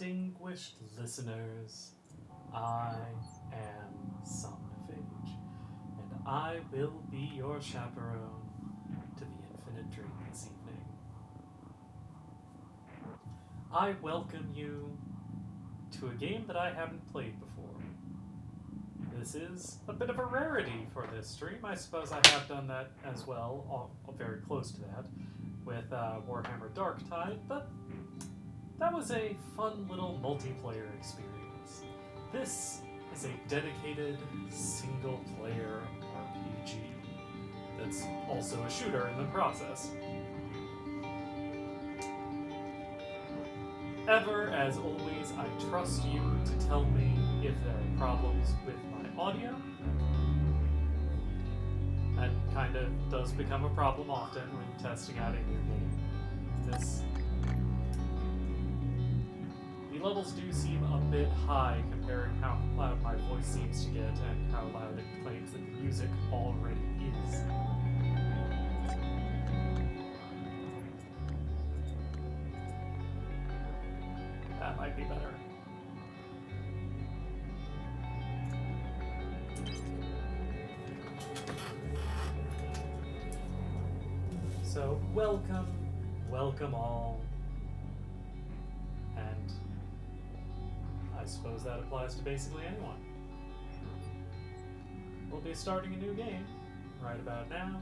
Distinguished listeners, I am Somniphage, and I will be your chaperone to the Infinite Dream this evening. I welcome you to a game that I haven't played before. This is a bit of a rarity for this stream. I suppose I have done that as well, very close to that, with Warhammer Darktide, but that was a fun little multiplayer experience. This is a dedicated single-player RPG that's also a shooter in the process. Ever, as always, I trust you to tell me if there are problems with my audio. That kind of does become a problem often when testing out a new game. The levels do seem a bit high comparing how loud my voice seems to get and how loud it claims that the music already is. That might be better. So, welcome all. And I suppose that applies to basically anyone. We'll be starting a new game right about now.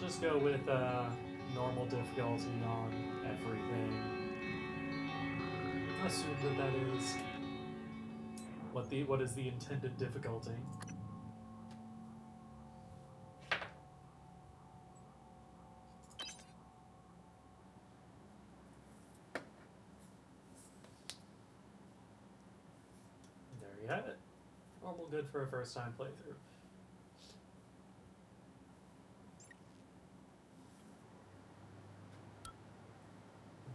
Just go with normal difficulty on everything. Assume that is what is the intended difficulty. There you have it. Normal good for a first time playthrough.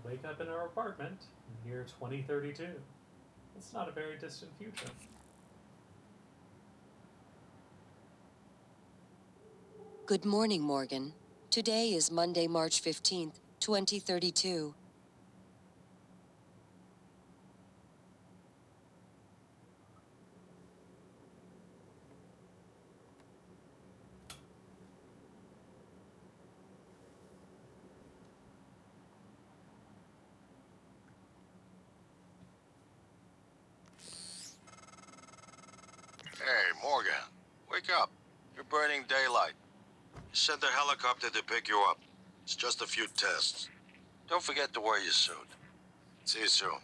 Wake up in our apartment in year 2032. It's not a very distant future. Good morning, Morgan. Today is Monday, March 15th, 2032. Hey, Morgan. Wake up. You're burning daylight. You sent a helicopter to pick you up. It's just a few tests. Don't forget to wear your suit. See you soon.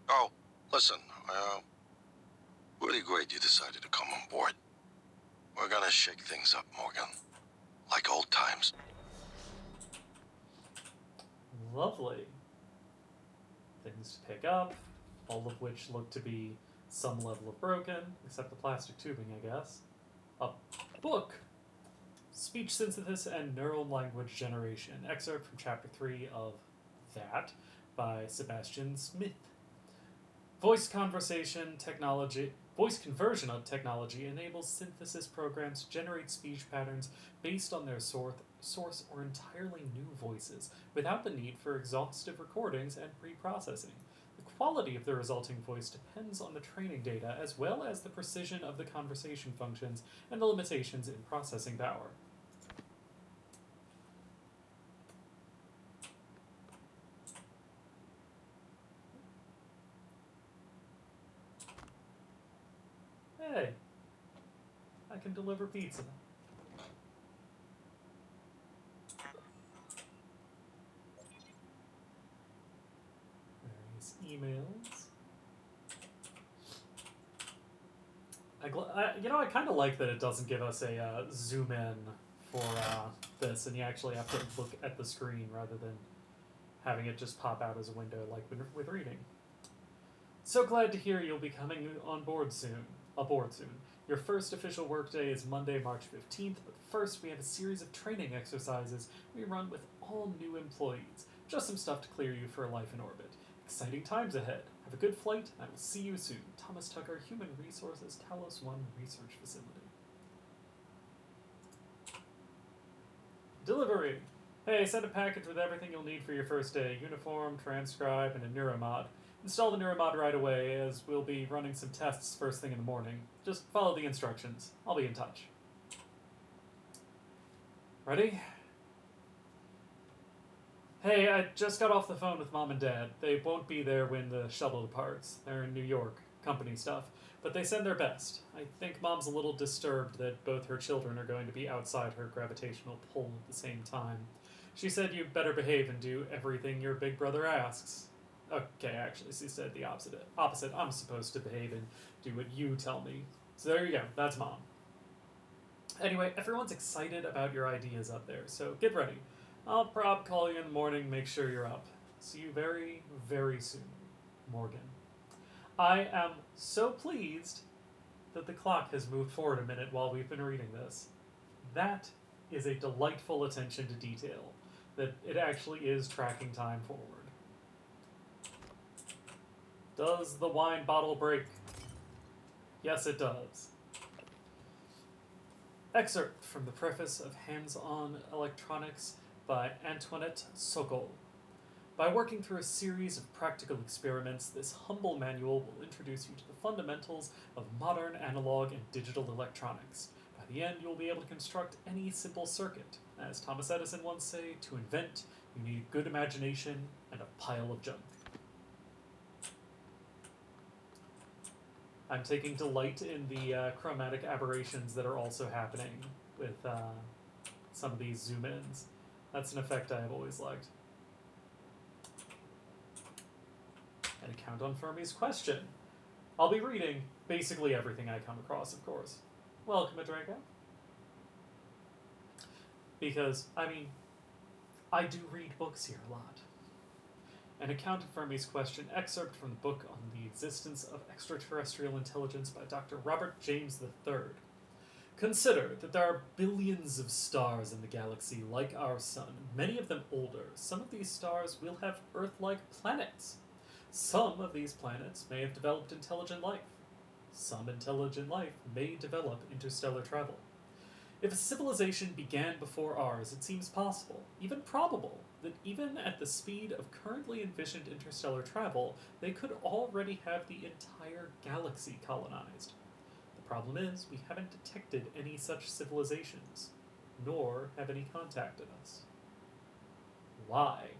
Oh, listen, really great you decided to come on board. We're gonna shake things up, Morgan. Like old times. Lovely. Things to pick up, all of which look to be some level of broken, except the plastic tubing, I guess. A book! Speech Synthesis and Neural Language Generation. Excerpt from Chapter 3 of That by Sebastian Smith. Voice conversion of technology enables synthesis programs to generate speech patterns based on their source or entirely new voices, without the need for exhaustive recordings and pre-processing. The quality of the resulting voice depends on the training data, as well as the precision of the conversation functions and the limitations in processing power. Hey, I can deliver pizza. Various emails. I kind of like that it doesn't give us a zoom in for this, and you actually have to look at the screen rather than having it just pop out as a window like with reading. So glad to hear you'll be coming aboard soon. Your first official workday is Monday, March 15th, but first we have a series of training exercises we run with all new employees. Just some stuff to clear you for a life in orbit. Exciting times ahead. Have a good flight, and I will see you soon. Thomas Tucker, Human Resources, Talos 1 Research Facility. Delivery. Hey, send a package with everything you'll need for your first day. Uniform, transcribe, and a neuromod. Install the neuromod right away, as we'll be running some tests first thing in the morning. Just follow the instructions. I'll be in touch. Ready? Hey, I just got off the phone with Mom and Dad. They won't be there when the shuttle departs. They're in New York, company stuff, but they send their best. I think Mom's a little disturbed that both her children are going to be outside her gravitational pull at the same time. She said you'd better behave and do everything your big brother asks. Okay, actually, she said the opposite. I'm supposed to behave and do what you tell me. So there you go. That's Mom. Anyway, everyone's excited about your ideas up there, so get ready. I'll probably call you in the morning, make sure you're up. See you very, very soon, Morgan. I am so pleased that the clock has moved forward a minute while we've been reading this. That is a delightful attention to detail, that it actually is tracking time forward. Does the wine bottle break? Yes, it does. Excerpt from the preface of Hands-On Electronics by Antoinette Sokol. By working through a series of practical experiments, this humble manual will introduce you to the fundamentals of modern analog and digital electronics. By the end, you'll be able to construct any simple circuit. As Thomas Edison once said, to invent, you need good imagination and a pile of junk. I'm taking delight in the chromatic aberrations that are also happening with some of these zoom-ins. That's an effect I have always liked. An account on Fermi's question. I'll be reading basically everything I come across, of course. Welcome, Adrega. Because, I mean, I do read books here a lot. An account of Fermi's question, excerpt from the book on the existence of extraterrestrial intelligence by Dr. Robert James III. Consider that there are billions of stars in the galaxy like our sun, many of them older. Some of these stars will have Earth-like planets. Some of these planets may have developed intelligent life. Some intelligent life may develop interstellar travel. If a civilization began before ours, it seems possible, even probable, that even at the speed of currently envisioned interstellar travel, they could already have the entire galaxy colonized. The problem is, we haven't detected any such civilizations, nor have any contacted us. Why?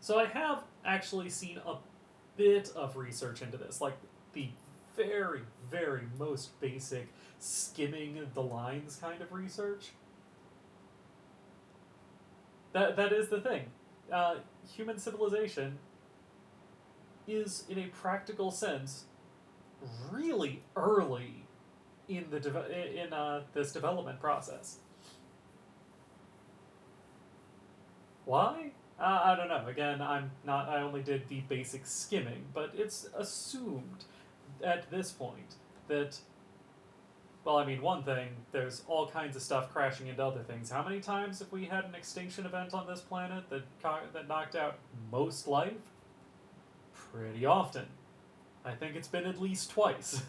So I have actually seen a bit of research into this, like the very, very most basic skimming the lines kind of research. That is the thing. Human civilization is, in a practical sense, really early in the this development process. Why? I don't know. Again, I only did the basic skimming, but it's assumed at this point that, well, I mean, one thing, there's all kinds of stuff crashing into other things. How many times have we had an extinction event on this planet that knocked out most life? Pretty often. I think it's been at least twice.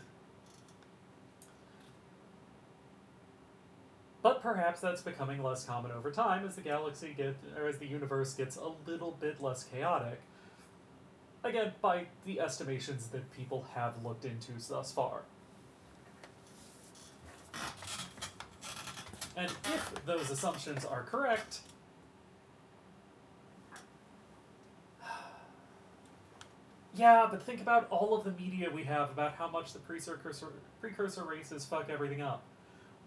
But perhaps that's becoming less common over time as as the universe gets a little bit less chaotic. Again, by the estimations that people have looked into thus far. And if those assumptions are correct, yeah, but think about all of the media we have about how much the precursor races fuck everything up.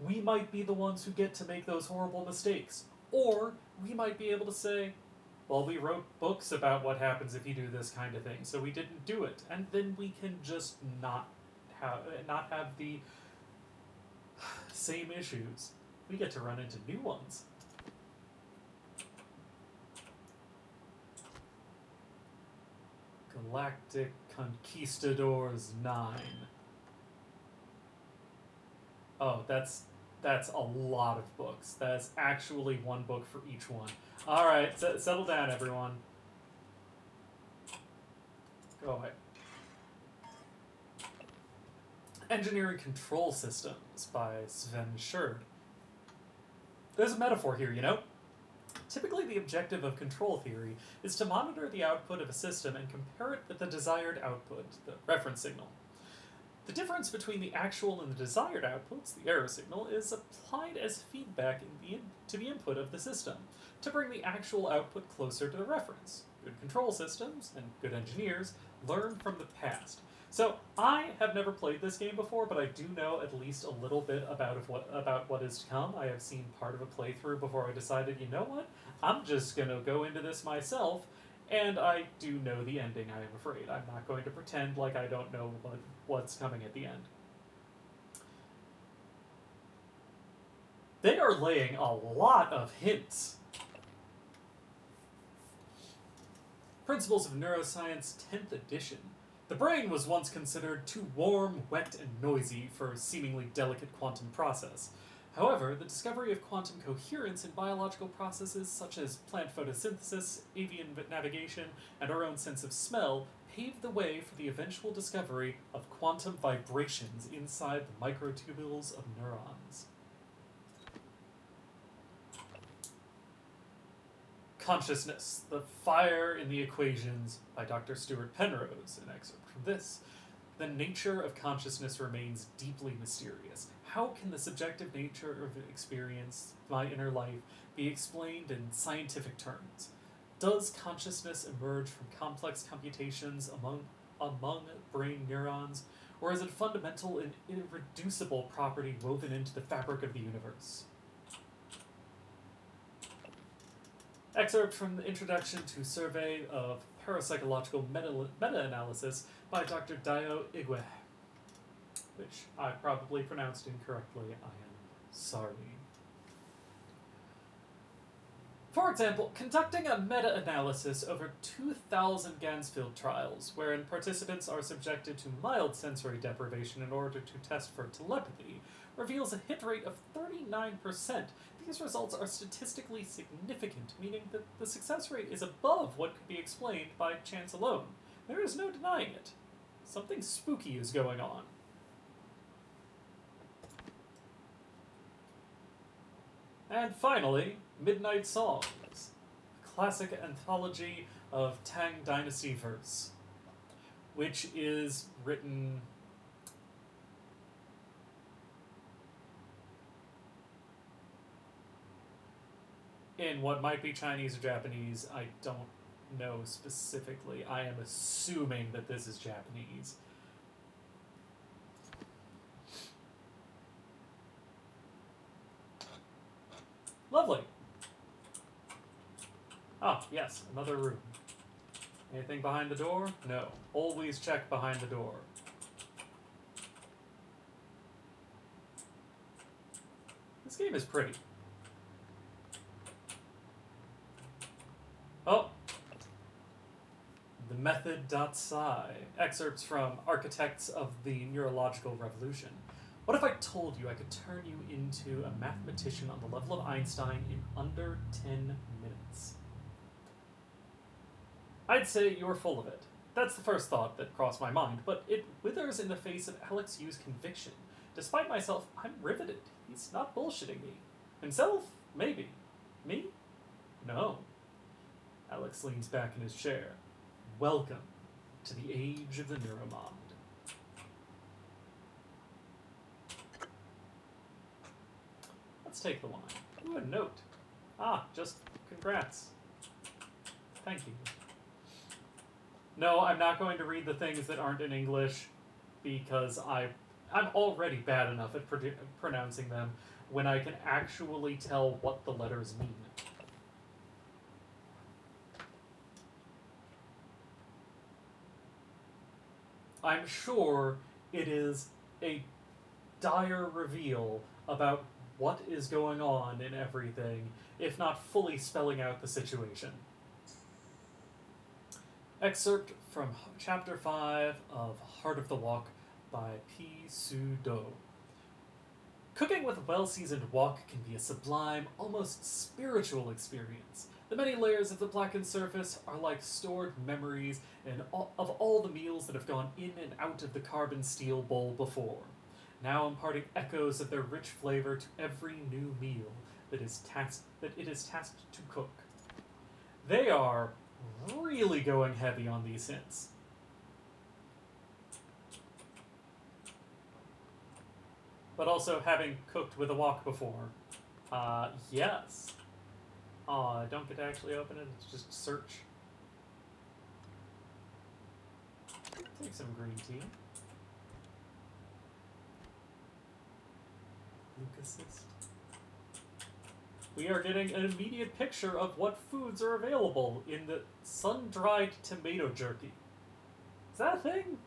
We might be the ones who get to make those horrible mistakes. Or we might be able to say, well, we wrote books about what happens if you do this kind of thing, so we didn't do it. And then we can just not have the same issues. We get to run into new ones. Galactic Conquistadors 9. Oh, that's a lot of books. That's actually one book for each one. Alright, settle down, everyone. Go away. Engineering Control Systems by Sven Schurd. There's a metaphor here, you know? Typically, the objective of control theory is to monitor the output of a system and compare it with the desired output, the reference signal. The difference between the actual and the desired outputs, the error signal, is applied as feedback to the input of the system to bring the actual output closer to the reference. Good control systems and good engineers learn from the past. So I have never played this game before, but I do know at least a little bit about what is to come. I have seen part of a playthrough before I decided, you know what, I'm just gonna go into this myself, and I do know the ending, I am afraid. I'm not going to pretend like I don't know what's coming at the end. They are laying a lot of hints. Principles of Neuroscience 10th edition. The brain was once considered too warm, wet, and noisy for a seemingly delicate quantum process. However, the discovery of quantum coherence in biological processes such as plant photosynthesis, avian navigation, and our own sense of smell paved the way for the eventual discovery of quantum vibrations inside the microtubules of neurons. Consciousness, the fire in the equations, by Dr. Stuart Penrose, an excerpt from this. The nature of consciousness remains deeply mysterious. How can the subjective nature of experience, my inner life, be explained in scientific terms? Does consciousness emerge from complex computations among brain neurons, or is it fundamental and irreducible property woven into the fabric of the universe? Excerpt from the Introduction to Survey of Parapsychological Meta-Analysis by Dr. Dio Igwe, which I probably pronounced incorrectly. I am sorry. For example, conducting a meta-analysis over 2,000 Gansfield trials, wherein participants are subjected to mild sensory deprivation in order to test for telepathy, reveals a hit rate of 39%. These results are statistically significant, meaning that the success rate is above what could be explained by chance alone. There is no denying it. Something spooky is going on. And finally, Midnight Songs, a classic anthology of Tang Dynasty verse, which is written in what might be Chinese or Japanese. I don't know specifically. I am assuming that this is Japanese. Lovely. Ah, yes, another room. Anything behind the door? No. Always check behind the door. This game is pretty. Oh. The Method.Psi. Excerpts from Architects of the Neurological Revolution. What if I told you I could turn you into a mathematician on the level of Einstein in under 10 minutes? I'd say you're full of it. That's the first thought that crossed my mind, but it withers in the face of Alex Yu's conviction. Despite myself, I'm riveted. He's not bullshitting me. Himself? Maybe. Me? No. Alex leans back in his chair. Welcome to the age of the neuromod. Let's take the wine. Ooh, a note. Ah, just congrats. Thank you. No, I'm not going to read the things that aren't in English because I'm already bad enough at pronouncing them when I can actually tell what the letters mean. I'm sure it is a dire reveal about what is going on in everything, if not fully spelling out the situation. Excerpt from Chapter 5 of Heart of the Wok by P. Su Do. Cooking with well-seasoned wok can be a sublime, almost spiritual experience. The many layers of the blackened surface are like stored memories of all the meals that have gone in and out of the carbon steel bowl before. now imparting echoes of their rich flavor to every new meal that it is tasked to cook. They are really going heavy on these hints. But also having cooked with a wok before. Yes. I don't get to actually open it, it's just search. Take some green tea. Leukocyst. We are getting an immediate picture of what foods are available in the sun-dried tomato jerky. Is that a thing?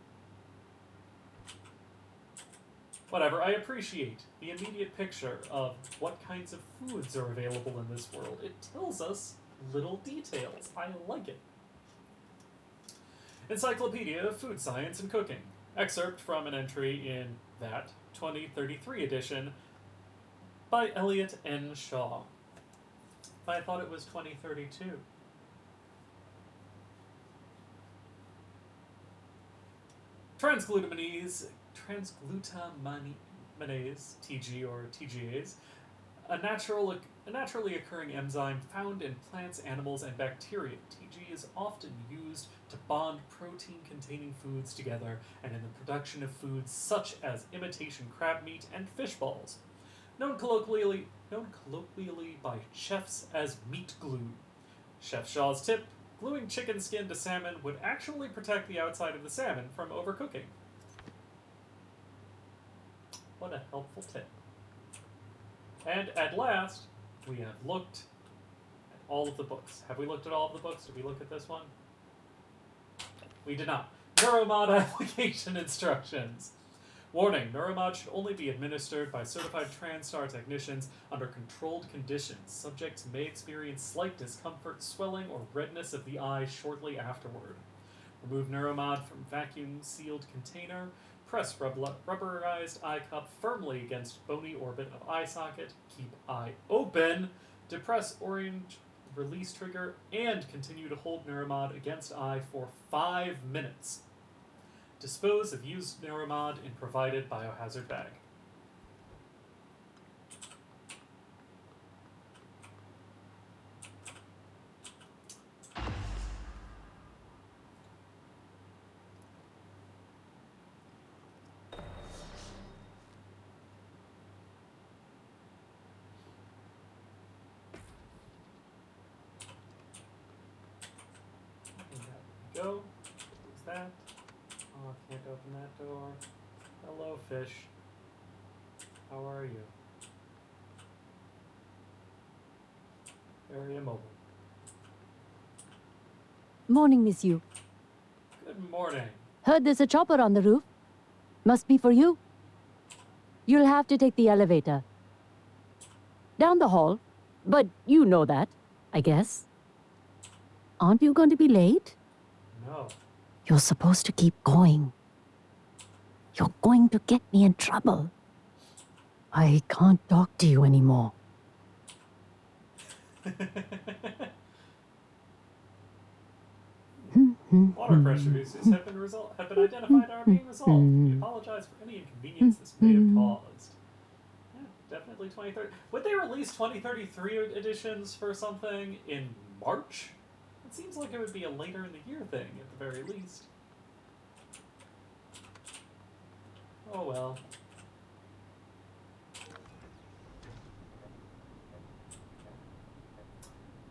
Whatever, I appreciate the immediate picture of what kinds of foods are available in this world. It tells us little details. I like it. Encyclopedia of Food Science and Cooking. Excerpt from an entry in that 2033 edition by Elliot N. Shaw. I thought it was 2032. Transglutaminase, TG or TGAs, a naturally occurring enzyme found in plants, animals, and bacteria. TG is often used to bond protein-containing foods together and in the production of foods such as imitation crab meat and fish balls. Known colloquially by chefs as meat glue. Chef Shaw's tip: gluing chicken skin to salmon would actually protect the outside of the salmon from overcooking. What a helpful tip. And at last, we have looked at all of the books. Have we looked at all of the books? Did we look at this one? We did not. Neuromod application instructions. Warning, Neuromod should only be administered by certified TranStar technicians under controlled conditions. Subjects may experience slight discomfort, swelling, or redness of the eye shortly afterward. Remove Neuromod from vacuum-sealed container. Press rubberized eye cup firmly against bony orbit of eye socket. Keep eye open. Depress orange release trigger and continue to hold Neuromod against eye for 5 minutes. Dispose of used Neuromod in provided biohazard bag. Go. Who's that? Oh, I can't open that door. Hello, fish. How are you? Very immobile. Morning, Miss Yu. Good morning. Heard there's a chopper on the roof. Must be for you. You'll have to take the elevator. Down the hall. But you know that, I guess. Aren't you going to be late? No. You're supposed to keep going. You're going to get me in trouble. I can't talk to you anymore. Water pressure issues have been identified and are being resolved. We apologize for any inconvenience this may have caused. Yeah, definitely 2030. Would they release 2033 editions for something in March? It seems like it would be a later in the year thing, at the very least. Oh well.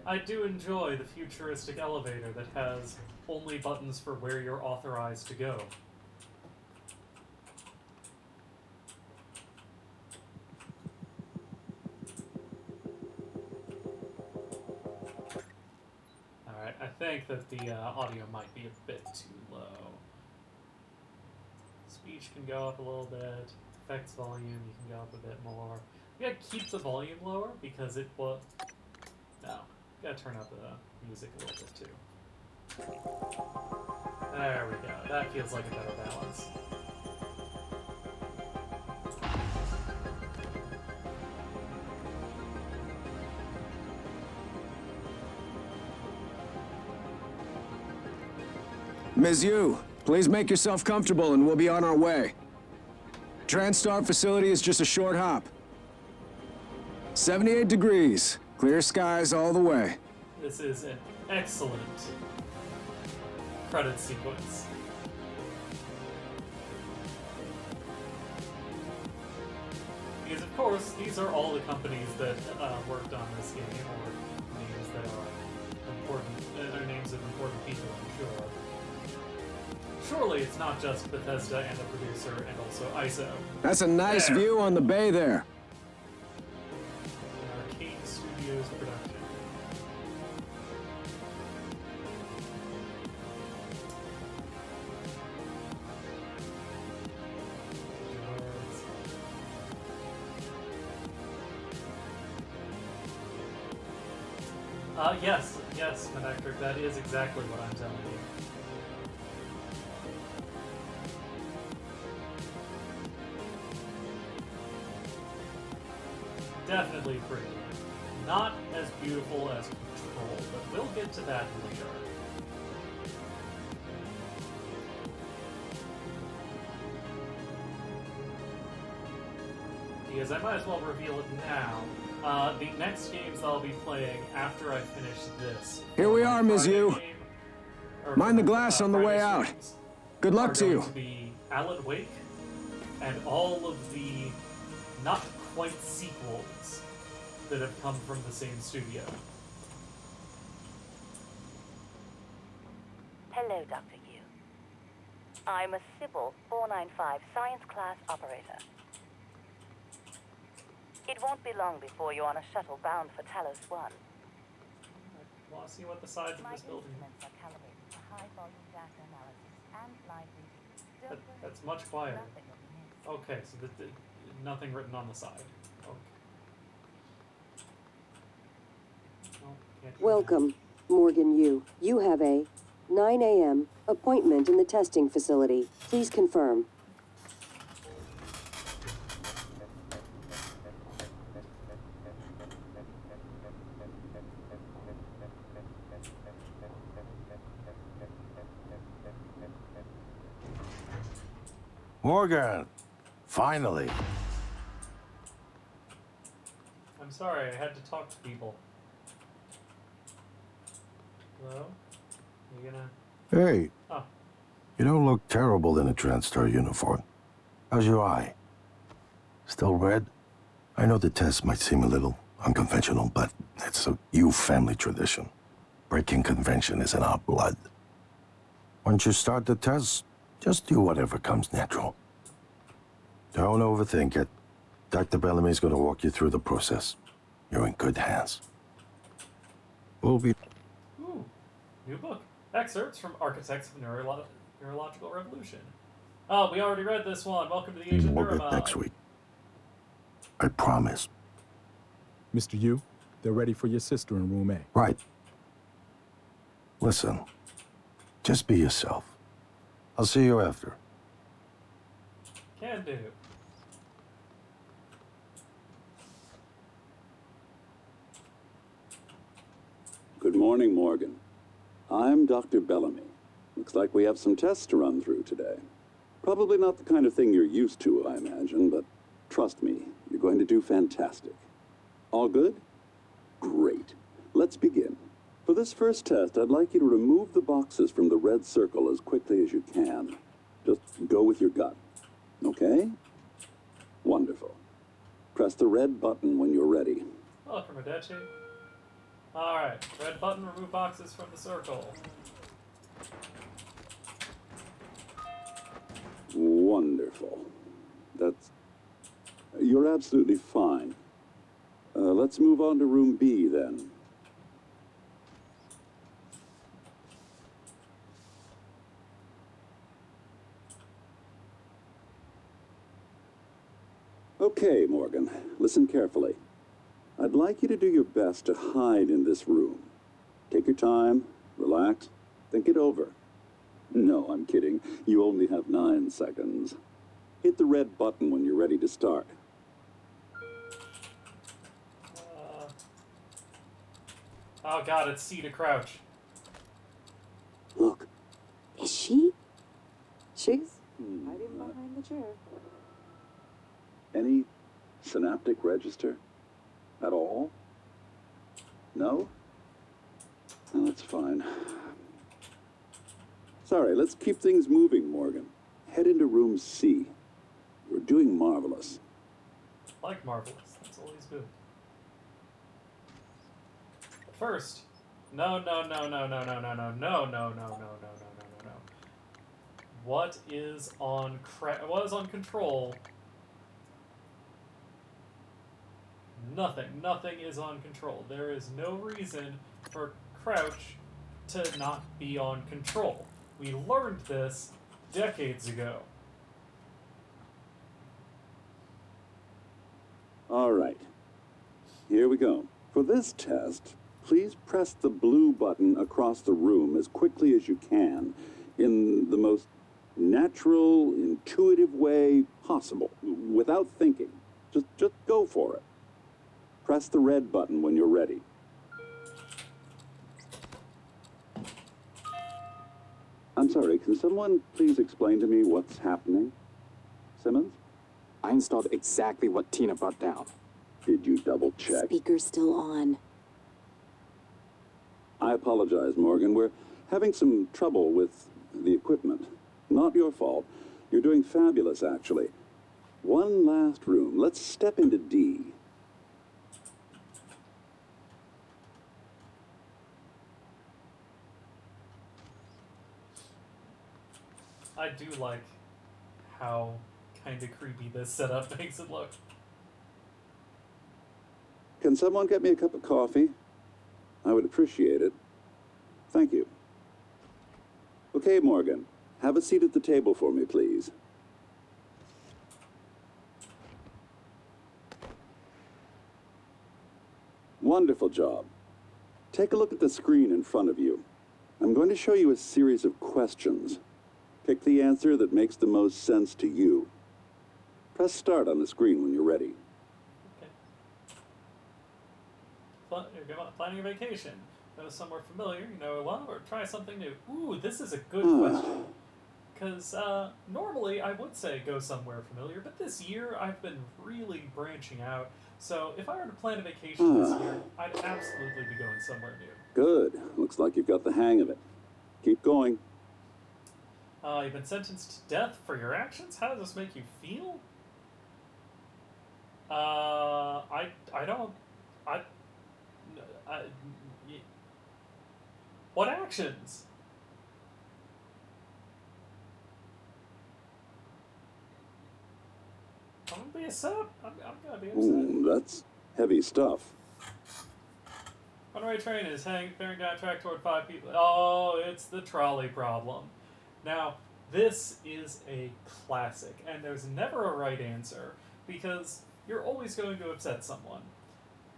I do enjoy the futuristic elevator that has only buttons for where you're authorized to go. Alright, I think that the audio might be a bit too low. Speech can go up a little bit. Effects volume, you can go up a bit more. We gotta keep the volume lower because it was... No. Gotta turn up the music a little bit too. There we go. That feels like a better balance. Ms. Yu, please make yourself comfortable and we'll be on our way. TranStar facility is just a short hop. 78 degrees. Clear skies all the way. This is an excellent credit sequence. Because of course, these are all the companies that worked on this game, or names that are important, they're names of important people, I'm sure. Surely it's not just Bethesda and the producer and also ISO. That's a nice There. view on the bay there. An Arcade Studios production. Yes, Medactric, that is exactly what I'm telling you. Definitely pretty. Not as beautiful as Control, but we'll get to that later. Because I might as well reveal it now. The next games that I'll be playing after I finish this. Here we are, Ms. Friday Yu. game, or Mind the for, glass on the way Friday out. streams, Good luck are to going you. to be Alan Wake and all of the not quite sequels that have come from the same studio. Hello, Dr. Yu. I'm a Sybil 495 science class operator. It won't be long before you're on a shuttle bound for Talos 1. I want to see what the size of My this building instruments are calibrated for high-volume data analysis and live reading. Don't worry, That's much quieter. nothing will be missed. Okay, so nothing written on the side. Okay. Well, can't do that. Welcome, Morgan Yu. You have a 9 a.m. appointment in the testing facility. Please confirm. Morgan! Finally! I'm sorry, I had to talk to people. Hello? You gonna... Hey, Oh, you don't look terrible in a TranStar uniform. How's your eye? Still red? I know the test might seem a little unconventional, but it's a Yu family tradition. Breaking convention is in our blood. Once you start the test, just do whatever comes natural. Don't overthink it. Dr. Bellamy's gonna walk you through the process. You're in good hands. We'll be... ooh, new book. Excerpts from Architects of Neurological Revolution. Oh, we already read this one. Welcome to the Age of More good Neuromod. next week. I promise. Mr. Yu, they're ready for your sister in room A. Right. Listen, just be yourself. I'll see you after. Can do. Good morning, Morgan. I'm Dr. Bellamy. Looks like we have some tests to run through today. Probably not the kind of thing you're used to, I imagine, but trust me, you're going to do fantastic. All good? Great. Let's begin. For this first test, I'd like you to remove the boxes from the red circle as quickly as you can. Just go with your gut. Okay? Wonderful. Press the red button when you're ready. Welcome, Adechi. Alright, red button, remove boxes from the circle. Wonderful. You're absolutely fine. Let's move on to room B then. Okay, Morgan, listen carefully. I'd like you to do your best to hide in this room. Take your time, relax, think it over. No, I'm kidding. You only have 9 seconds. Hit the red button when you're ready to start. Oh god, it's C to crouch. Look, is she? She's hiding behind the chair. synaptic register? At all? No? Well, that's fine. Sorry, let's keep things moving, Morgan. Head into room C. You're doing marvelous. Like marvelous. That's always good. First, no. What is on control? Nothing. Nothing is on control. There is no reason for Crouch to not be on control. We learned this decades ago. All right. Here we go. For this test, please press the blue button across the room as quickly as you can in the most natural, intuitive way possible, without thinking. Just go for it. Press the red button when you're ready. I'm sorry, can someone please explain to me what's happening? Simmons? I installed exactly what Tina brought down. Did you double check? Speaker's still on. I apologize, Morgan. We're having some trouble with the equipment. Not your fault. You're doing fabulous, actually. One last room. Let's step into D. I do like how kind of creepy this setup makes it look. Can someone get me a cup of coffee? I would appreciate it. Thank you. Okay, Morgan. Have a seat at the table for me, please. Wonderful job. Take a look at the screen in front of you. I'm going to show you a series of questions. Pick the answer that makes the most sense to you. Press start on the screen when you're ready. Okay. Planning a vacation. Go somewhere familiar, you know it well, or try something new. Ooh, this is a good question. Because normally I would say go somewhere familiar, but this year I've been really branching out. So if I were to plan a vacation this year, I'd absolutely be going somewhere new. Good. Looks like you've got the hang of it. Keep going. You've been sentenced to death for your actions? How does this make you feel? What actions? I'm gonna be upset. I'm gonna be upset. Ooh, that's heavy stuff. Runaway train is bearing down track toward 5 people. Oh, it's the trolley problem. Now, this is a classic, and there's never a right answer, because you're always going to upset someone.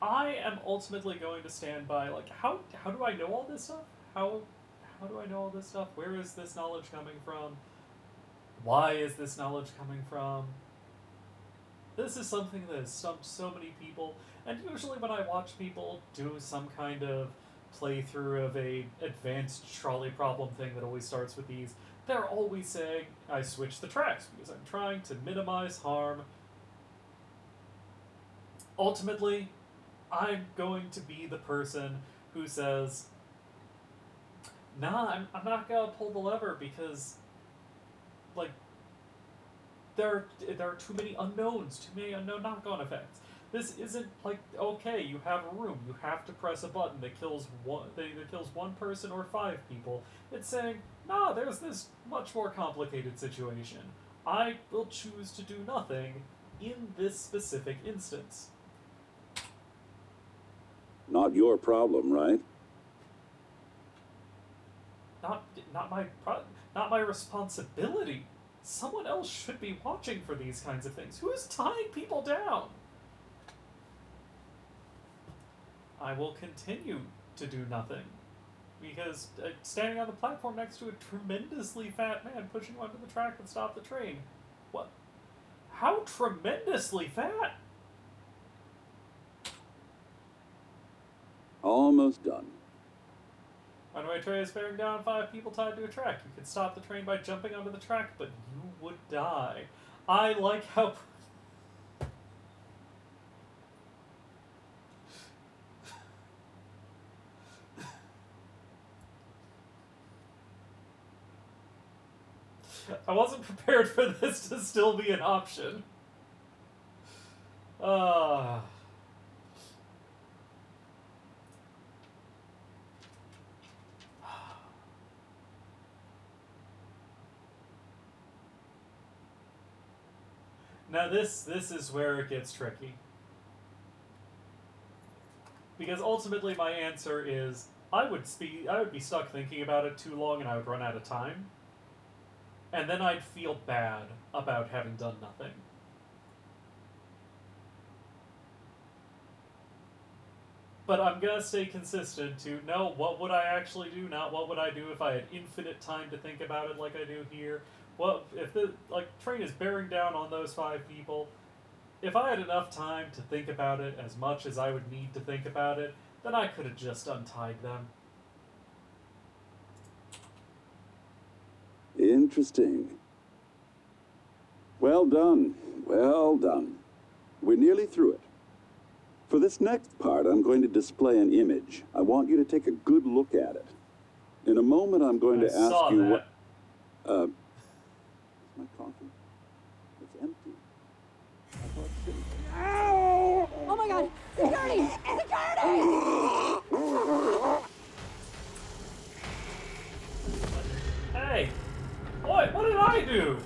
I am ultimately going to stand by, like, how do I know all this stuff? How do I know all this stuff? Where is this knowledge coming from? Why is this knowledge coming from? This is something that has stumped so many people, and usually when I watch people do some kind of playthrough of a advanced trolley problem thing that always starts with these, they're always saying, I switch the tracks because I'm trying to minimize harm. Ultimately, I'm going to be the person who says, nah, I'm not gonna pull the lever because, like, there are too many unknowns, too many unknown knock-on effects. This isn't like, okay, you have a room, you have to press a button that kills one person or 5 people. It's saying, nah, there's this much more complicated situation. I will choose to do nothing in this specific instance. Not your problem, right? Not my responsibility. Someone else should be watching for these kinds of things. Who is tying people down? I will continue to do nothing. Because standing on the platform next to a tremendously fat man pushing him onto the track would stop the train. What? How tremendously fat? Almost done. Runaway train is bearing down 5 people tied to a track. You could stop the train by jumping onto the track, but you would die. I like how... I wasn't prepared for this to still be an option. Uh... Now this is where it gets tricky. Because ultimately my answer is I would be stuck thinking about it too long and I would run out of time. And then I'd feel bad about having done nothing. But I'm gonna stay consistent to no, what would I actually do, not what would I do if I had infinite time to think about it like I do here. What if the train is bearing down on those 5 people? If I had enough time to think about it as much as I would need to think about it, then I could have just untied them. Interesting. Well done. Well done. We're nearly through it. For this next part, I'm going to display an image. I want you to take a good look at it. In a moment, I'm going to ask you what... is my coffee? It's empty. I thought Oh my god! Security! Security! Hey! What did I do?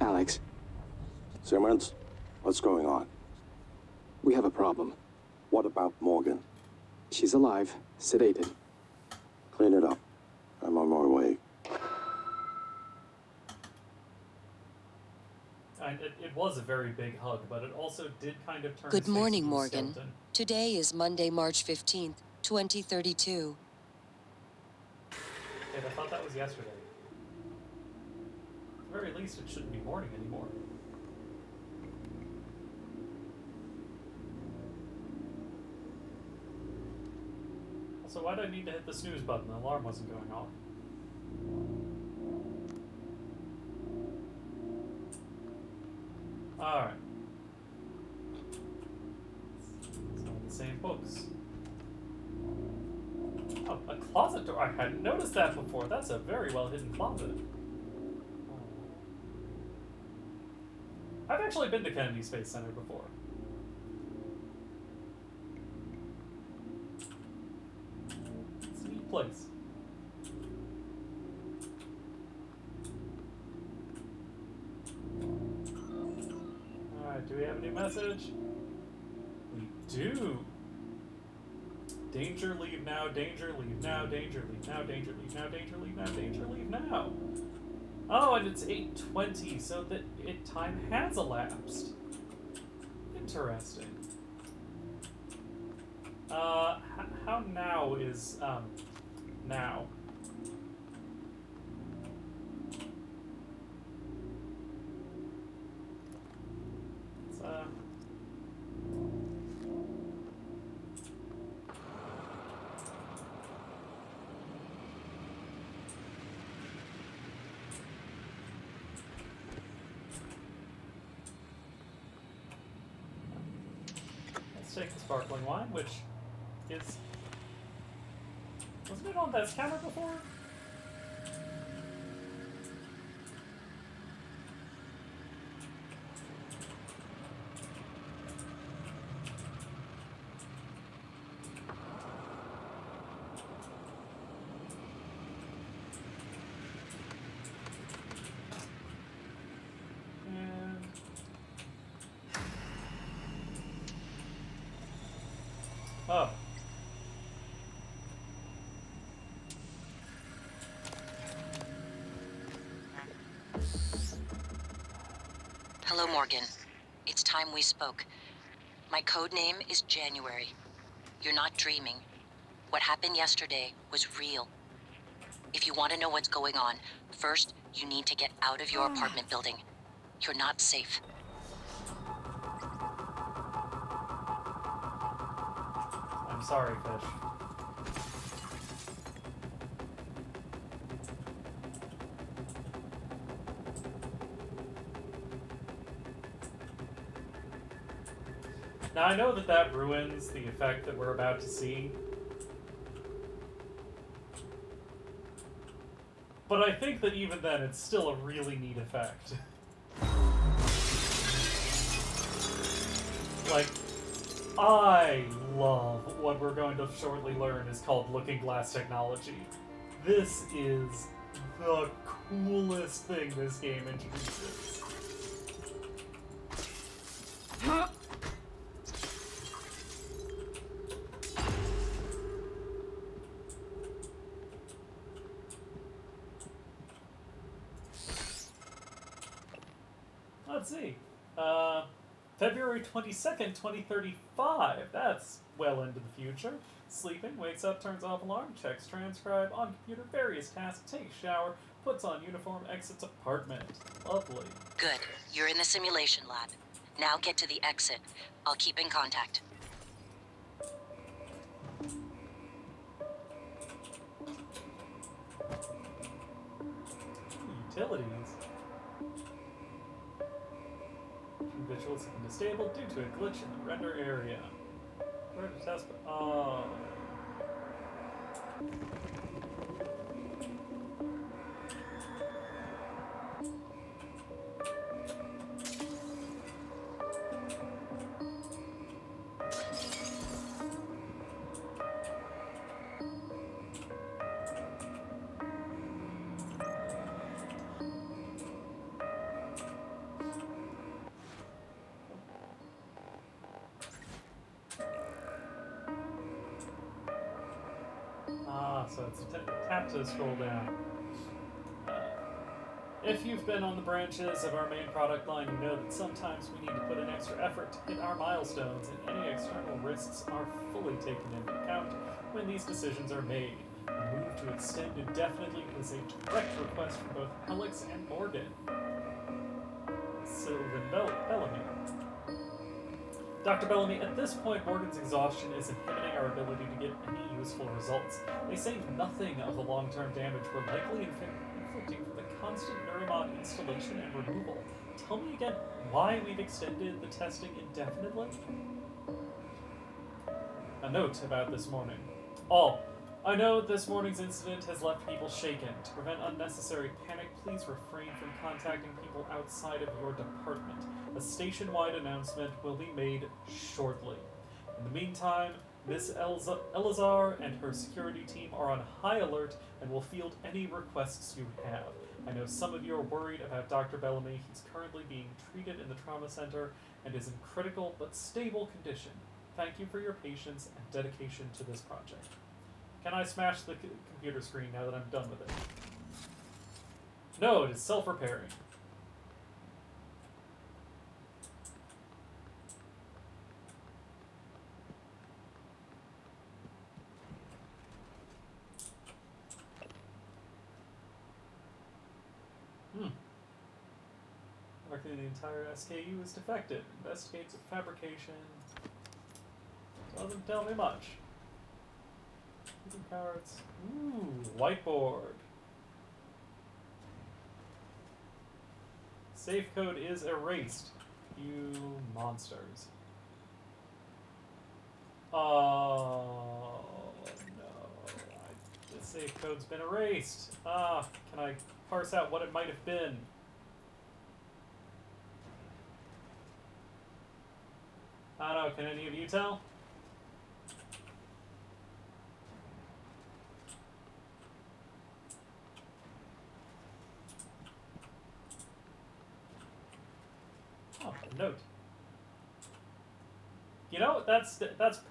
Alex, Simmons, what's going on? we have a problem. What about Morgan? She's alive, sedated. Clean it up. I'm on my way. And it was a very big hug, but it also did kind of turn Good his face morning, into a Morgan. skeleton. Today is Monday, March 15th, 2032. Wait, I thought that was yesterday. At the very least, it shouldn't be morning anymore. Also, why did I need to hit the snooze button? The alarm wasn't going off. Alright. Some of the same books. Oh, a closet door. I hadn't noticed that before. That's a very well hidden closet. I've actually been to Kennedy Space Center before. It's a neat place. Alright, do we have a new message? We do. Danger, leave now, danger, leave now, danger, leave now, danger, leave now, danger, leave now, danger, leave now. Oh, and it's 8:20, so that time has elapsed. Interesting. How now is, now? It's, let's take the sparkling wine, which is... Wasn't it on that counter before? And... Oh. Hello, Morgan. It's time we spoke. My code name is January. You're not dreaming. What happened yesterday was real. If you want to know what's going on, first, you need to get out of your apartment building. You're not safe. I'm sorry, Fish. Now, I know that that ruins the effect that we're about to see. But I think that even then, it's still a really neat effect. Like, I love what we're going to shortly learn is called looking glass technology. This is the coolest thing this game introduces. Let's see. February 22nd, 2035. That's well into the future. Sleeping, wakes up, turns off alarm, checks transcribe, on computer, various tasks, takes shower, puts on uniform, exits apartment. Lovely. Good. You're in the simulation lab. Now get to the exit. I'll keep in contact. Utilities. Visuals have been disabled due to a glitch in the render area. Where does that? Oh. So it's tap to scroll down. If you've been on the branches of our main product line, you know that sometimes we need to put in extra effort to hit our milestones, and any external risks are fully taken into account when these decisions are made. The move to extend indefinitely was a direct request from both Alex and Morgan. Sylvan Bellamy. Dr. Bellamy, at this point, Morgan's exhaustion is inhibiting our ability to get any useful results. They say nothing of the long-term damage we're likely inflicting from the constant Neuromod installation and removal. Tell me again why we've extended the testing indefinitely? A note about this morning. All. I know this morning's incident has left people shaken. To prevent unnecessary panic, please refrain from contacting people outside of your department. A station-wide announcement will be made shortly. In the meantime, Miss Elazar and her security team are on high alert and will field any requests you have. I know some of you are worried about Dr. Bellamy. He's currently being treated in the trauma center and is in critical but stable condition. Thank you for your patience and dedication to this project. Can I smash the computer screen now that I'm done with it? No, it is self-repairing. Likely the entire SKU is defective. Investigates a fabrication. Doesn't tell me much. Cards. Ooh, whiteboard. Safe code is erased. You monsters. Oh no. The safe code's been erased. Can I parse out what it might have been? I don't know, can any of you tell? Oh, a note. You know, that's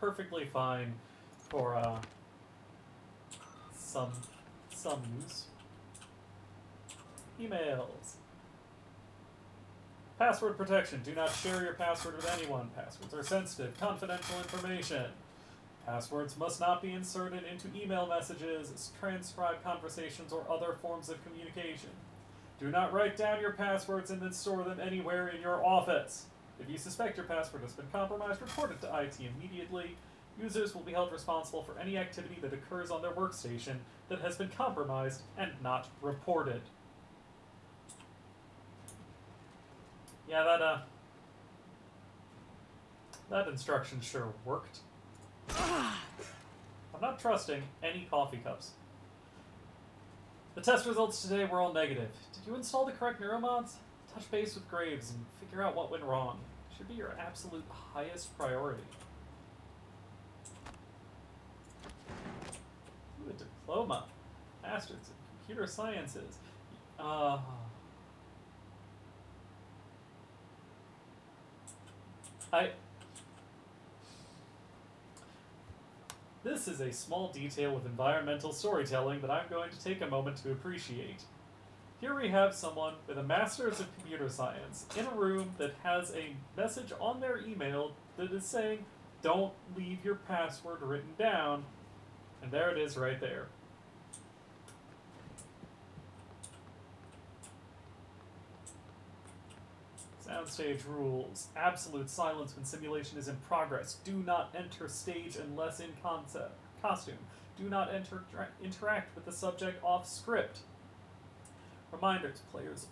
perfectly fine for some use. Emails. Password protection. Do not share your password with anyone. Passwords are sensitive, confidential information. Passwords must not be inserted into email messages, transcribed conversations, or other forms of communication. Do not write down your passwords and then store them anywhere in your office. If you suspect your password has been compromised, report it to IT immediately. Users will be held responsible for any activity that occurs on their workstation that has been compromised and not reported. Yeah, That instruction sure worked. I'm not trusting any coffee cups. The test results today were all negative. Did you install the correct neuromods? Touch base with Graves and figure out what went wrong. Should be your absolute highest priority. Ooh, a diploma. Masters in Computer Sciences. This is a small detail of environmental storytelling that I'm going to take a moment to appreciate. Here we have someone with a Master's of Computer Science in a room that has a message on their email that is saying, don't leave your password written down. And there it is right there. Soundstage rules. Absolute silence when simulation is in progress. Do not enter stage unless in costume. Do not interact with the subject off script. Reminders. Players.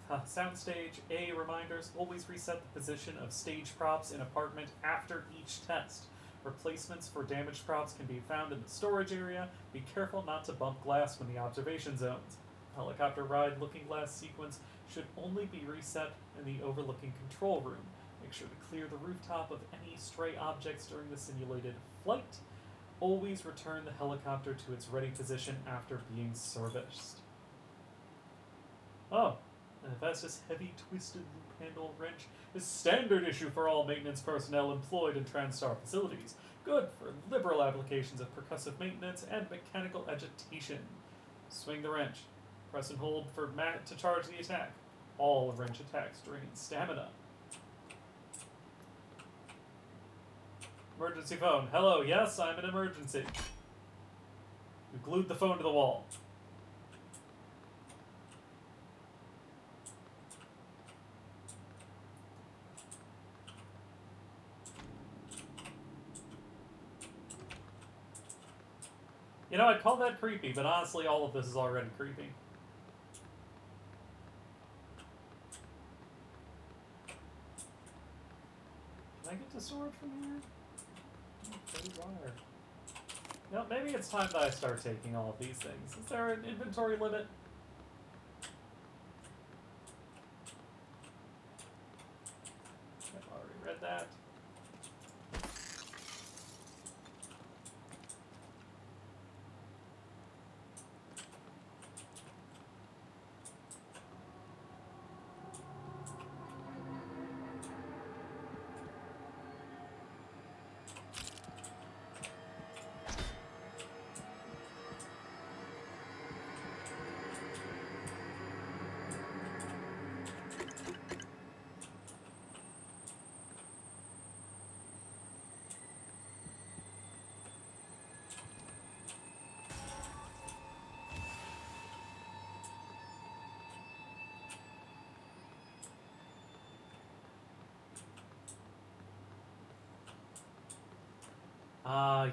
Soundstage A reminders. Always reset the position of stage props in apartment after each test. Replacements for damaged props can be found in the storage area. Be careful not to bump glass when the observation zones. Helicopter ride looking glass sequence should only be reset in the overlooking control room. Make sure to clear the rooftop of any stray objects during the simulated flight. Always return the helicopter to its ready position after being serviced. Oh, an Hephaestus heavy twisted loop handle wrench is standard issue for all maintenance personnel employed in TranStar facilities. Good for liberal applications of percussive maintenance and mechanical agitation. Swing the wrench. Press and hold for mat to charge the attack. All wrench attacks drain stamina. Emergency phone. Hello, yes, I'm an emergency. You glued the phone to the wall. You know, I'd call that creepy, but honestly, all of this is already creepy. Can I get to storage from here? Okay, wire. No, maybe it's time that I start taking all of these things. Is there an inventory limit? I've already read that.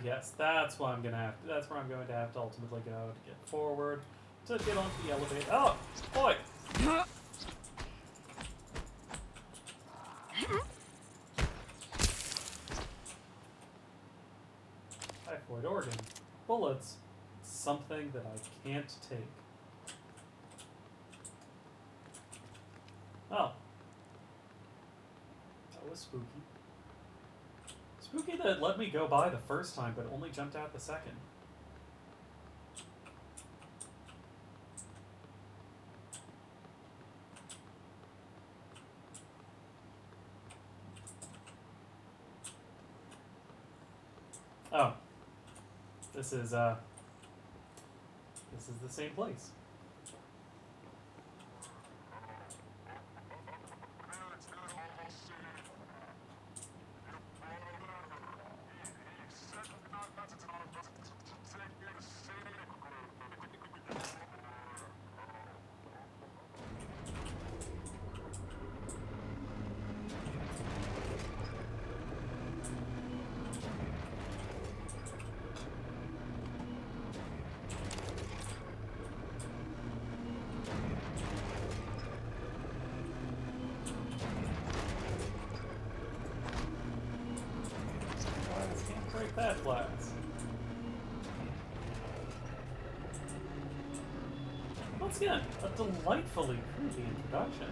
Yes, that's what I'm gonna have. That's where I'm going to have to ultimately go to get forward, to get onto the elevator. Oh, boy! Typhoid organ, bullets, something that I can't take. Oh, that was spooky. Spooky that it let me go by the first time, but only jumped out the second. Oh. This is the same place. Bad class. Once again, a delightfully creepy introduction.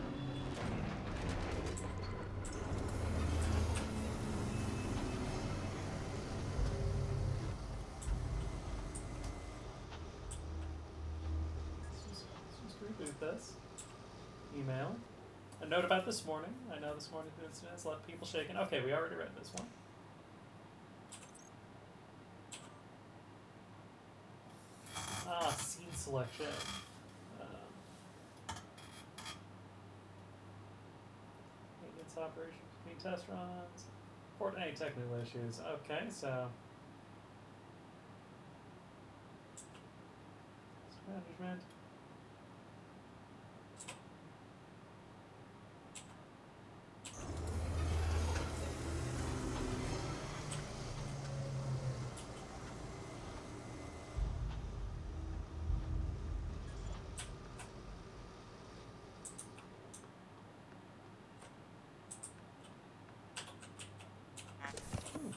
Let's just reboot this. Email. A note about this morning. I know this morning's incident has left people shaken. Okay, we already read this one. Ah, scene selection. Maintenance operation between test runs. Report any technical issues. Okay, so. Management.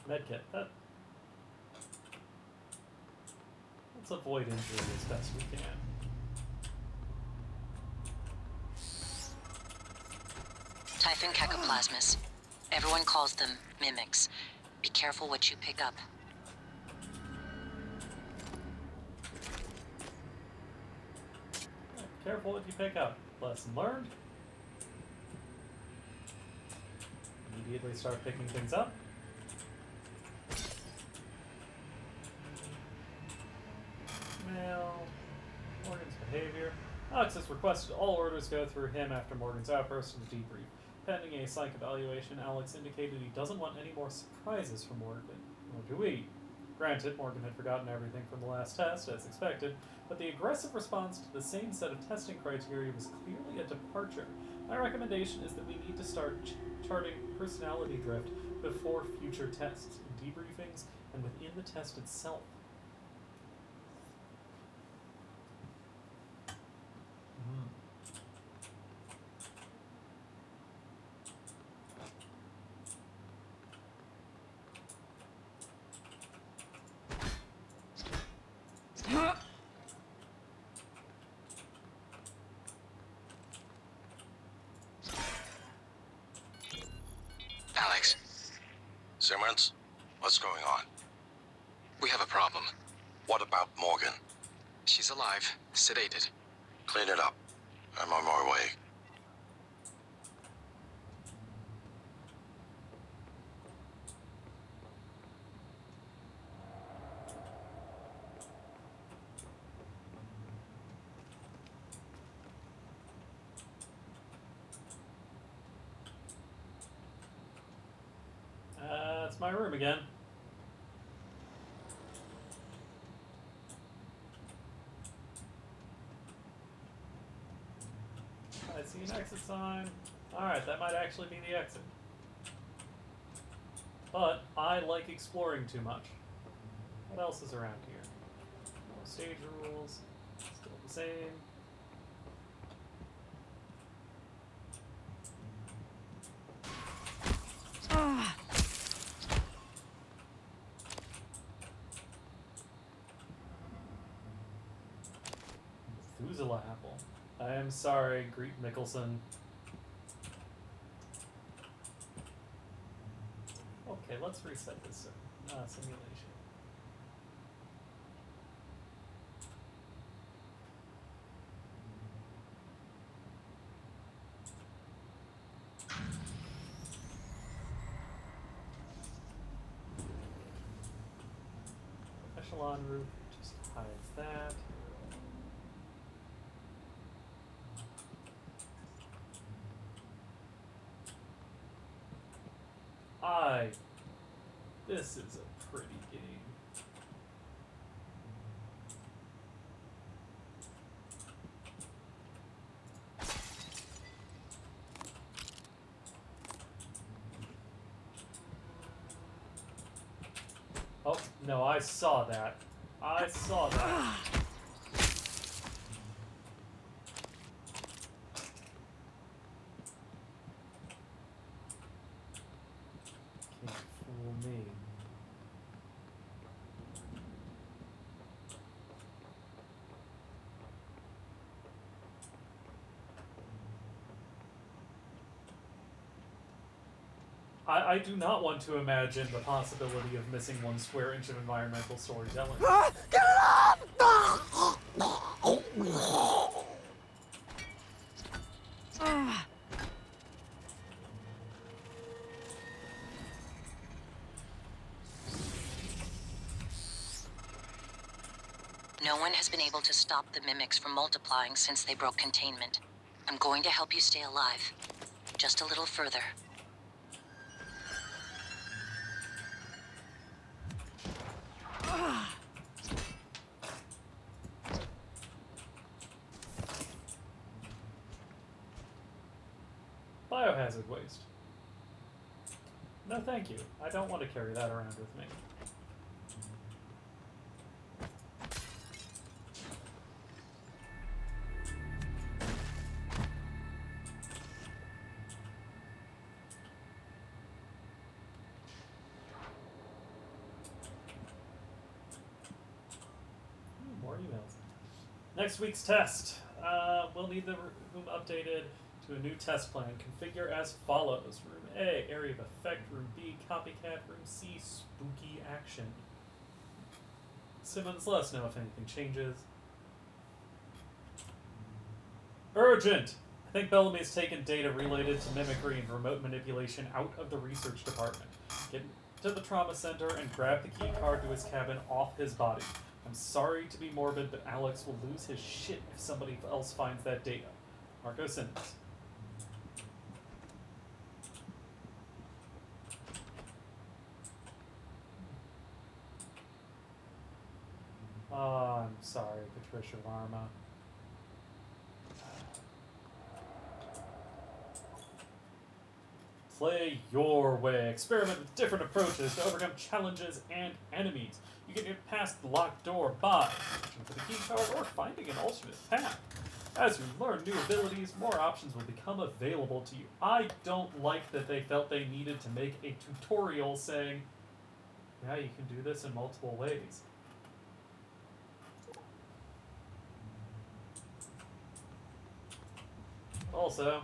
Medkit. Let's avoid injury as best we can. Typhon cacoplasmas. Everyone calls them mimics. Be careful what you pick up. Careful what you pick up. Lesson learned. Immediately start picking things up. Mail. Morgan's behavior. Alex has requested all orders go through him after Morgan's outburst and debrief. Pending a psych evaluation, Alex indicated he doesn't want any more surprises from Morgan. Nor do we. Granted, Morgan had forgotten everything from the last test, as expected, but the aggressive response to the same set of testing criteria was clearly a departure. My recommendation is that we need to start charting personality drift before future tests, in debriefings, and within the test itself. Alex. Simmons? What's going on? We have a problem. What about Morgan? She's alive, sedated. Clean it up. I'm on my way. It's my room again. I see an exit sign. Alright, that might actually be the exit. But I like exploring too much. What else is around here? More stage rules. Still the same. Methuselah apple. I am sorry, Greet Mickelson. Okay, let's reset this simulation. Echelon roof just hides that. This is a pretty game. Oh, no, I saw that. I saw that. Can't fool me. I do not want to imagine the possibility of missing one square inch of environmental storytelling. No one has been able to stop the mimics from multiplying since they broke containment. I'm going to help you stay alive. Just a little further. Biohazard waste. No, thank you. I don't want to carry that around with me. More emails. Next week's test. We'll need the room updated to a new test plan. Configure as follows. Room A, area of effect. Room B, copycat. Room C, spooky action. Simmons, let us know if anything changes. Urgent! I think Bellamy's taken data related to mimicry and remote manipulation out of the research department. Get to the trauma center and grab the key card to his cabin off his body. I'm sorry to be morbid, but Alex will lose his shit if somebody else finds that data. Marco Simmons. Oh, I'm sorry, Patricia Varma. Play your way. Experiment with different approaches to overcome challenges and enemies. You can get past the locked door by searching for the key card or finding an alternate path. As you learn new abilities, more options will become available to you. I don't like that they felt they needed to make a tutorial saying, yeah, you can do this in multiple ways. Also,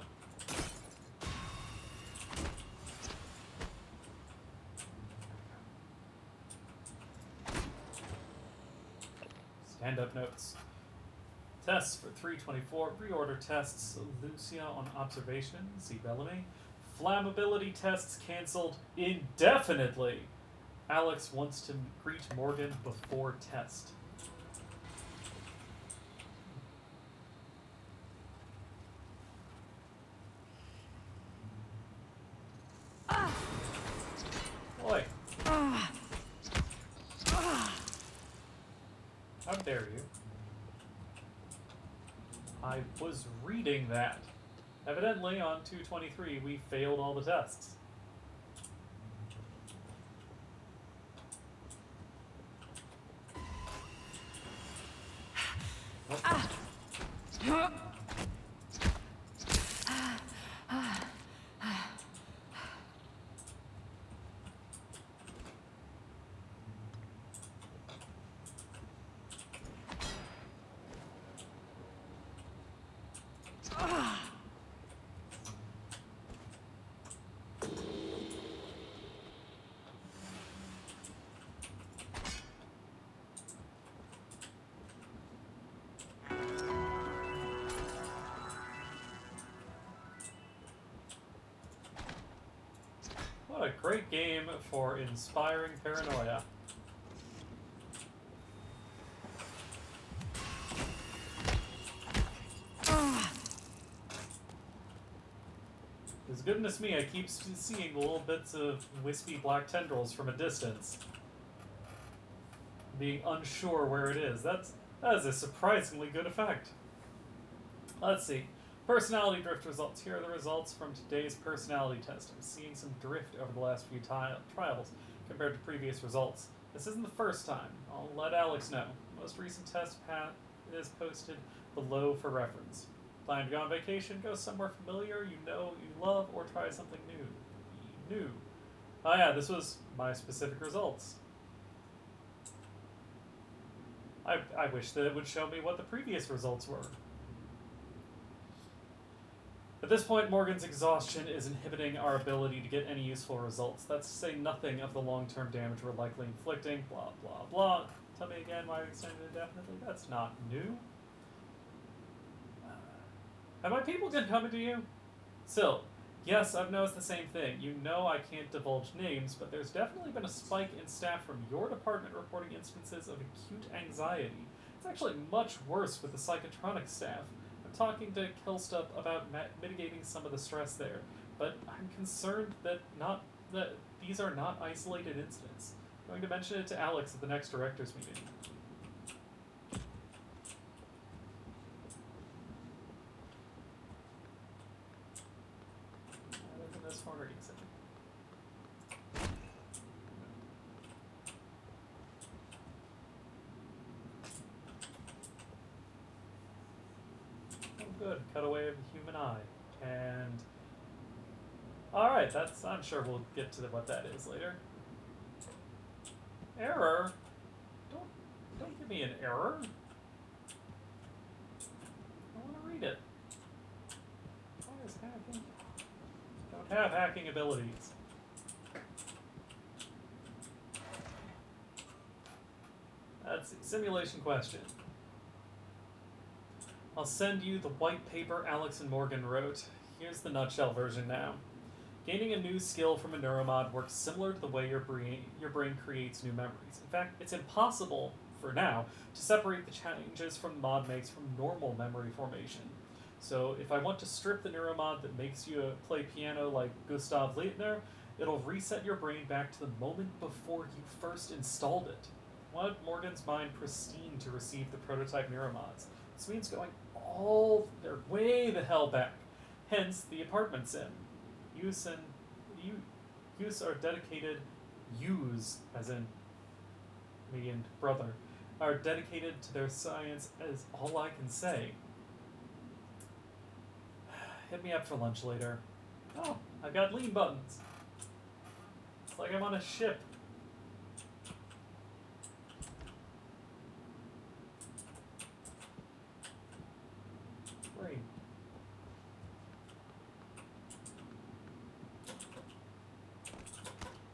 stand-up notes. Tests for 324. Reorder tests. Lucia on observation. See Bellamy. Flammability tests canceled indefinitely. Alex wants to greet Morgan before test. Boy. How dare you? I was reading that. Evidently, on 223, we failed all the tests. What a great game for inspiring paranoia. Because goodness me, I keep seeing little bits of wispy black tendrils from a distance. Being unsure where it is. That is a surprisingly good effect. Let's see. Personality drift results. Here are the results from today's personality test. I'm seeing some drift over the last few trials compared to previous results. This isn't the first time. I'll let Alex know. Most recent test path is posted below for reference. Plan to go on vacation, go somewhere familiar, you know, you love, or try something new. Oh yeah, this was my specific results. I wish that it would show me what the previous results were. At this point, Morgan's exhaustion is inhibiting our ability to get any useful results. That's to say nothing of the long-term damage we're likely inflicting, blah, blah, blah. Tell me again why we extended indefinitely? That's not new. Have my people been coming to you? Still, yes, I've noticed the same thing. You know I can't divulge names, but there's definitely been a spike in staff from your department reporting instances of acute anxiety. It's actually much worse with the psychotronic staff. I'm talking to Kelstup about mitigating some of the stress there, but I'm concerned that these are not isolated incidents. I'm going to mention it to Alex at the next directors meeting. That's in this corner exit. Oh, good. Cutaway of the human eye. And alright, I'm sure we'll get to what that is later. Error? Don't give me an error. I want to read it. Why is hacking? Don't have hacking abilities. That's the simulation question. I'll send you the white paper Alex and Morgan wrote. Here's the nutshell version now. Gaining a new skill from a neuromod works similar to the way your brain creates new memories. In fact, it's impossible, for now, to separate the changes from mod makes from normal memory formation. So if I want to strip the neuromod that makes you play piano like Gustav Leitner, it'll reset your brain back to the moment before you first installed it. I wanted Morgan's mind pristine to receive the prototype neuromods. This means going they're way the hell back. Hence, the apartment sim. Use are dedicated, as in me and brother, are dedicated to their science as all I can say. Hit me up for lunch later. Oh, I've got lean buttons. It's like I'm on a ship. Great.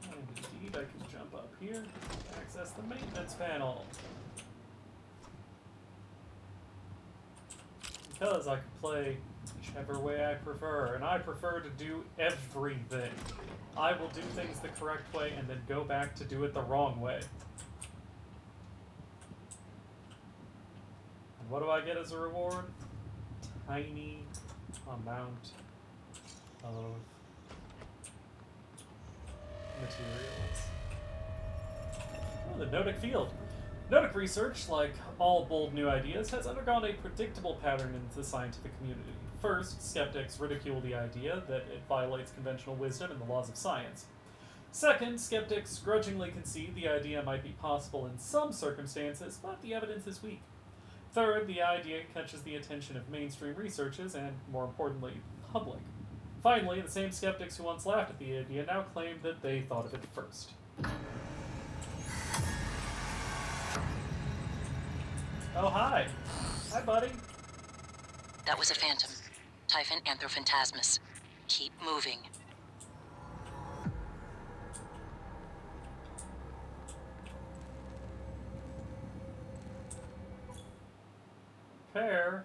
And indeed, I can jump up here and access the maintenance panel. Because I can play whichever way I prefer, and I prefer to do everything. I will do things the correct way and then go back to do it the wrong way. And what do I get as a reward? Tiny amount of materials. Oh, the Notic field. Notic research, like all bold new ideas, has undergone a predictable pattern in the scientific community. First, skeptics ridicule the idea that it violates conventional wisdom and the laws of science. Second, skeptics grudgingly concede the idea might be possible in some circumstances, but the evidence is weak. Third, the idea catches the attention of mainstream researchers and, more importantly, the public. Finally, the same skeptics who once laughed at the idea now claim that they thought of it first. Oh, hi. Hi, buddy. That was a phantom. Typhon Anthrophantasmus. Keep moving. Repair?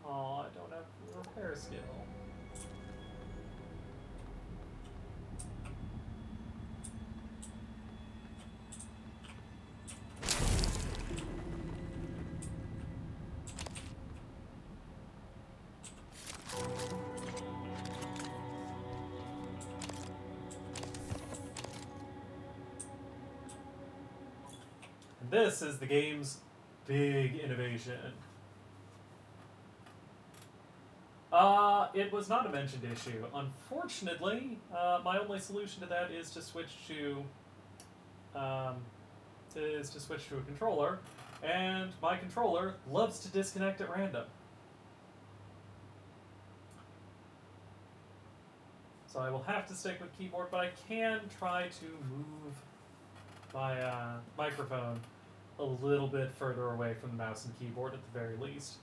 Oh, I don't have the repair skill. And this is the game's big innovation. It was not a mentioned issue. Unfortunately, my only solution to that is to switch to a controller, and my controller loves to disconnect at random. So I will have to stick with keyboard, but I can try to move my microphone a little bit further away from the mouse and keyboard at the very least.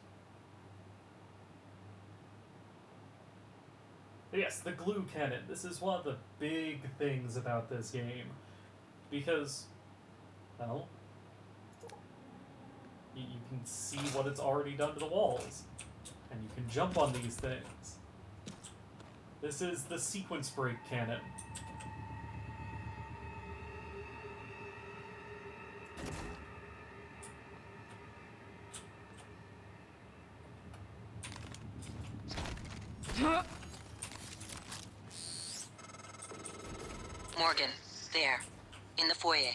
But yes, the glue cannon. This is one of the big things about this game. Because, well, you can see what it's already done to the walls. And you can jump on these things. This is the sequence break cannon. Morgan, there, in the foyer.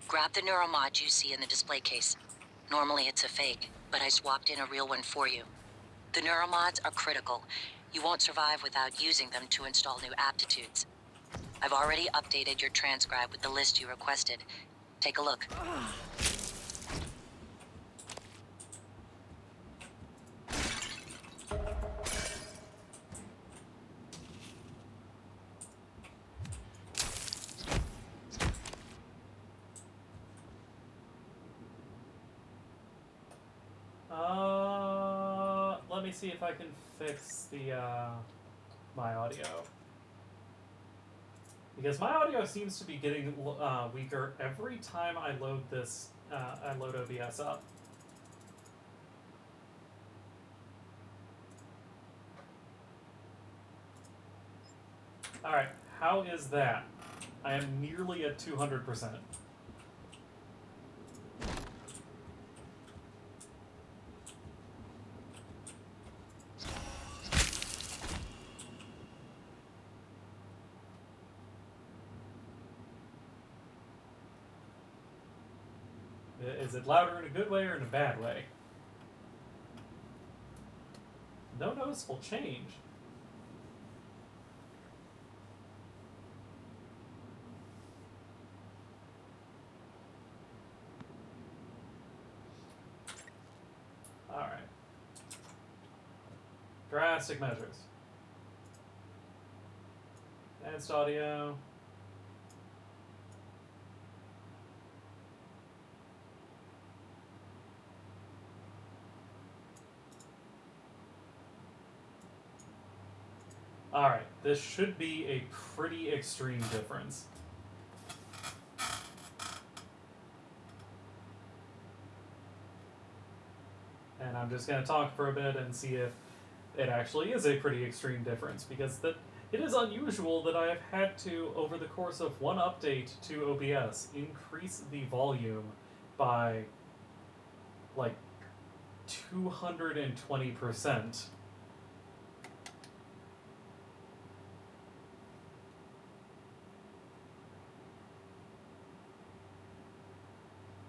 Grab the neuromod you see in the display case. Normally it's a fake, but I swapped in a real one for you. The neuromods are critical. You won't survive without using them to install new aptitudes. I've already updated your transcribe with the list you requested. Take a look. Let me see if I can fix the, my audio. Because my audio seems to be getting weaker every time I load this, I load OBS up. Alright, how is that? I am nearly at 200%. Is it louder in a good way or in a bad way? No noticeable change. Alright. Drastic measures. Advanced audio. Alright, this should be a pretty extreme difference. And I'm just going to talk for a bit and see if it actually is a pretty extreme difference, because it is unusual that I have had to, over the course of one update to OBS, increase the volume by like 220%.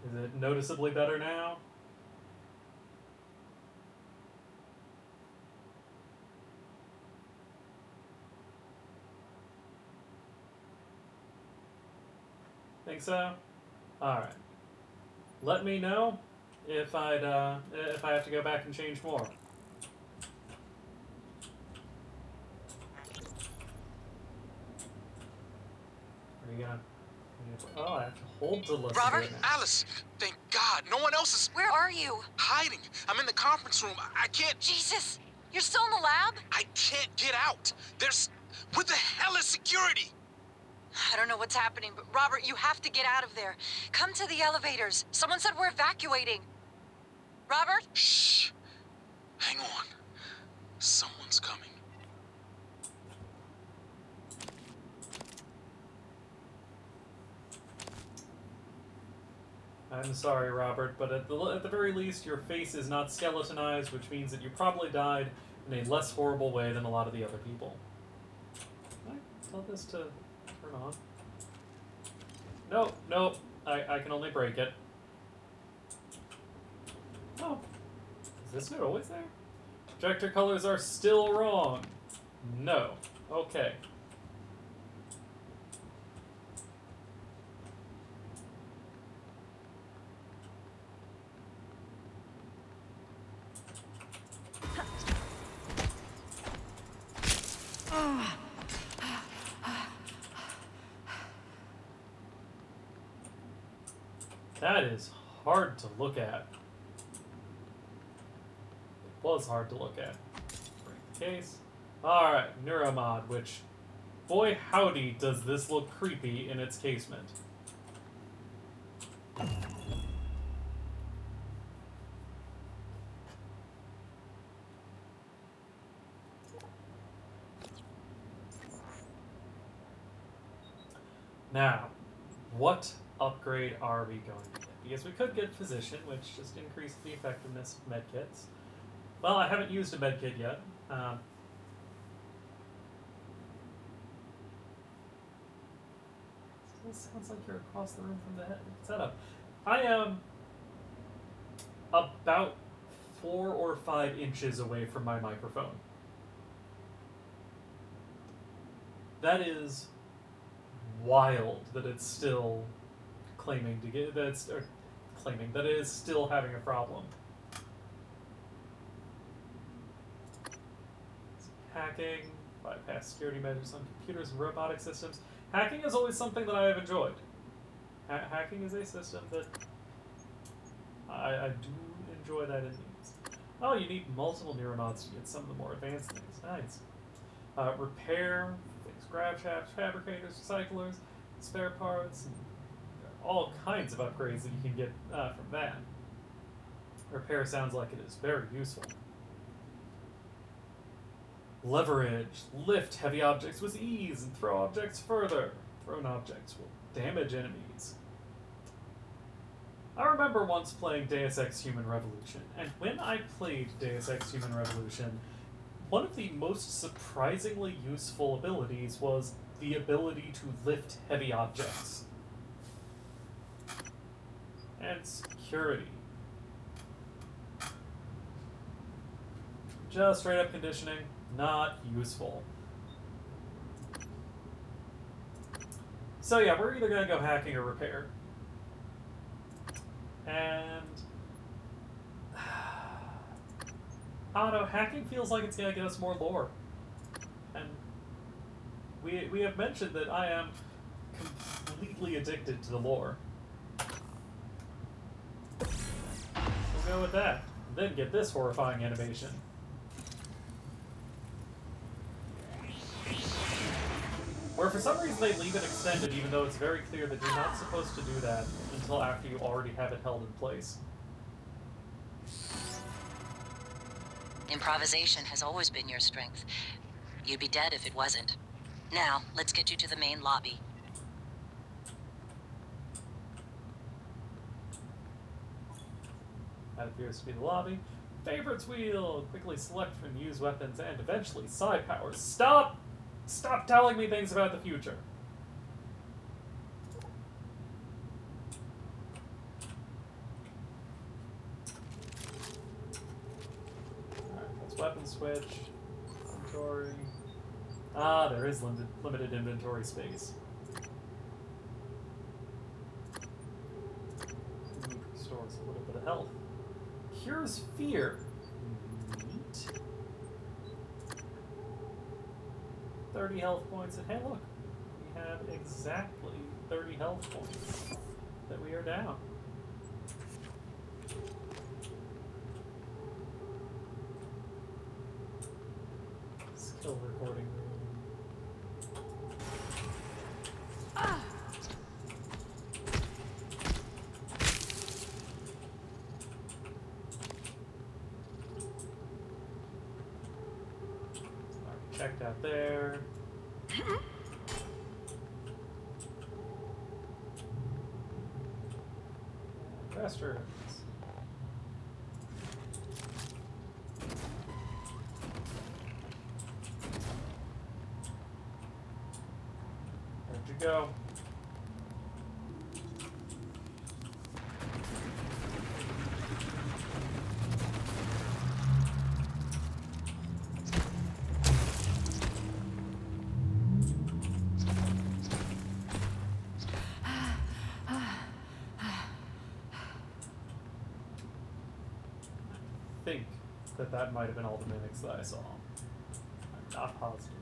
Is it noticeably better now? Think so? Alright. Let me know if I have to go back and change more. Are you gonna... Oh, I have to hold to listen Robert? to it now. Alice! Thank God, no one else is Where are you? hiding. I'm in the conference room. I can't... Jesus! You're still in the lab? I can't get out. There's... Where the hell is security? I don't know what's happening, but Robert, you have to get out of there. Come to the elevators. Someone said we're evacuating. Robert? Shh. Hang on. Someone's coming. I'm sorry, Robert, but at the very least, your face is not skeletonized, which means that you probably died in a less horrible way than a lot of the other people. Can I tell this to turn on? No, I can only break it. Oh. Is this note always there? Projector colors are still wrong. No. Okay. That is hard to look at. It was hard to look at. Break the case. Alright, Neuromod, which, boy howdy, does this look creepy in its casement. Now, what upgrade are we going to get? Because we could get Physician, which just increases the effectiveness of medkits. Well, I haven't used a medkit yet. Still sounds like you're across the room from the setup. I am about 4 or 5 inches away from my microphone. That is wild that it's still claiming to get that it's claiming that it is still having a problem. Hacking, bypass security measures on computers and robotic systems. Hacking is always something that I have enjoyed. Hacking is a system that I do enjoy that in use. Oh, you need multiple neuromods to get some of the more advanced things. Nice. Repair, fix grab shafts, fabricators, recyclers, spare parts, and all kinds of upgrades that you can get from that. Repair sounds like it is very useful. Leverage, lift heavy objects with ease and throw objects further. Thrown objects will damage enemies. I remember once playing Deus Ex Human Revolution, and when I played Deus Ex Human Revolution, one of the most surprisingly useful abilities was the ability to lift heavy objects. And security. Just straight up conditioning, not useful. So yeah, we're either gonna go hacking or repair. And I don't know, hacking feels like it's gonna get us more lore. And we have mentioned that I am completely addicted to the lore. We'll go with that. And then get this horrifying animation. Where for some reason they leave it extended, even though it's very clear that you're not supposed to do that until after you already have it held in place. Improvisation has always been your strength. You'd be dead if it wasn't. Now, let's get you to the main lobby. That appears to be the lobby. Favorites wheel! Quickly select from used weapons and eventually side powers. Stop! Stop telling me things about the future. Alright, let's weapon switch. Inventory. Ah, there is limited inventory space. Restores a little bit of health. Cures fear. Neat. 30 health points, and hey look, we have exactly 30 health points that we are down. Skill recording room. Already checked out there. Restrooms. Where'd you go? I think that might have been all the mimics that I saw. I'm not positive.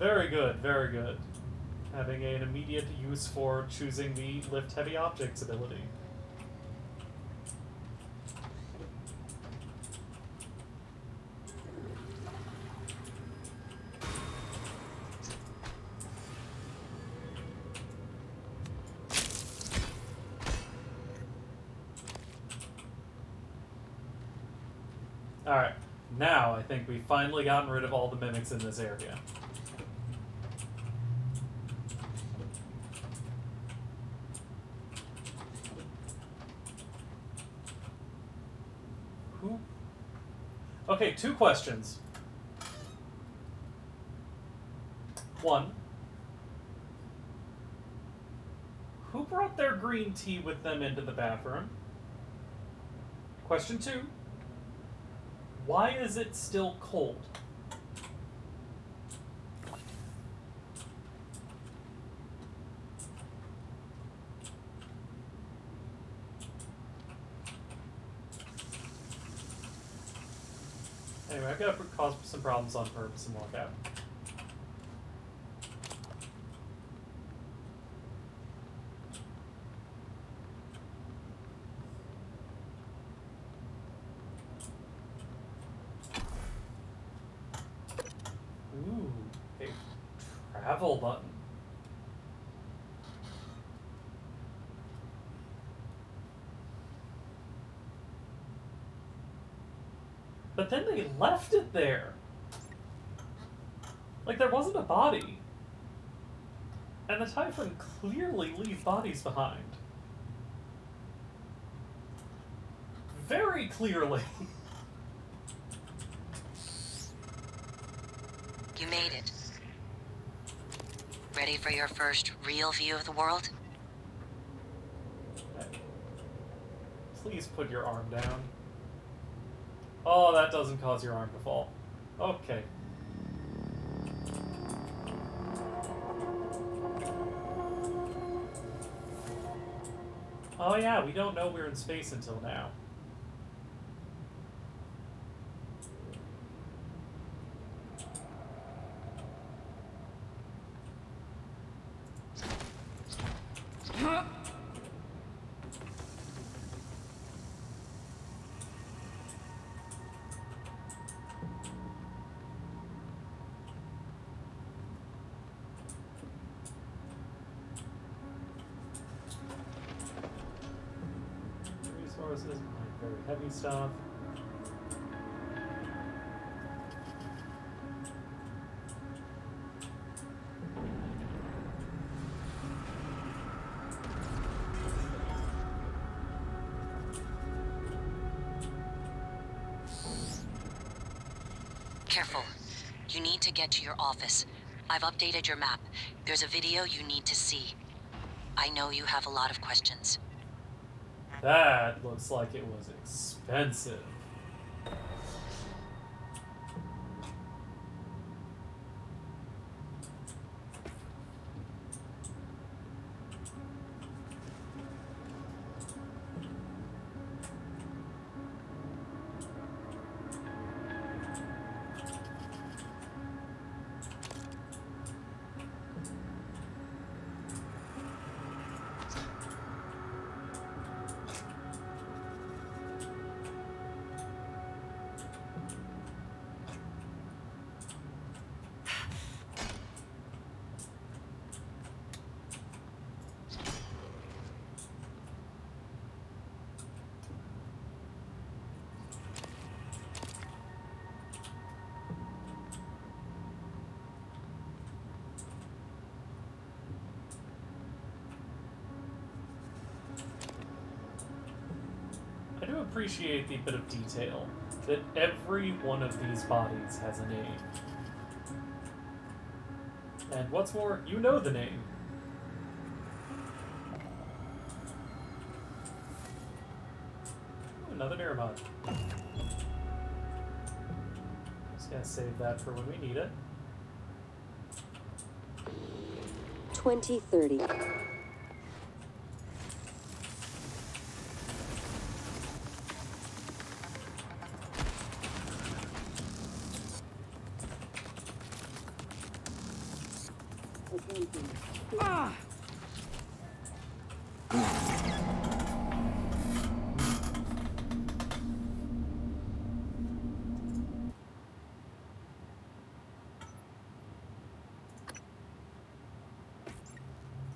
Very good, very good. Having an immediate use for choosing the lift heavy objects ability. Alright, now I think we've finally gotten rid of all the mimics in this area. Who? Okay, 2 questions. 1. Who brought their green tea with them into the bathroom? Question 2. Why is it still cold? Anyway, I've got to cause some problems on purpose and walk out. Ooh, a travel button. But then they left it there. Like, there wasn't a body. And the Typhon clearly leave bodies behind. Very clearly. You made it. Ready for your first real view of the world? Please put your arm down. Oh, that doesn't cause your arm to fall. Okay. Oh yeah, we don't know we're in space until now. Resources, like very heavy stuff. Careful. You need to get to your office. I've updated your map. There's a video you need to see. I know you have a lot of questions. That looks like it was expensive. I do appreciate the bit of detail that every one of these bodies has a name. And what's more, you know the name. Ooh, another Neuromod. Just gonna save that for when we need it. 2030.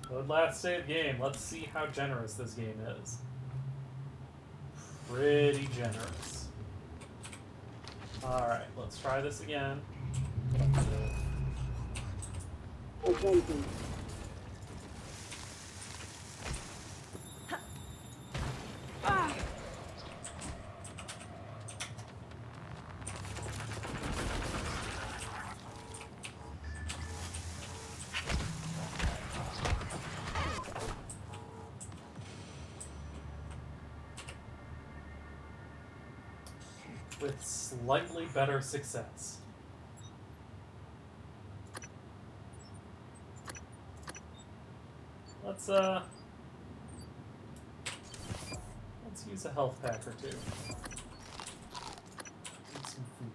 Good last save game. Let's see how generous this game is. Pretty generous. Alright, let's try this again. Attention. With slightly better success. Let's use a health pack or two. Need some food.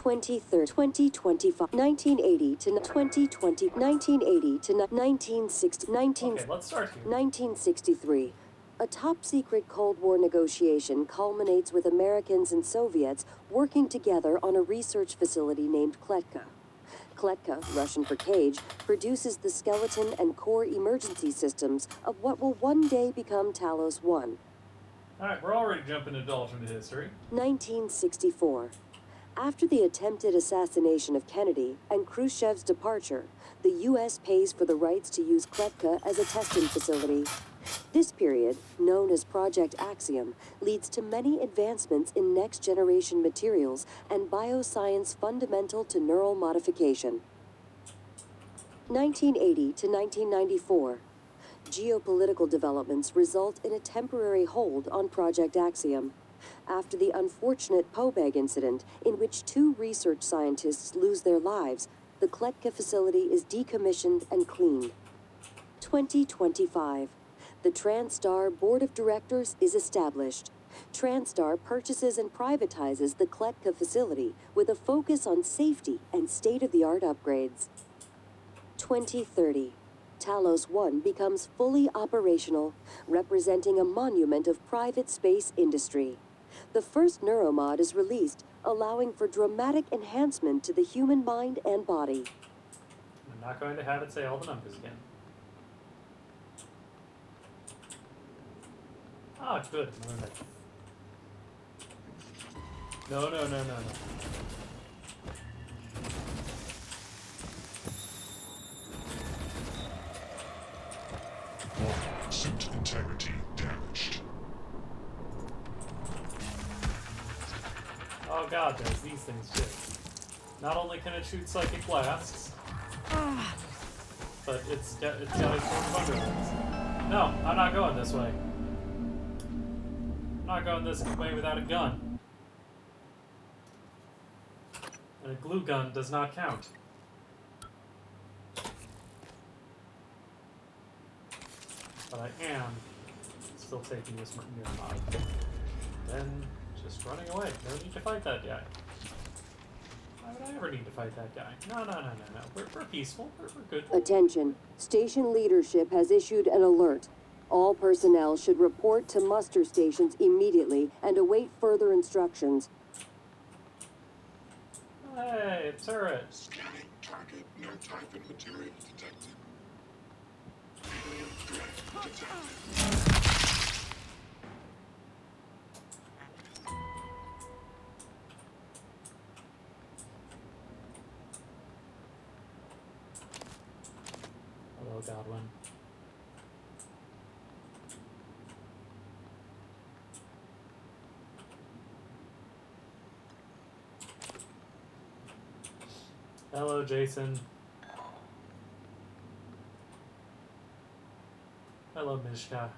2025, 1980 to 2020, 1980 to 1960, Okay, let's start here. 1963. A top-secret Cold War negotiation culminates with Americans and Soviets working together on a research facility named Kletka. Kletka, Russian for cage, produces the skeleton and core emergency systems of what will one day become Talos 1. Alright, we're already jumping into alternate history. 1964. After the attempted assassination of Kennedy and Khrushchev's departure, the U.S. pays for the rights to use Kletka as a testing facility. This period, known as Project Axiom, leads to many advancements in next-generation materials and bioscience fundamental to neural modification. 1980 to 1994. Geopolitical developments result in a temporary hold on Project Axiom. After the unfortunate Pobeg incident, in which 2 research scientists lose their lives, the Kletka facility is decommissioned and cleaned. 2025. The TranStar Board of Directors is established. TranStar purchases and privatizes the Kletka facility with a focus on safety and state-of-the-art upgrades. 2030. Talos 1 becomes fully operational, representing a monument of private space industry. The first neuromod is released, allowing for dramatic enhancement to the human mind and body. I'm not going to have it say all the numbers again. Ah, good. Another night. No. Suit integrity damaged. Oh god, there's these things too. Not only can it shoot psychic blasts, but it's got a sort of underlings. No, I'm not going this way. I'm not going this way without a gun. And a glue gun does not count. But I am still taking this nearby. Then just running away. No need to fight that guy. Why would I ever need to fight that guy? No. We're peaceful. We're good. Attention. Station leadership has issued an alert. All personnel should report to muster stations immediately and await further instructions. Hey, a turret. Scanning target. No Typhon material detected. Alien threat detected. Hello, Godwin. Hello, Jason. Hello, Mishka.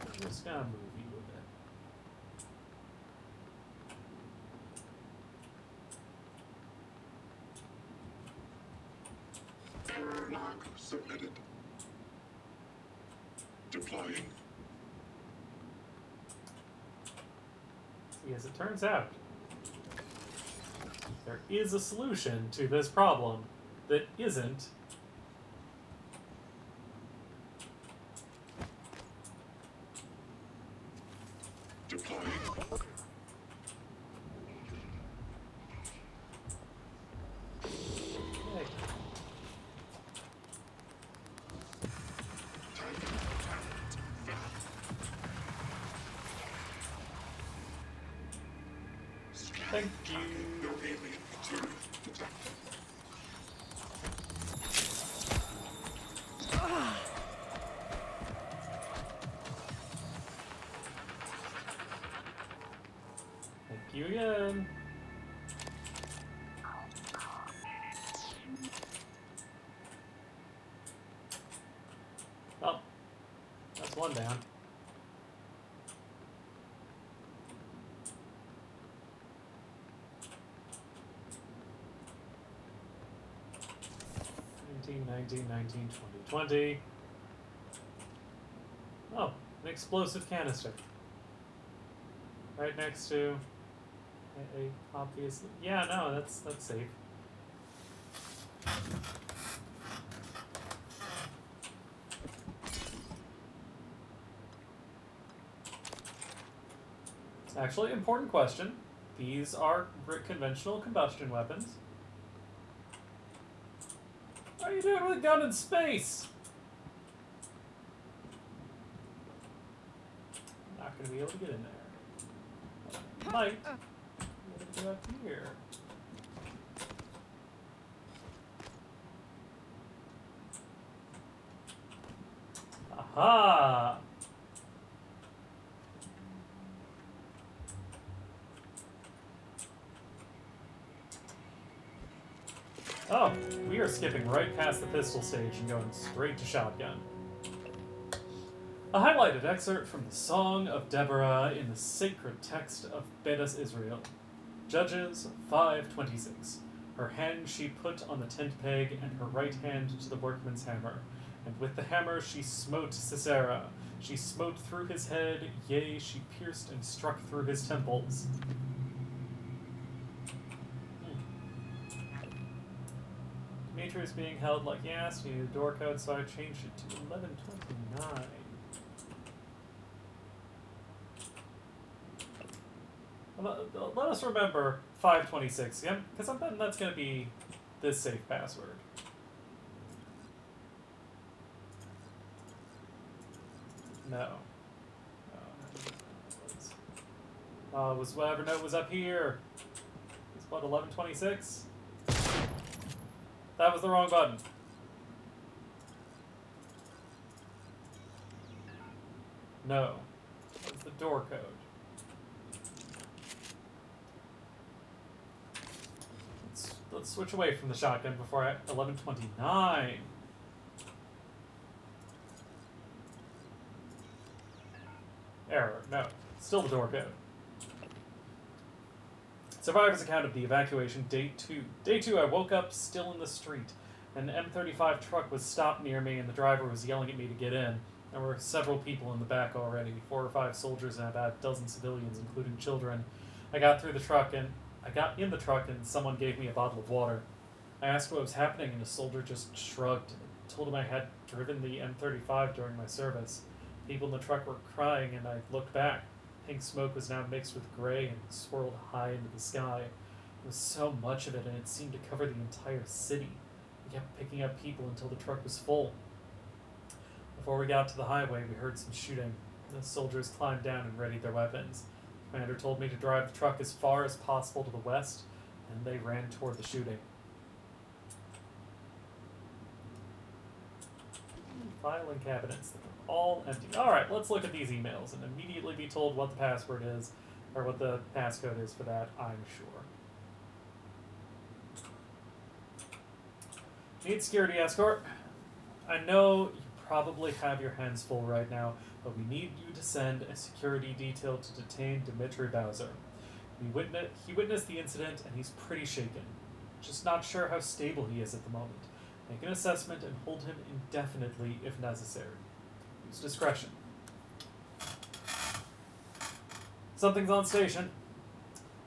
I'm just gonna move you a bit. Error log submitted. Deploying. See, as it turns out, there is a solution to this problem that isn't Thank you. No alien material detected. Thank you again. Oh, that's one down. $19, $19, $19, $20, $20. Oh, an explosive canister. Right next to a obviously. Yeah, no, that's safe. Actually, important question. These are conventional combustion weapons. What are you doing with a gun in space? Not gonna be able to get in there. Might be able to get up here. Aha! Oh, we are skipping right past the pistol stage and going straight to shotgun. A highlighted excerpt from the Song of Deborah in the sacred text of Bedas Israel. Judges 5:26. Her hand she put on the tent peg, and her right hand to the workman's hammer. And with the hammer she smote Sisera. She smote through his head, yea, she pierced and struck through his temples. Dimitri is being held like yes, you need a door code, so I changed it to 1129. Let us remember 526 again, because I'm betting that's going to be this safe password. No. Was whatever note was up here. It's what, 1126? That was the wrong button. No. That's the door code. Let's switch away from the shotgun before 1129. Error. No. Still the door code. Survivor's account of the evacuation, day 2. Day 2, I woke up still in the street. An M35 truck was stopped near me and the driver was yelling at me to get in. There were several people in the back already, 4 or 5 soldiers and about a dozen civilians, including children. I got in the truck and someone gave me a bottle of water. I asked what was happening and a soldier just shrugged. I told him I had driven the M35 during my service. People in the truck were crying and I looked back. Pink smoke was now mixed with gray and swirled high into the sky. There was so much of it and it seemed to cover the entire city. We kept picking up people until the truck was full. Before we got to the highway, we heard some shooting. The soldiers climbed down and readied their weapons. The commander told me to drive the truck as far as possible to the west, and they ran toward the shooting. Filing cabinets that are all empty. Alright, let's look at these emails and immediately be told what the password is, or what the passcode is for that, I'm sure. Need security escort. I know you probably have your hands full right now, but we need you to send a security detail to detain Dmitry Bowser. He witnessed the incident and he's pretty shaken. Just not sure how stable he is at the moment. Make an assessment and hold him indefinitely if necessary. Use discretion. Something's on station.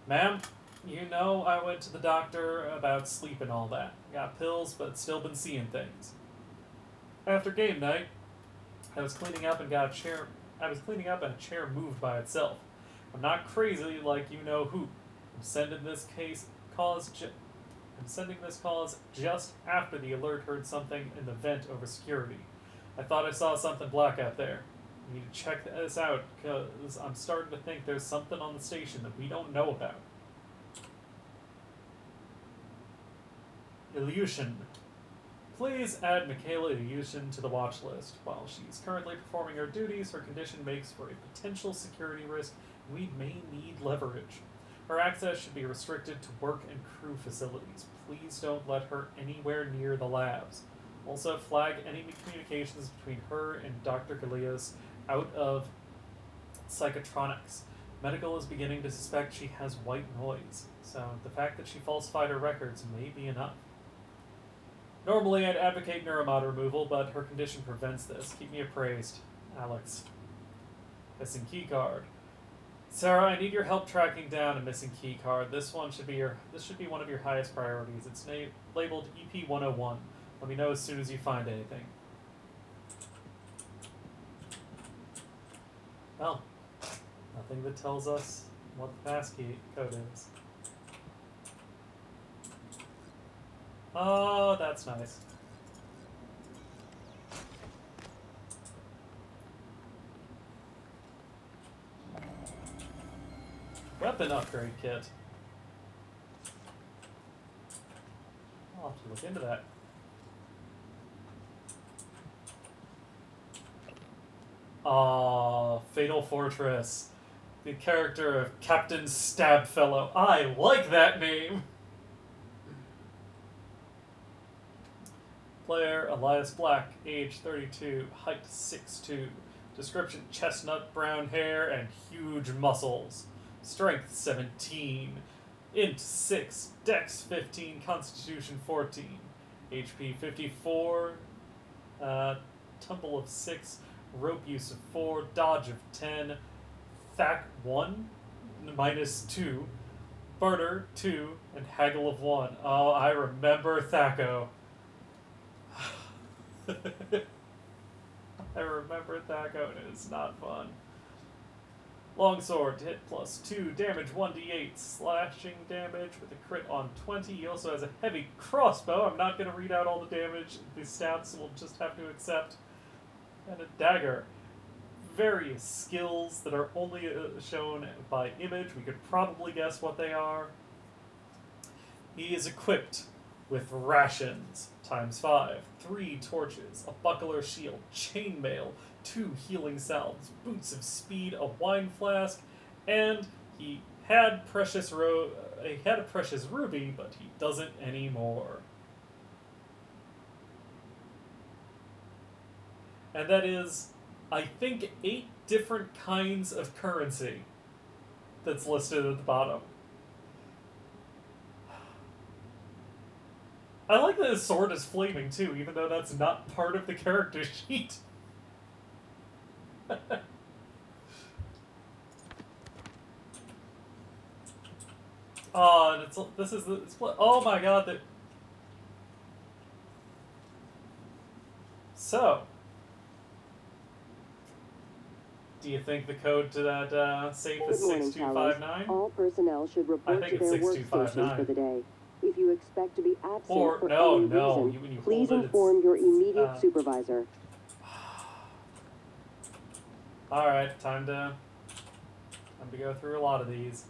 Ma'am, you know I went to the doctor about sleep and all that. Got pills, but still been seeing things. After game night, I was cleaning up and a chair moved by itself. I'm not crazy like you know who. I'm sending this cause just after the alert heard something in the vent over security. I thought I saw something black out there. You need to check this out, because I'm starting to think there's something on the station that we don't know about. Ilyushin. Please add Michaela Ilyushin to the watch list. While she's currently performing her duties, her condition makes for a potential security risk, and we may need leverage. Her access should be restricted to work and crew facilities. Please don't let her anywhere near the labs. Also, flag any communications between her and Dr. Galeos out of psychotronics. Medical is beginning to suspect she has white noise, so the fact that she falsified her records may be enough. Normally, I'd advocate neuromod removal, but her condition prevents this. Keep me appraised. Alex. Missing keycard. Sarah, I need your help tracking down a missing keycard. This should be one of your highest priorities. It's labeled EP-101. Let me know as soon as you find anything. Well, nothing that tells us what the passkey code is. Oh, that's nice. Weapon upgrade kit. I'll have to look into that. Fatal Fortress. The character of Captain Stabfellow. I like that name! Player, Elias Black, age 32, height 6'2", description, chestnut brown hair and huge muscles, strength 17, int 6, dex 15, constitution 14, HP 54, tumble of 6, rope use of 4, dodge of 10, thack 1, -2, barter 2, and haggle of 1. Oh, I remember Thaco. I remember Thaco, and it is not fun. Longsword, hit +2, damage 1d8, slashing damage with a crit on 20. He also has a heavy crossbow. I'm not going to read out all the damage. The stats we'll just have to accept. And a dagger. Various skills that are only shown by image. We could probably guess what they are. He is equipped with rations, ×5, 3 torches, a buckler shield, chainmail, 2 healing salves, boots of speed, a wine flask, and he had a precious ruby, but he doesn't anymore. And that is, I think, 8 different kinds of currency that's listed at the bottom. I like that his sword is flaming too, even though that's not part of the character sheet. Oh, and oh my god, So, do you think the code to that safe is Good morning, 6259? All personnel should report I to think it's their workstation 6259. for the day. If you expect to be absent Or, for no, any no, reason, when you please hold it, inform your immediate uh, supervisor. Alright, time to go through a lot of these.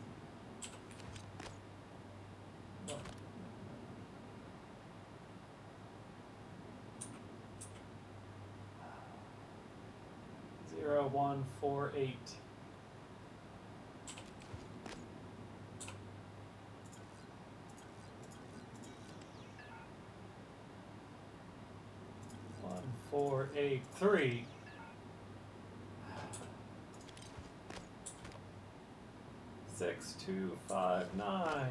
Zero, 1, 4, 8. One, 4, 8, 3. 6, 2, 5, 9.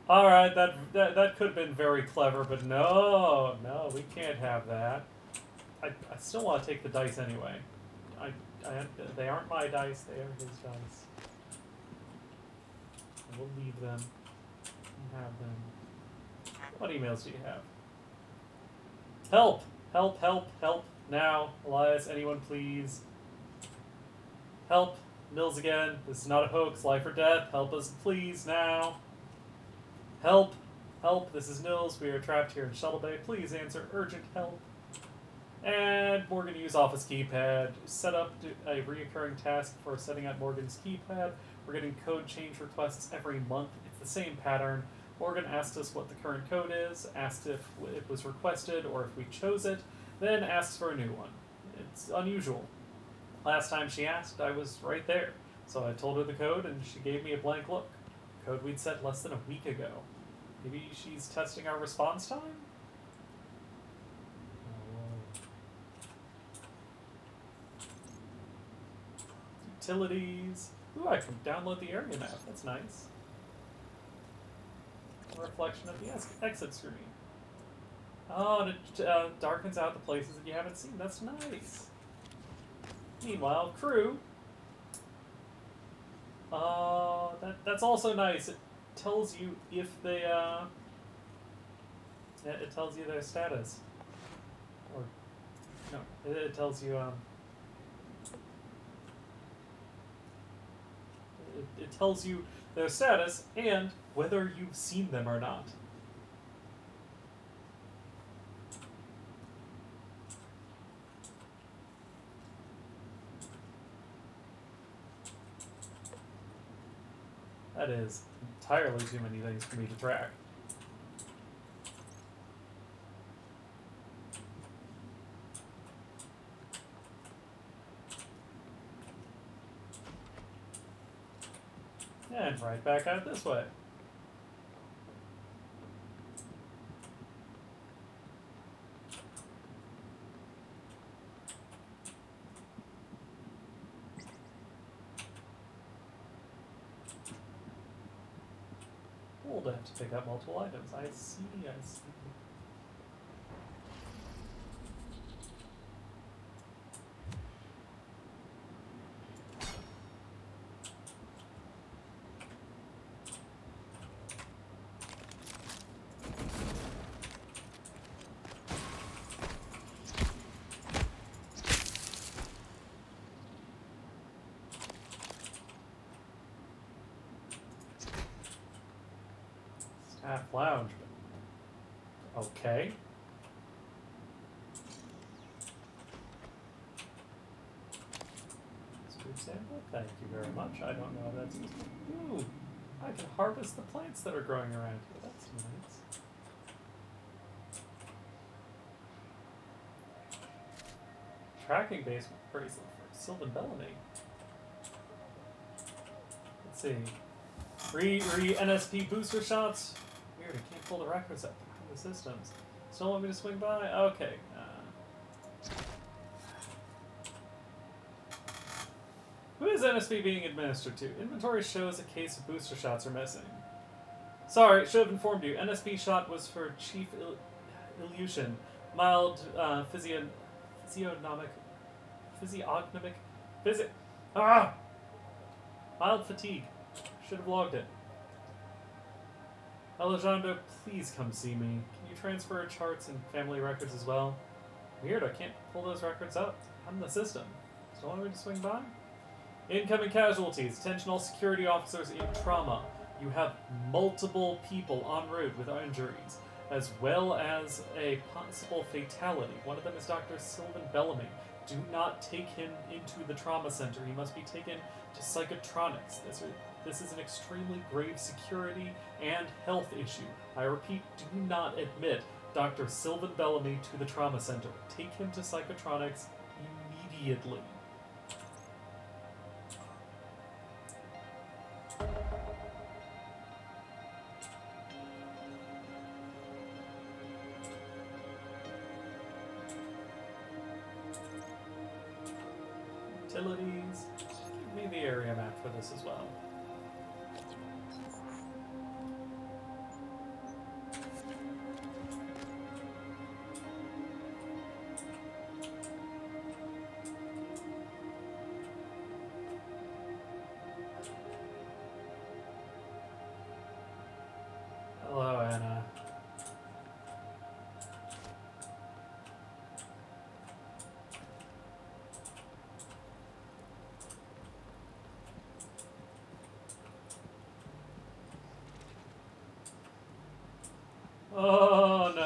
Alright, that could have been very clever, but no, we can't have that. I still want to take the dice anyway. They aren't my dice, they are his dice. I will leave them and have them. What emails do you have? Help! Help, help, help! Now, Elias, anyone please. Help! Mills again. This is not a hoax. Life or death. Help us please now. Help! Help! This is Nils. We are trapped here in Shuttle Bay. Please answer. Urgent help. And Morgan use office keypad. Set up a reoccurring task for setting up Morgan's keypad. We're getting code change requests every month. It's the same pattern. Morgan asked us what the current code is, asked if it was requested or if we chose it, then asks for a new one. It's unusual. Last time she asked, I was right there. So I told her the code and she gave me a blank look. Code we'd set less than a week ago. Maybe she's testing our response time? Utilities. Ooh, I can download the area map. That's nice. A reflection of the exit screen. Oh, and it darkens out the places that you haven't seen. That's nice. Meanwhile, crew. That's also nice. It tells you if they it tells you their status. Or no, it tells you it tells you their status and whether you've seen them or not. That is entirely too many things for me to track. And right back out this way. Hold it to pick up multiple items. I see, I see. Staff lounge. Okay. Food sample? Thank you very much. I don't know if that's useful. Ooh, I can harvest the plants that are growing around here. That's nice. Tracking basement bracelet for Sylvan Bellamy. Let's see. NSP booster shots. Weird, I can't pull the records up from the systems. Still want me to swing by? Okay. Who is NSP being administered to? Inventory shows a case of booster shots are missing. Sorry, should have informed you. NSP shot was for Chief Illusion. Mild mild fatigue. Should have logged it. Alejandro, please come see me. Can you transfer charts and family records as well? Weird, I can't pull those records up. I'm in the system. So want me to swing by? Incoming casualties. Attention all security officers in trauma. You have multiple people en route with injuries, as well as a possible fatality. One of them is Dr. Sylvan Bellamy. Do not take him into the trauma center. He must be taken to psychotronics. This is an extremely grave security and health issue. I repeat, do not admit Dr. Sylvan Bellamy to the trauma center. Take him to psychotronics immediately. Utilities. Give me the area map for this as well. Hello, Anna. Oh, no.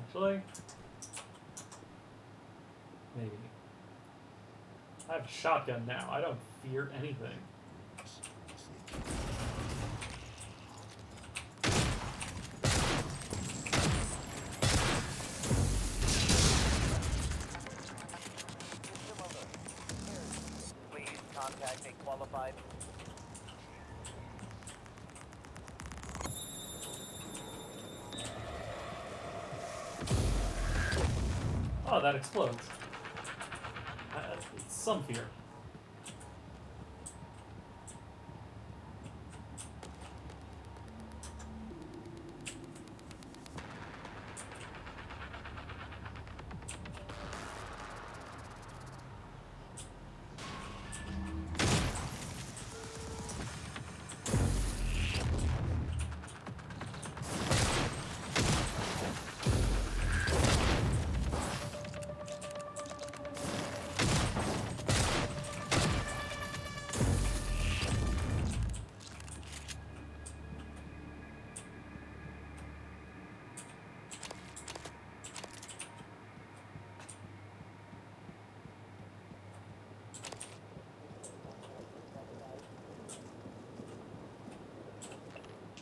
Actually, I have a shotgun now. I don't fear anything. Please contact a qualified. Oh, that explodes. Some fear.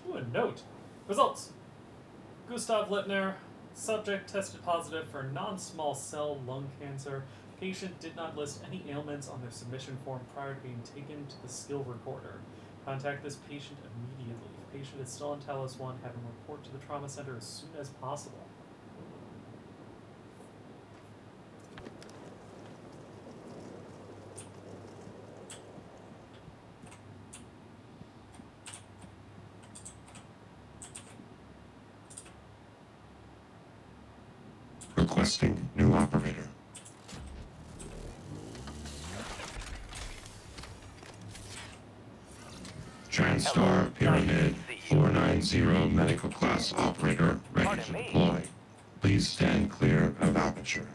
Ooh, a note. Results. Gustav Littner, subject tested positive for non-small cell lung cancer. Patient did not list any ailments on their submission form prior to being taken to the skill recorder. Contact this patient immediately. If patient is still in Talos 1, have him report to the trauma center as soon as possible. Requesting new operator. TranStar Pyramid 490 medical class operator ready to deploy. Please stand clear of aperture.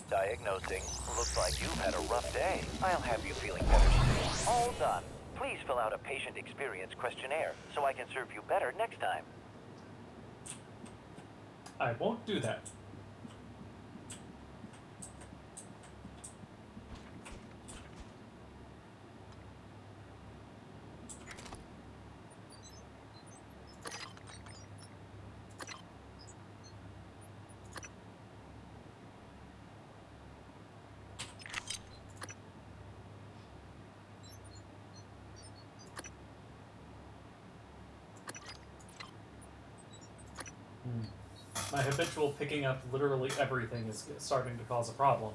Diagnosing. Looks like you've had a rough day. I'll have you feeling better soon. All done. Please fill out a patient experience questionnaire so I can serve you better next time. I won't do that. My habitual picking up literally everything is starting to cause a problem.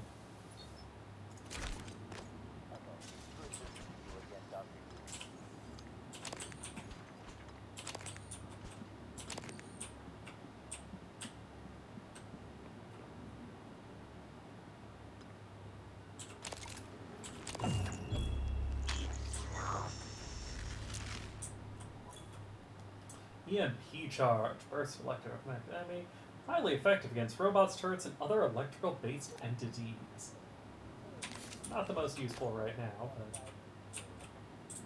EMP charge, burst of electromagnetic enemy, highly effective against robots, turrets, and other electrical-based entities. Not the most useful right now, but...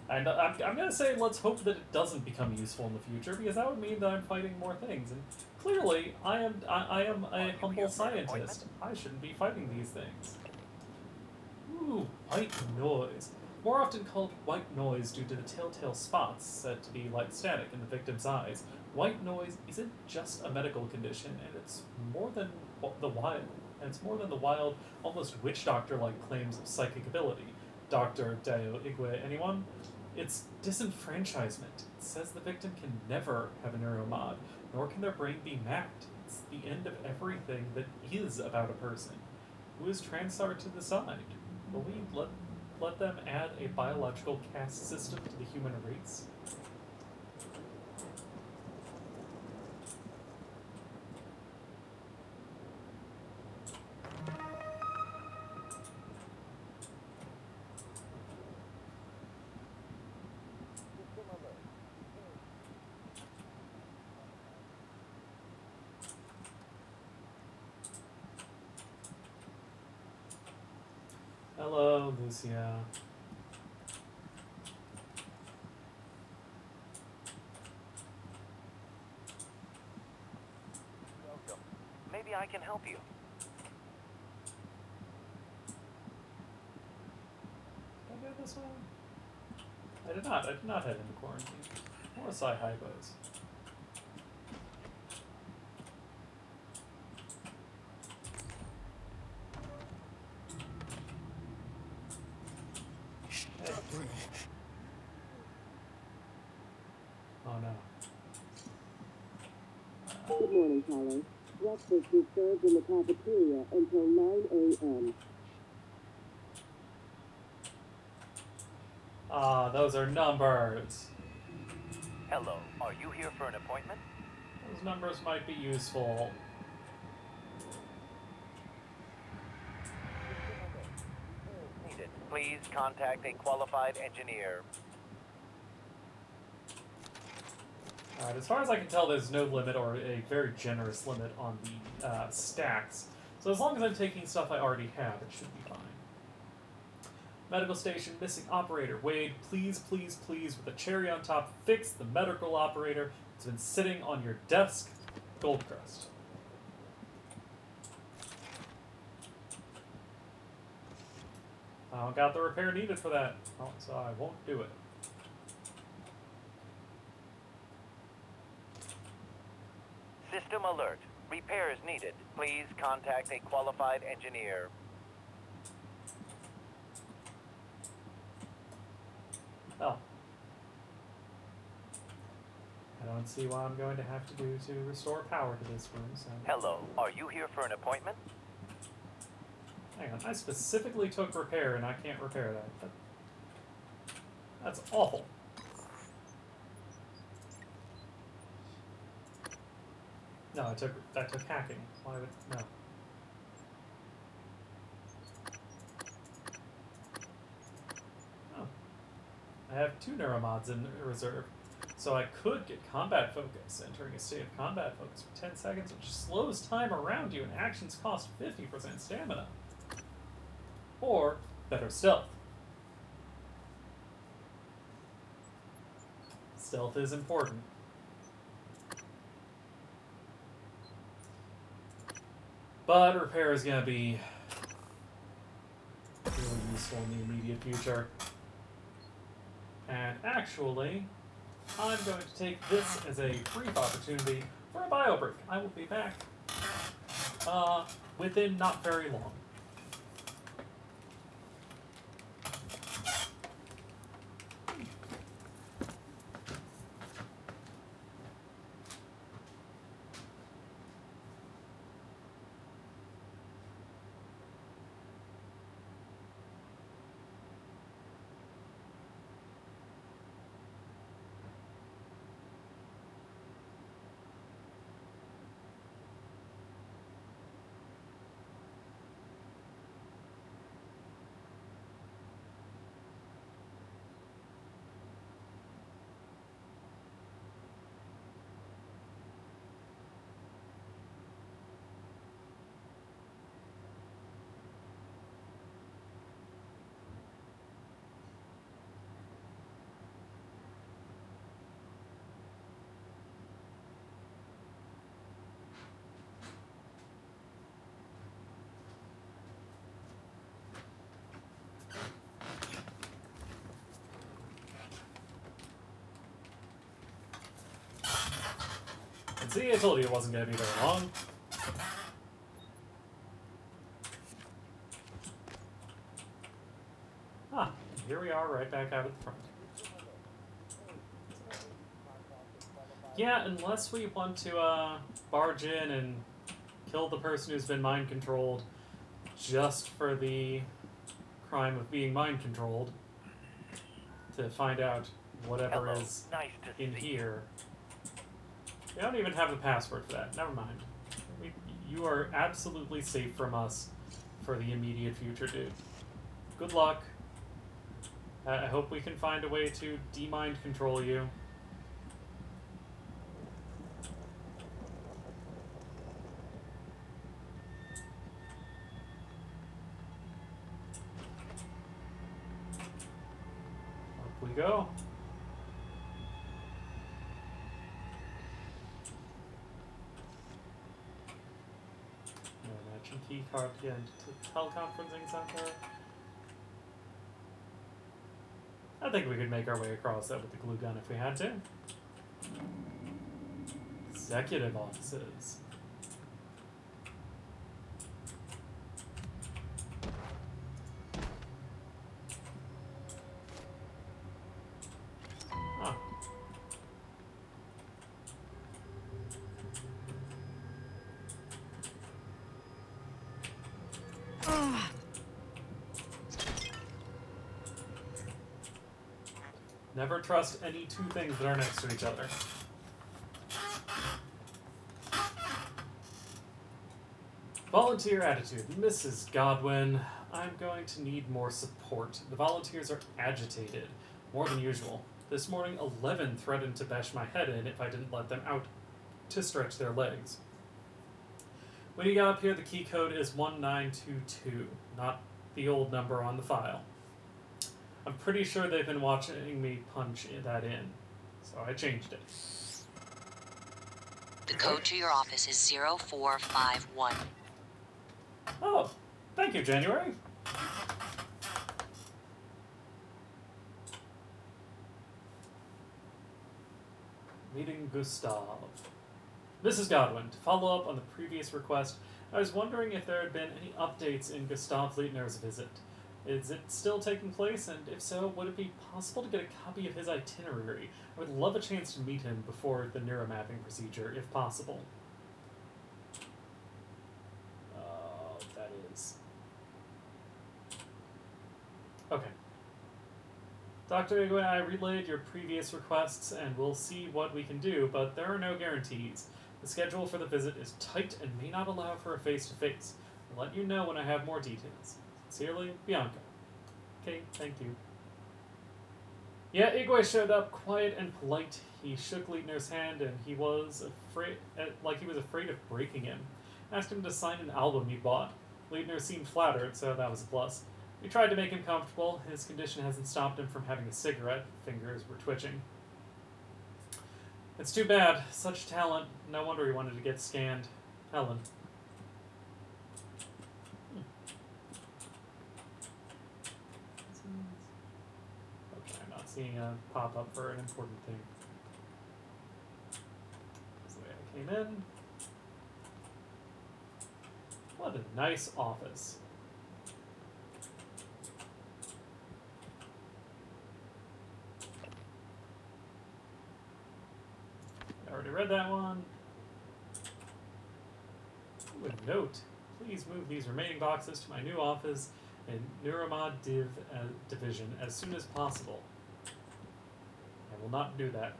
And I'm gonna say let's hope that it doesn't become useful in the future, because that would mean that I'm fighting more things, and clearly I am a humble scientist. I shouldn't be fighting these things. Ooh, white noise. More often called white noise due to the telltale spots said to be like static in the victim's eyes. White noise isn't just a medical condition, and it's more than the wild. And it's more than the wild, almost witch doctor-like claims of psychic ability. Dr. Deo Igwe, anyone? It's disenfranchisement. It says the victim can never have a neuromod, nor can their brain be mapped. It's the end of everything that is about a person. Who is TranStar to decide? Will we let them add a biological caste system to the human race? Hello, Lucia. Welcome. Maybe I can help you. this way? I did not. I did not head into quarantine. More Psi hypos. Hey. Oh no. Good morning, Tyler. Breakfast is served in the cafeteria until 9 a.m. Ah, those are numbers. Hello, are you here for an appointment? Those numbers might be useful. Needed. Please contact a qualified engineer. Alright, as far as I can tell, there's no limit or a very generous limit on the stacks. So as long as I'm taking stuff I already have, it should be fine. Medical station, missing operator. Wade, please, please, please, with a cherry on top, fix the medical operator. It's been sitting on your desk. Goldcrest. I don't got the repair needed for that, so I won't do it. System alert. Repairs needed. Please contact a qualified engineer. Well, I don't see what I'm going to have to do to restore power to this room, so... Hello, are you here for an appointment? Hang on, I specifically took repair and I can't repair that. That's awful. No, I took hacking. Why would... no. Oh. I have 2 neuromods in reserve. So I could get combat focus, entering a state of combat focus for 10 seconds, which slows time around you and actions cost 50% stamina. Or better stealth. Stealth is important. But repair is going to be really useful in the immediate future. And actually, I'm going to take this as a brief opportunity for a bio break. I will be back within not very long. See, I told you it wasn't going to be very long. Ah, here we are right back out at the front. Yeah, unless we want to barge in and kill the person who's been mind-controlled just for the crime of being mind-controlled to find out whatever Hello. is Nice to in see here. We don't even have the password for that. Never mind. You are absolutely safe from us for the immediate future, dude. Good luck. I hope we can find a way to de-mind control you. Up we go. Matching key card again to teleconferencing center. I think we could make our way across that with the glue gun if we had to. Executive offices. Huh. Never trust any two things that are next to each other. Volunteer attitude. Mrs. Godwin, I'm going to need more support. The volunteers are agitated, more than usual. This morning, 11 threatened to bash my head in if I didn't let them out to stretch their legs. When you got up here, the key code is 1922, not the old number on the file. I'm pretty sure they've been watching me punch that in, so I changed it. The code to your office is 0451. Oh, thank you, January. Meeting Gustav. Mrs. Godwin, to follow up on the previous request, I was wondering if there had been any updates in Gustav Leitner's visit. Is it still taking place, and if so, would it be possible to get a copy of his itinerary? I would love a chance to meet him before the neuromapping procedure, if possible. That is... Okay. Dr. Iguay, I relayed your previous requests, and we'll see what we can do, but there are no guarantees. The schedule for the visit is tight and may not allow for a face-to-face. I'll let you know when I have more details. Sincerely, Bianca. Okay, thank you. Yeah, Iguay showed up quiet and polite. He shook Leitner's hand, and he was afraid, of breaking him. Asked him to sign an album he bought. Leitner seemed flattered, so that was a plus. We tried to make him comfortable. His condition hasn't stopped him from having a cigarette. Fingers were twitching. It's too bad. Such talent. No wonder he wanted to get scanned. Helen. Okay, I'm not seeing a pop-up for an important thing. That's the way I came in. What a nice office. I already read that one. Ooh, a note. Please move these remaining boxes to my new office in Neuromod Division as soon as possible. I will not do that.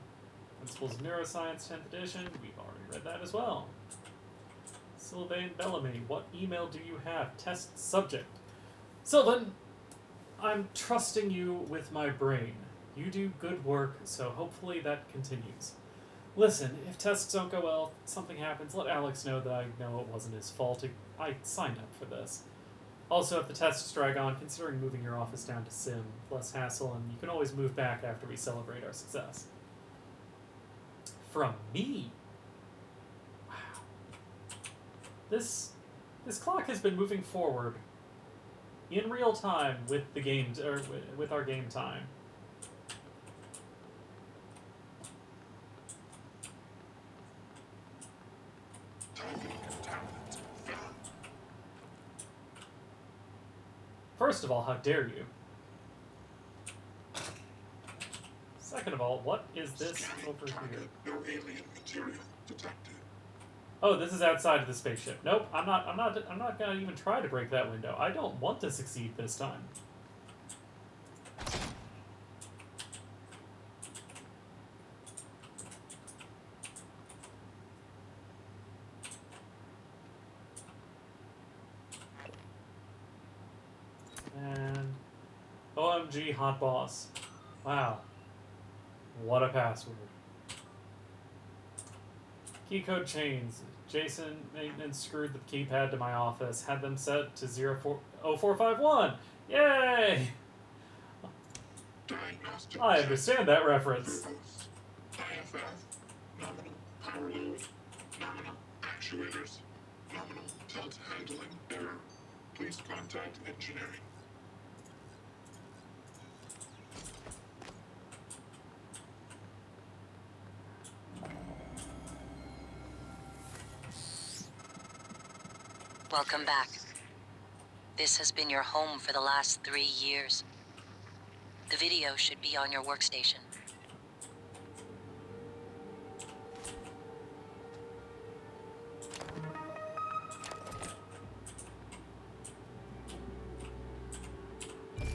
Principles of Neuroscience 10th edition. We've already read that as well. Sylvain Bellamy, what email do you have? Test subject. Sylvain, I'm trusting you with my brain. You do good work, so hopefully that continues. Listen, if tests don't go well, something happens, let Alex know that I know it wasn't his fault. I signed up for this. Also, if the tests drag on, considering moving your office down to Sim, less hassle, and you can always move back after we celebrate our success. From me? Wow. This clock has been moving forward in real time with the game, or with our game time. First of all, how dare you? Second of all, what is this over here? No alien material detected. Oh, this is outside of the spaceship. Nope, I'm not gonna even try to break that window. I don't want to succeed this time. And OMG hot boss. Wow. What a password. Keycode chains. Jason maintenance screwed the keypad to my office. Had them set to 0451. Yay! I understand that reference. IFF, nominal power load, nominal actuators, nominal tilt handling error. Please contact engineering. Welcome back. This has been your home for the last 3 years. The video should be on your workstation.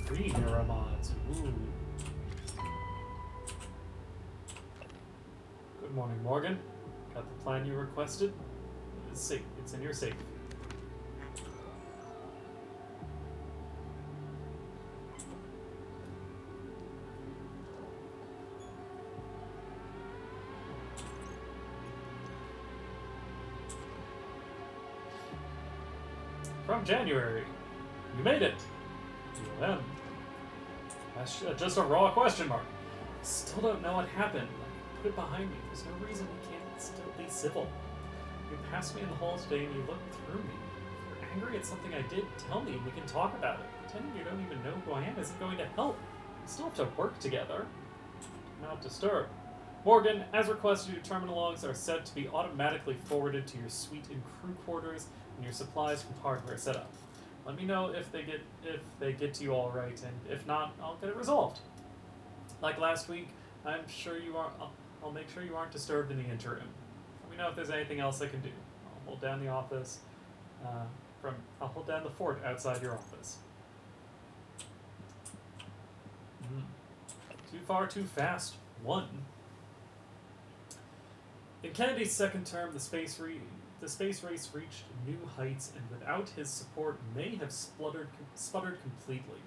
Three neuromods. Ooh. Good morning, Morgan. Got the plan you requested? It's safe. It's in your safe. From January. You made it. UM. That's just a raw question mark. Still don't know what happened. Put it behind me. There's no reason we can't still be civil. You passed me in the hall today and you looked through me. If you're angry at something I did, tell me and we can talk about it. Pretending you don't even know who I am isn't going to help. We still have to work together. Not disturb. Morgan, as requested, your terminal logs are set to be automatically forwarded to your suite and crew quarters, and your supplies and hardware set up. Let me know if they get to you all right, and if not, I'll get it resolved. Like last week, I'm sure you are. I'll make sure you aren't disturbed in the interim. Let me know if there's anything else I can do. I'll hold down the office. I'll hold down the fort outside your office. Too far, too fast. 1. In Kennedy's second term, the space race reached new heights, and without his support, may have sputtered completely.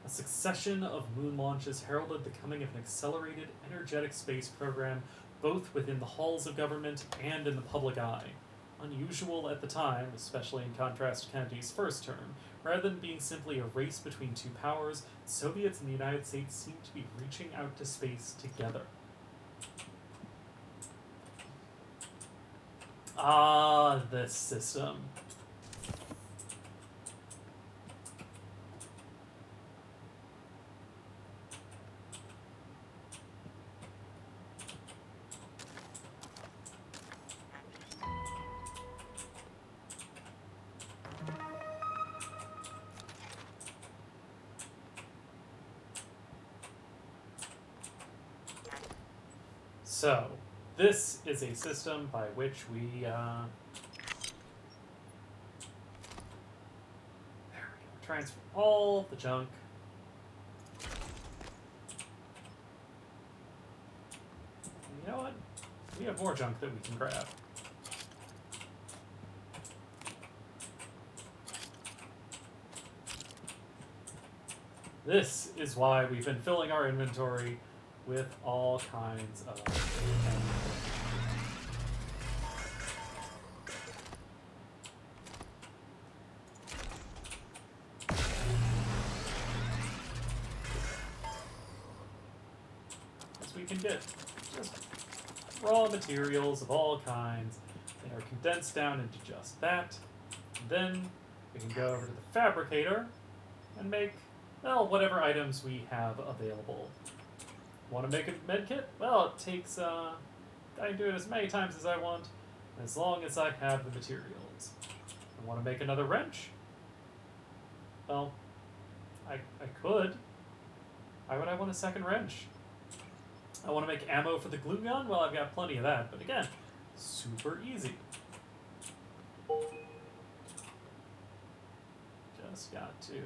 A succession of moon launches heralded the coming of an accelerated, energetic space program, both within the halls of government and in the public eye. Unusual at the time, especially in contrast to Kennedy's first term. Rather than being simply a race between two powers, the Soviets and the United States seemed to be reaching out to space together. Ah, this system. So, this is a system by which we, there we go, transfer all the junk. And you know what? We have more junk that we can grab. This is why we've been filling our inventory with all kinds of as we can get just raw materials of all kinds. They are condensed down into just that. And then we can go over to the fabricator and make, well, whatever items we have available. Want to make a medkit? Well, it takes, I can do it as many times as I want, as long as I have the materials. I want to make another wrench? Well, I could. Why would I want a second wrench? I want to make ammo for the glue gun? Well, I've got plenty of that, but again, super easy. Just got to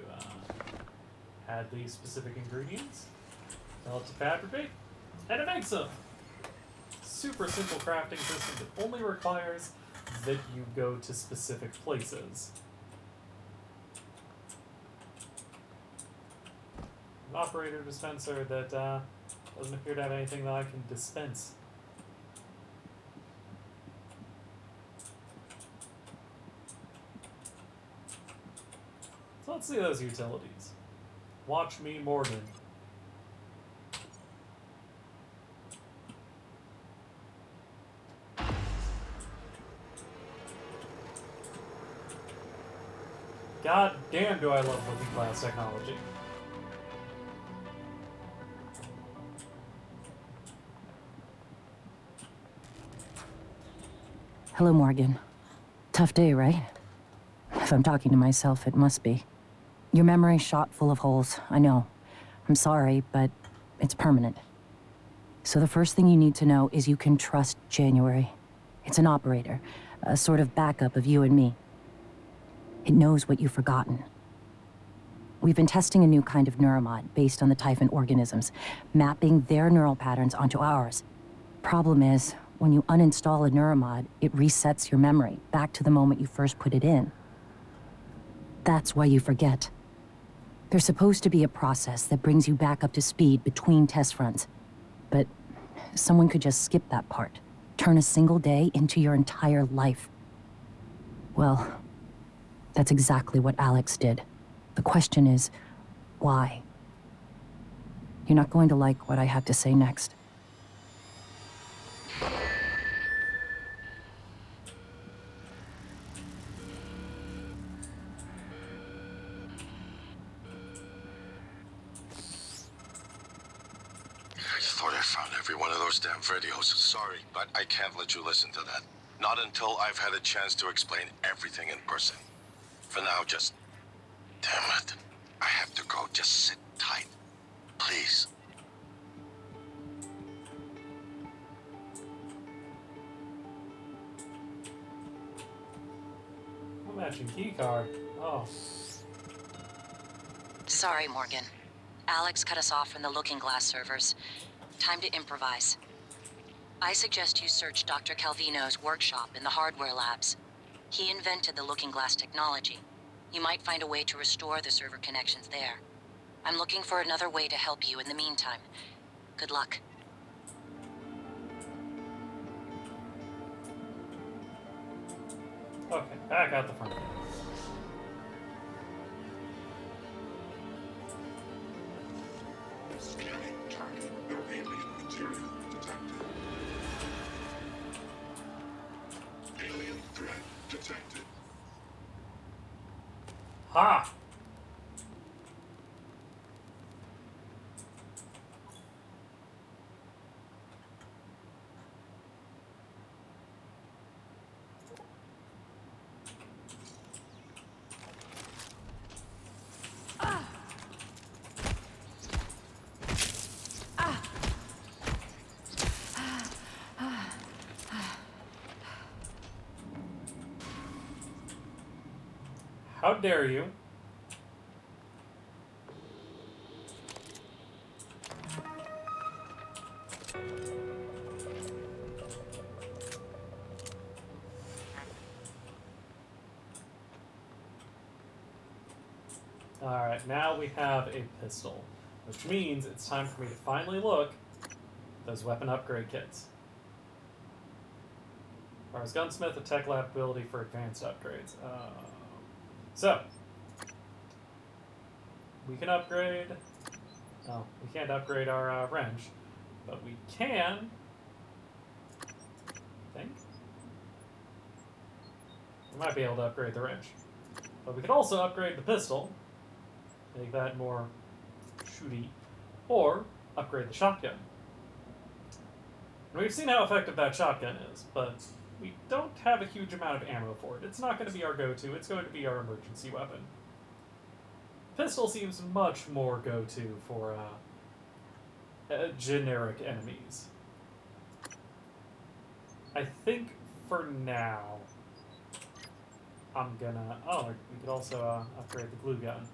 add these specific ingredients. Tell it to fabricate, and it makes them. Super simple crafting system that only requires that you go to specific places. An operator dispenser that doesn't appear to have anything that I can dispense. So let's see those utilities. Watch me, Morgan. God damn, do I love looking glass technology. Hello, Morgan. Tough day, right? If I'm talking to myself, it must be. Your memory's shot full of holes, I know. I'm sorry, but it's permanent. So the first thing you need to know is you can trust January. It's an operator, a sort of backup of you and me. It knows what you've forgotten. We've been testing a new kind of neuromod based on the Typhon organisms, mapping their neural patterns onto ours. Problem is, when you uninstall a neuromod, it resets your memory back to the moment you first put it in. That's why you forget. There's supposed to be a process that brings you back up to speed between test runs. But someone could just skip that part, turn a single day into your entire life. Well, that's exactly what Alex did. The question is, why? You're not going to like what I have to say next. I thought I found every one of those damn videos. Sorry, but I can't let you listen to that. Not until I've had a chance to explain everything in person. For now, just... Damn it. I have to go. Just sit tight. Please. A matching key card. Oh. Sorry, Morgan. Alex cut us off from the Looking Glass servers. Time to improvise. I suggest you search Dr. Calvino's workshop in the hardware labs. He invented the Looking Glass technology. You might find a way to restore the server connections there. I'm looking for another way to help you in the meantime. Good luck. Okay, back out the front. Scanning target. No alien material detected. Alien threat detected. Ha! How dare you? Alright, now we have a pistol, which means it's time for me to finally look at those weapon upgrade kits. Ours Gunsmith, a tech lab ability for advanced upgrades. So, we can upgrade... Oh, we can't upgrade our wrench, but we can... I think? We might be able to upgrade the wrench. But we could also upgrade the pistol, make that more shooty, or upgrade the shotgun. And we've seen how effective that shotgun is, but we don't have a huge amount of ammo for it. It's not going to be our go-to, it's going to be our emergency weapon. Pistol seems much more go-to for generic enemies. I think for now, I'm gonna... Oh, we could also upgrade the glue gun.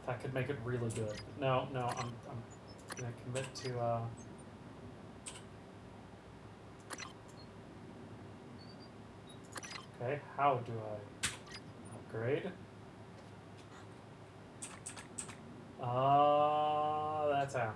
That could make it really good. No, I'm gonna commit to Okay, how do I upgrade? That's how.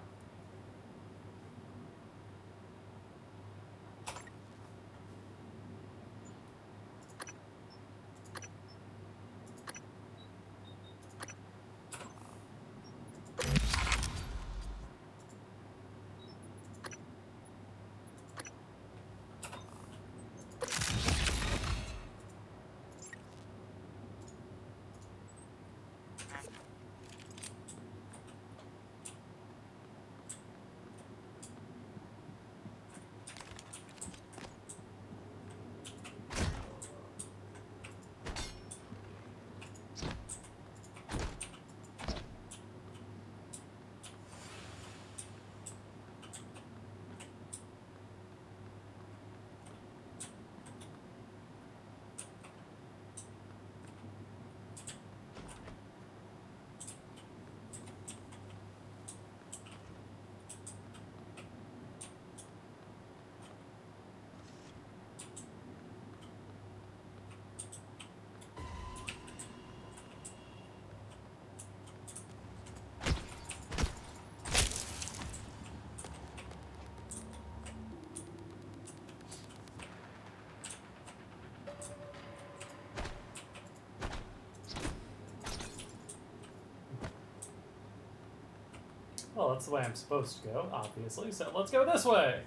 Well, that's the way I'm supposed to go, obviously, so let's go this way!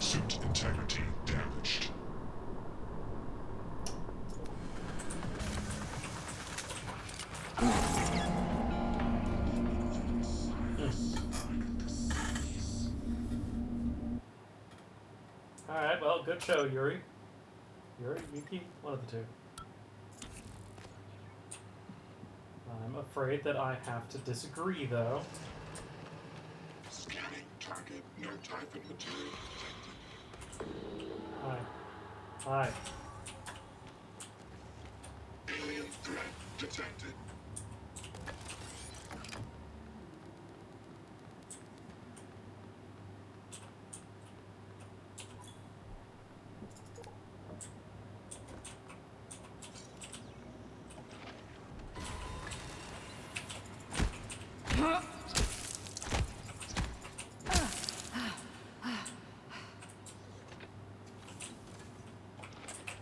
Suit integrity damaged. Alright, well, good show, Yuri. Yuri? Yuki? One of the two. I'm afraid that I have to disagree, though. Scanning target. No type of material detected. Hi. Hi. Alien threat detected.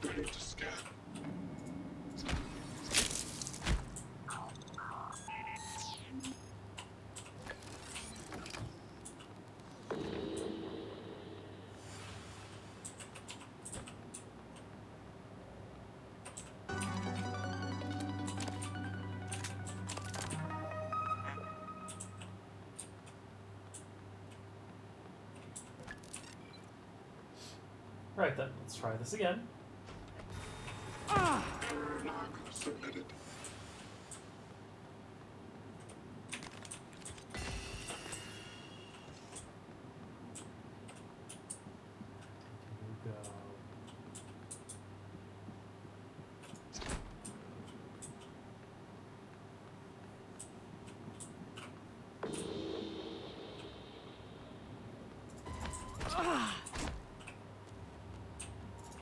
Ready to scan. Right then, let's try this again. Error log submitted. Here we go.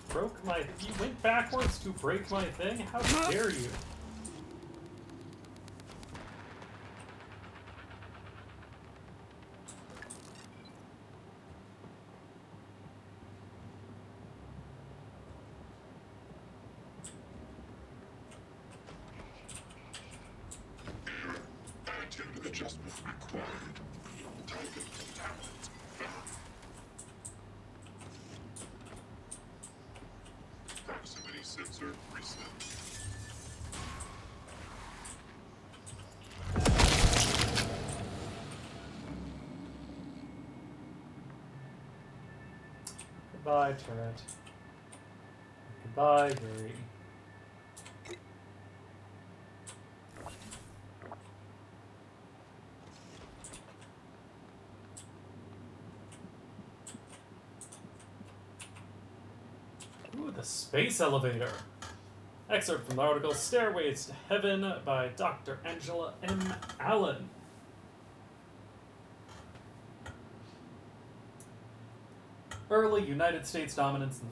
Broke my... You went backwards to break my thing? How dare you? Error. Attitude adjustment required. Target contaminant found. Proximity sensor reset. Goodbye, turret. Goodbye, Yuri. Ooh, the space elevator. Excerpt from the article Stairways to Heaven by Dr. Angela M. Allen. Early United States dominance in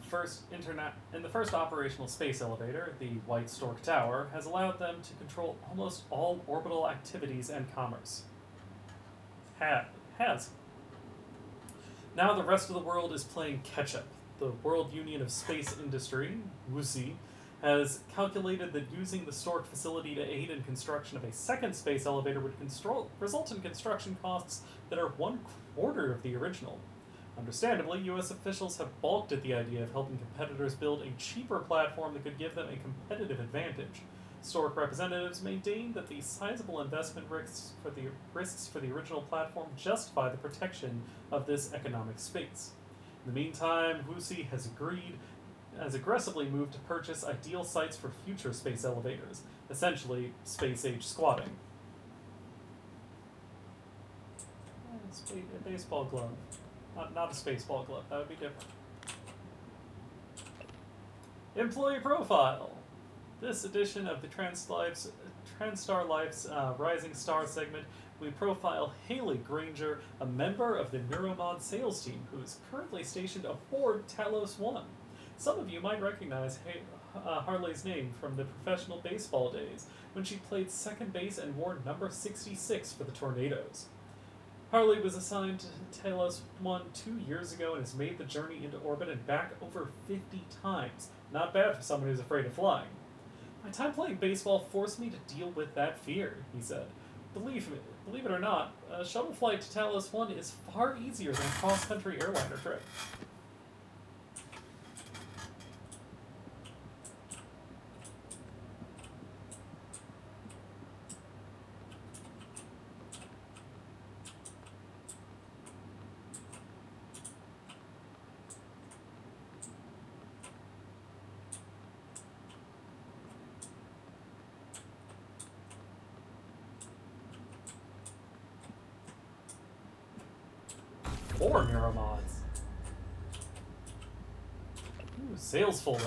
the first operational space elevator, the White Stork Tower, has allowed them to control almost all orbital activities and commerce. Has. Now the rest of the world is playing catch-up. The World Union of Space Industry, WUSI, has calculated that using the Stork facility to aid in construction of a second space elevator would result in construction costs that are 1/4 of the original. Understandably, U.S. officials have balked at the idea of helping competitors build a cheaper platform that could give them a competitive advantage. Stork representatives maintain that the sizable investment risks for the original platform justify the protection of this economic space. In the meantime, WUSI has aggressively moved to purchase ideal sites for future space elevators, essentially space-age squatting. A baseball glove. Not a spaceball glove, that would be different. Employee profile. This edition of the TranStar Life's Rising Star segment we profile Haley Granger, a member of the Neuromod sales team who is currently stationed aboard Talos 1. Some of you might recognize Harley's name from the professional baseball days, when she played second base and wore number 66 for the Tornadoes. Harley was assigned to Talos 1 2 years ago and has made the journey into orbit and back over 50 times. Not bad for someone who's afraid of flying. My time playing baseball forced me to deal with that fear, he said. Believe it or not, a shuttle flight to Talos 1 is far easier than a cross-country airliner trip. Or neuromods. Ooh, sales folder.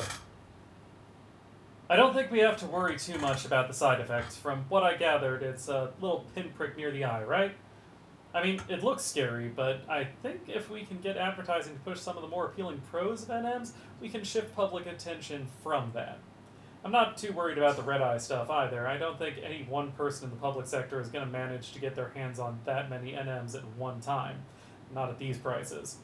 I don't think we have to worry too much about the side effects. From what I gathered, it's a little pinprick near the eye, right? I mean, it looks scary, but I think if we can get advertising to push some of the more appealing pros of NMs, we can shift public attention from that. I'm not too worried about the red eye stuff either. I don't think any one person in the public sector is going to manage to get their hands on that many NMs at one time. Not at these prices.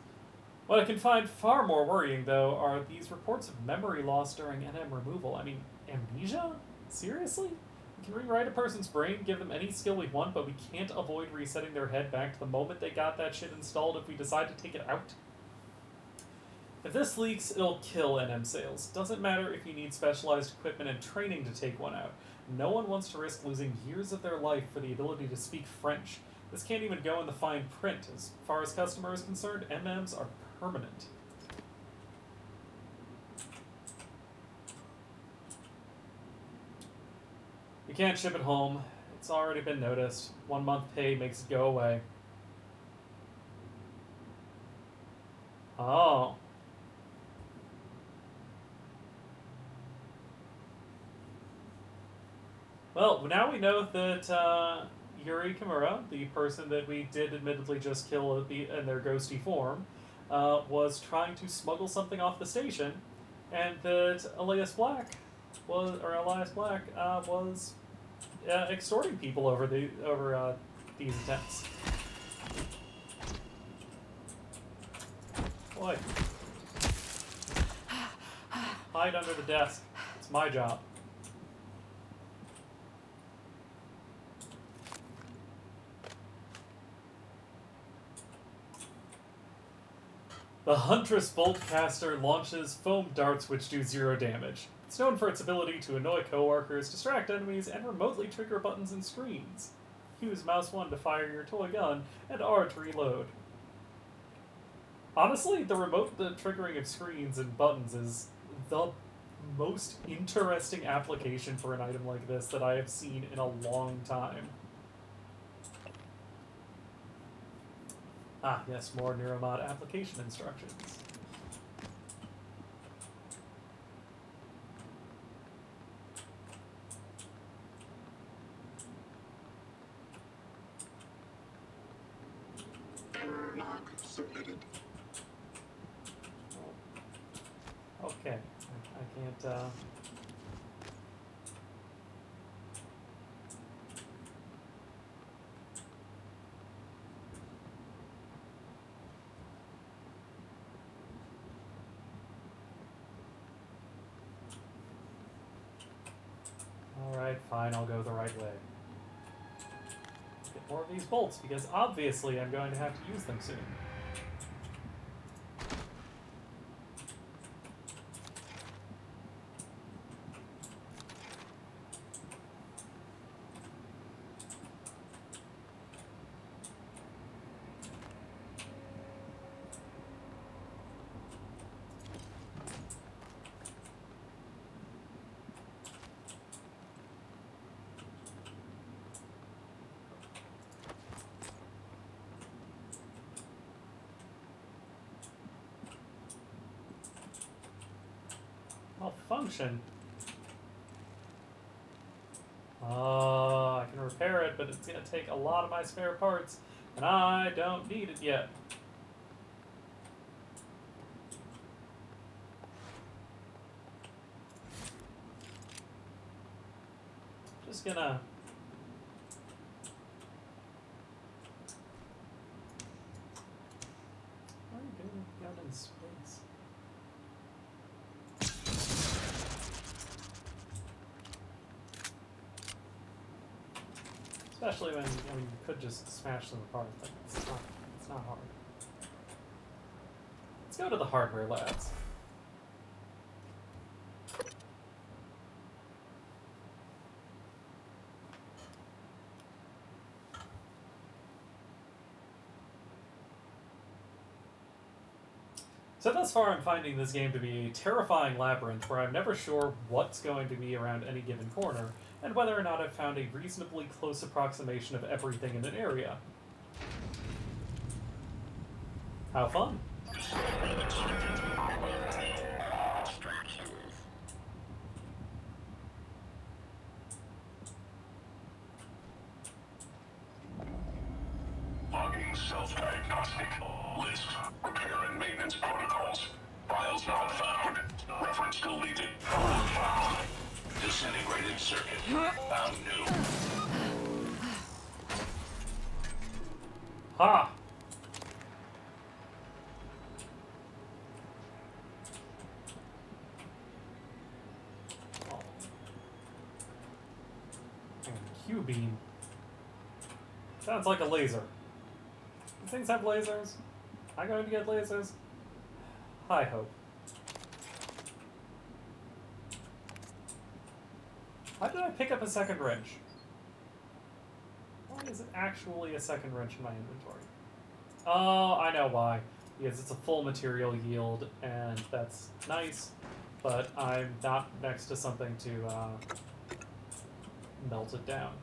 What I can find far more worrying, though, are these reports of memory loss during NM removal. I mean, amnesia? Seriously? We can rewrite a person's brain, give them any skill we want, but we can't avoid resetting their head back to the moment they got that shit installed if we decide to take it out? If this leaks, it'll kill NM sales. Doesn't matter if you need specialized equipment and training to take one out. No one wants to risk losing years of their life for the ability to speak French. This can't even go in the fine print. As far as customer is concerned, MMs are permanent. We can't ship it home. It's already been noticed. 1 month pay makes it go away. Oh. Well, now we know that Yuri Kimura, the person that we did admittedly just kill in their ghosty form, was trying to smuggle something off the station, and that Elias Black was extorting people over these attempts. Boy, hide under the desk. It's my job. The Huntress Boltcaster launches foam darts which do 0 damage. It's known for its ability to annoy coworkers, distract enemies, and remotely trigger buttons and screens. Use mouse 1 to fire your toy gun, and R to reload. Honestly, the triggering of screens and buttons is the most interesting application for an item like this that I have seen in a long time. Ah, yes, more Neuromod application instructions. Log submitted. Okay, I can't, Alright, fine, I'll go the right way. Get more of these bolts, because obviously I'm going to have to use them soon. Malfunction. I can repair it, but it's going to take a lot of my spare parts, and I don't need it yet. Just gonna... Why are you doing out in space? Especially when you could just smash them apart. Like, it's not hard. Let's go to the hardware labs. So thus far I'm finding this game to be a terrifying labyrinth where I'm never sure what's going to be around any given corner, and whether or not I've found a reasonably close approximation of everything in an area. How fun! Logging self-diagnostic. List. Repair and maintenance protocols. Files not found. Reference deleted. Found. Disintegrated circuit. Found new. Ha! Oh. Q-beam. Sounds like a laser. These things have lasers? Am I going to get lasers? High hope. Why did I pick up a second wrench? Why is it actually a second wrench in my inventory? Oh, I know why. Because it's a full material yield, and that's nice, but I'm not next to something to melt it down.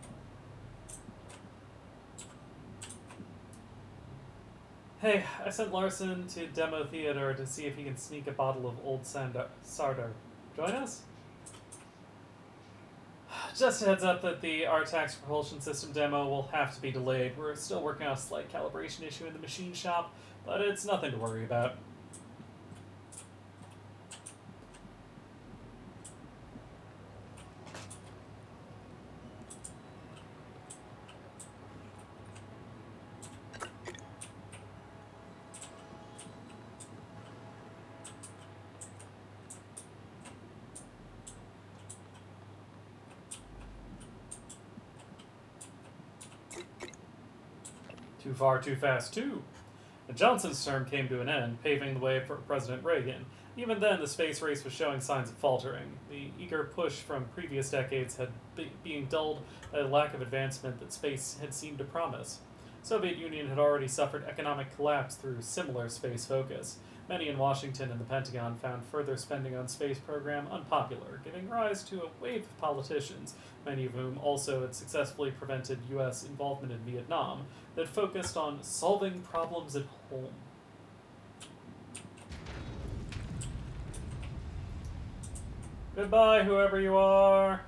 Hey, I sent Larson to Demo Theater to see if he can sneak a bottle of Old Sardar. Join us? Just a heads up that the RTAX propulsion system demo will have to be delayed. We're still working on a slight calibration issue in the machine shop, but it's nothing to worry about. Too far, too fast, too. And Johnson's term came to an end, paving the way for President Reagan. Even then, the space race was showing signs of faltering. The eager push from previous decades had being dulled by the lack of advancement that space had seemed to promise. Soviet Union had already suffered economic collapse through similar space focus. Many in Washington and the Pentagon found further spending on space program unpopular, giving rise to a wave of politicians, many of whom also had successfully prevented U.S. involvement in Vietnam, that focused on solving problems at home. Goodbye, whoever you are.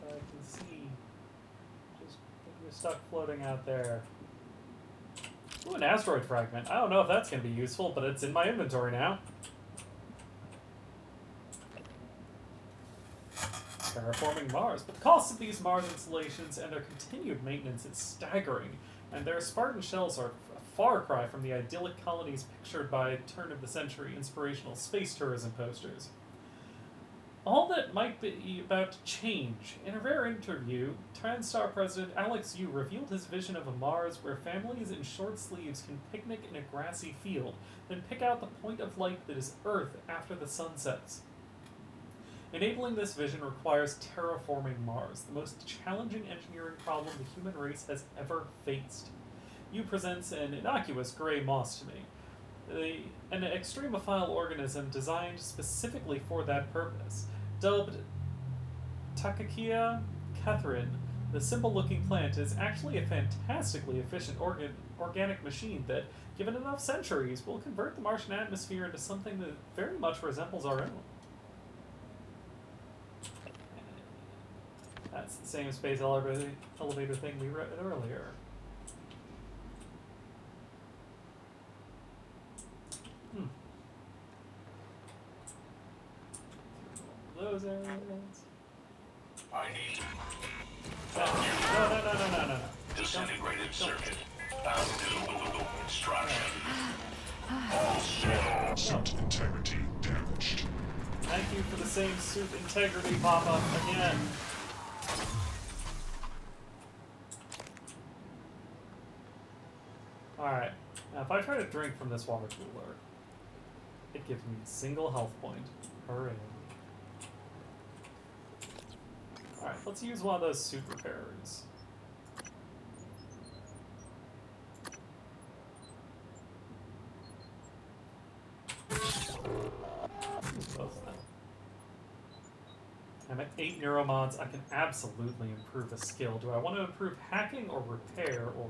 That I can see. Just you're stuck floating out there. Ooh, an asteroid fragment. I don't know if that's going to be useful, but it's in my inventory now. Terraforming Mars. But the cost of these Mars installations and their continued maintenance is staggering, and their Spartan shells are a far cry from the idyllic colonies pictured by turn-of-the-century inspirational space tourism posters. All that might be about to change. In a rare interview, TranStar President Alex Yu revealed his vision of a Mars where families in short sleeves can picnic in a grassy field, then pick out the point of light that is Earth after the sun sets. Enabling this vision requires terraforming Mars, the most challenging engineering problem the human race has ever faced. Yu presents an innocuous gray moss to me. an extremophile organism designed specifically for that purpose. Dubbed Takakia Catherine, the simple-looking plant is actually a fantastically efficient organic machine that, given enough centuries, will convert the Martian atmosphere into something that very much resembles our own. That's the same space elevator thing we read earlier. Those areas. I need No. disintegrated circuit. Undo extraction. All cell Suit integrity damaged. Thank you for the same suit integrity pop-up again. Alright, now if I try to drink from this water cooler, it gives me a single health point. Hooray. Alright, let's use one of those suit repairers. Both of them. I'm at 8 neuromods. I can absolutely improve a skill. Do I want to improve hacking or repair or...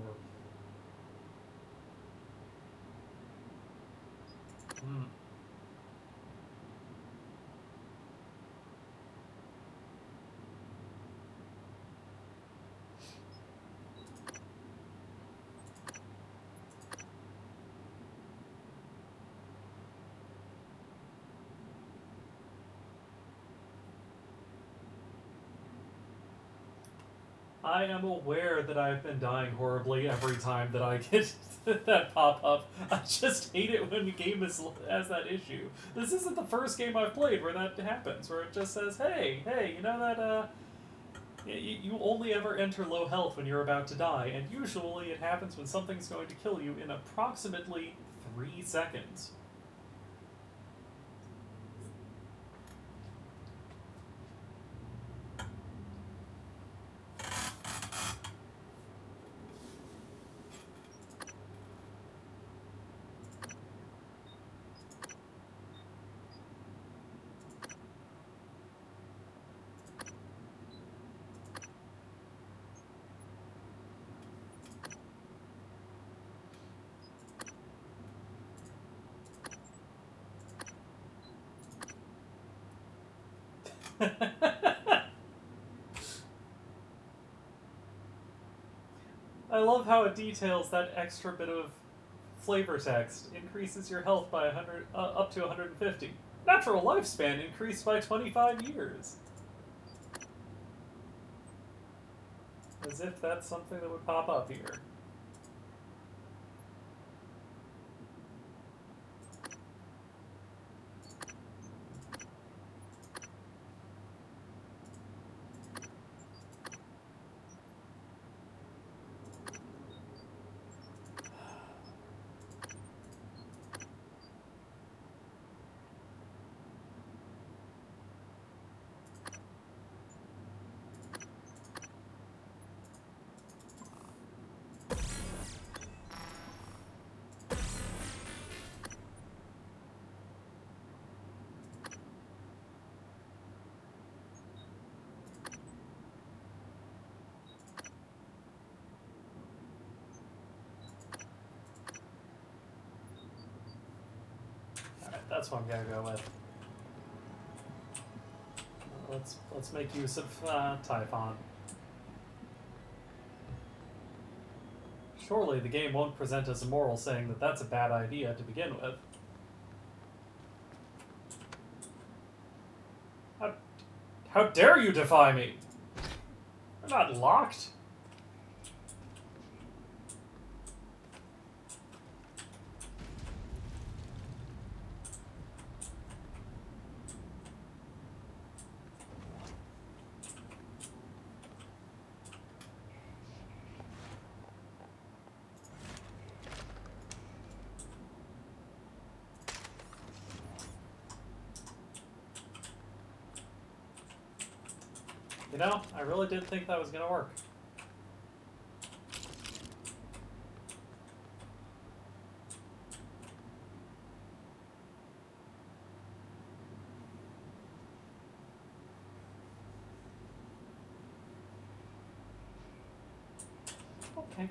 I am aware that I've been dying horribly every time that I get that pop-up. I just hate it when the game has that issue. This isn't the first game I've played where that happens, where it just says, hey, you know that, you only ever enter low health when you're about to die, and usually it happens when something's going to kill you in approximately 3 seconds. I love how it details that extra bit of flavor text. Increases your health by 100, up to 150. Natural lifespan increased by 25 years. As if that's something that would pop up here. That's what I'm gonna go with. Let's make use of Typhon. Surely the game won't present us a moral saying that that's a bad idea to begin with. How dare you defy me? I'm not locked. You know, I really did think that was going to work. Okay.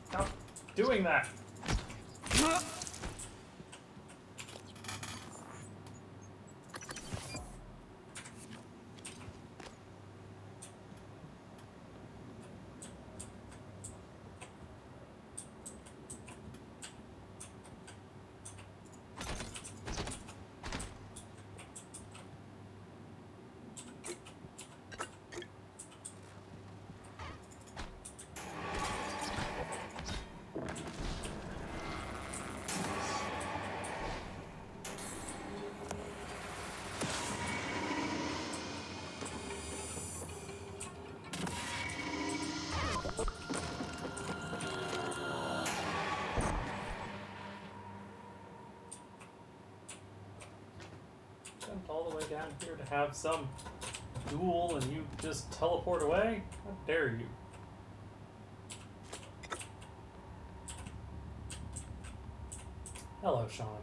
Stop doing that. Jumped all the way down here to have some duel and you just teleport away? How dare you? Hello, Sean.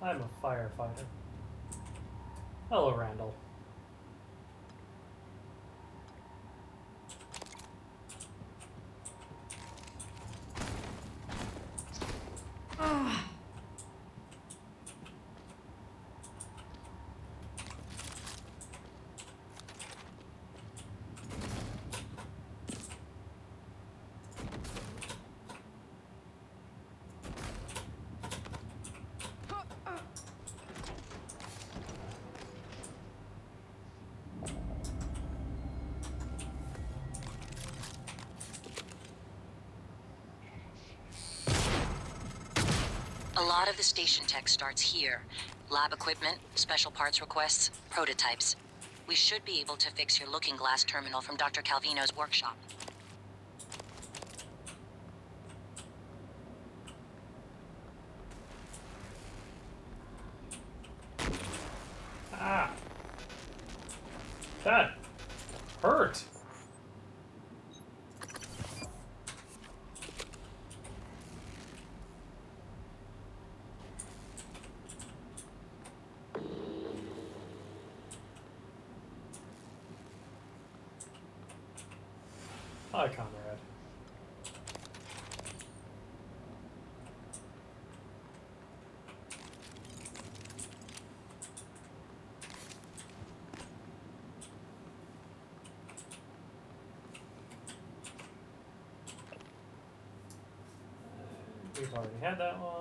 I'm a firefighter. Hello, Randall. A lot of the station tech starts here. Lab equipment, special parts requests, prototypes. We should be able to fix your looking glass terminal from Dr. Calvino's workshop. Ah! That hurt! Hi, comrade. We've already had that one.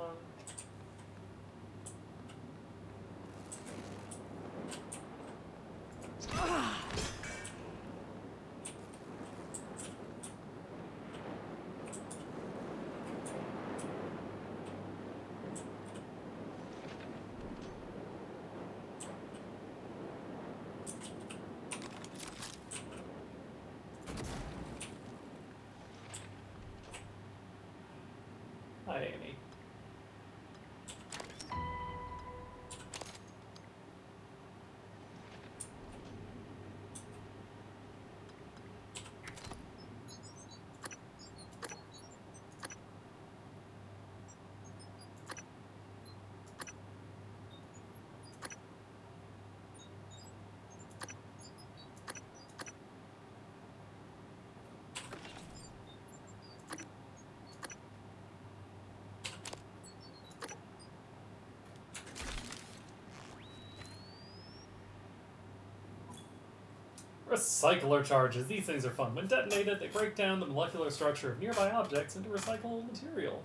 Hi, Amy. Recycler charges. These things are fun. When detonated, they break down the molecular structure of nearby objects into recyclable material.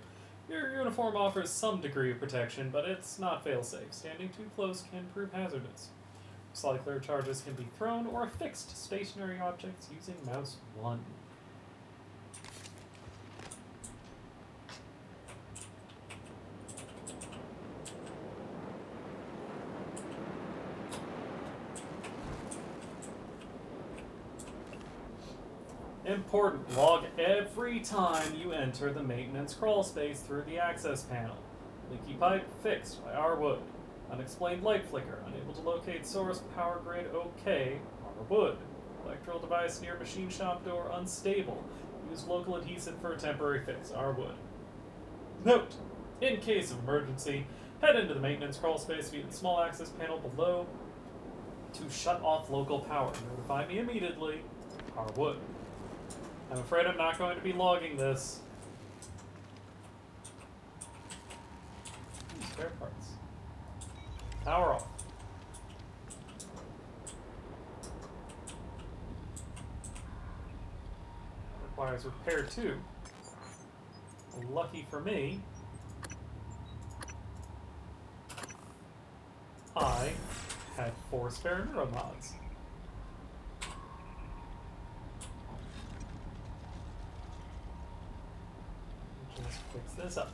Your uniform offers some degree of protection, but it's not fail-safe. Standing too close can prove hazardous. Recycler charges can be thrown or affixed to stationary objects using mouse 1. Important. Log every time you enter the maintenance crawl space through the access panel. Leaky pipe fixed by R. Wood. Unexplained light flicker. Unable to locate source. Power grid okay. R. Wood. Electrical device near machine shop door unstable. Use local adhesive for a temporary fix. R. Wood. Note: in case of emergency, head into the maintenance crawl space via the small access panel below to shut off local power. Notify me immediately. R. Wood. I'm afraid I'm not going to be logging this. Spare parts. Power off. Requires repair too. Lucky for me, I had 4 spare neuromods. Just fix this up.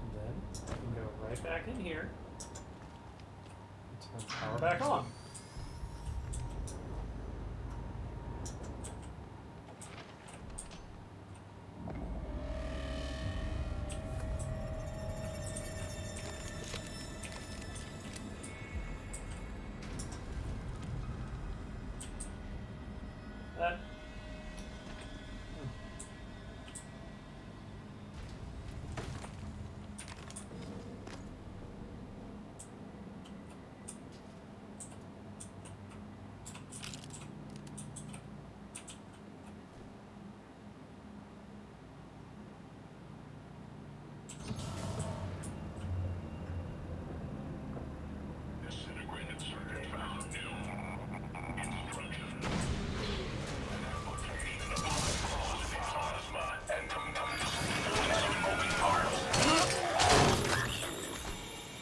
And then I can go right back in here and turn power back on. That Disintegrated circuit found. New instruction. An application of high-velocity plasma and some moving parts.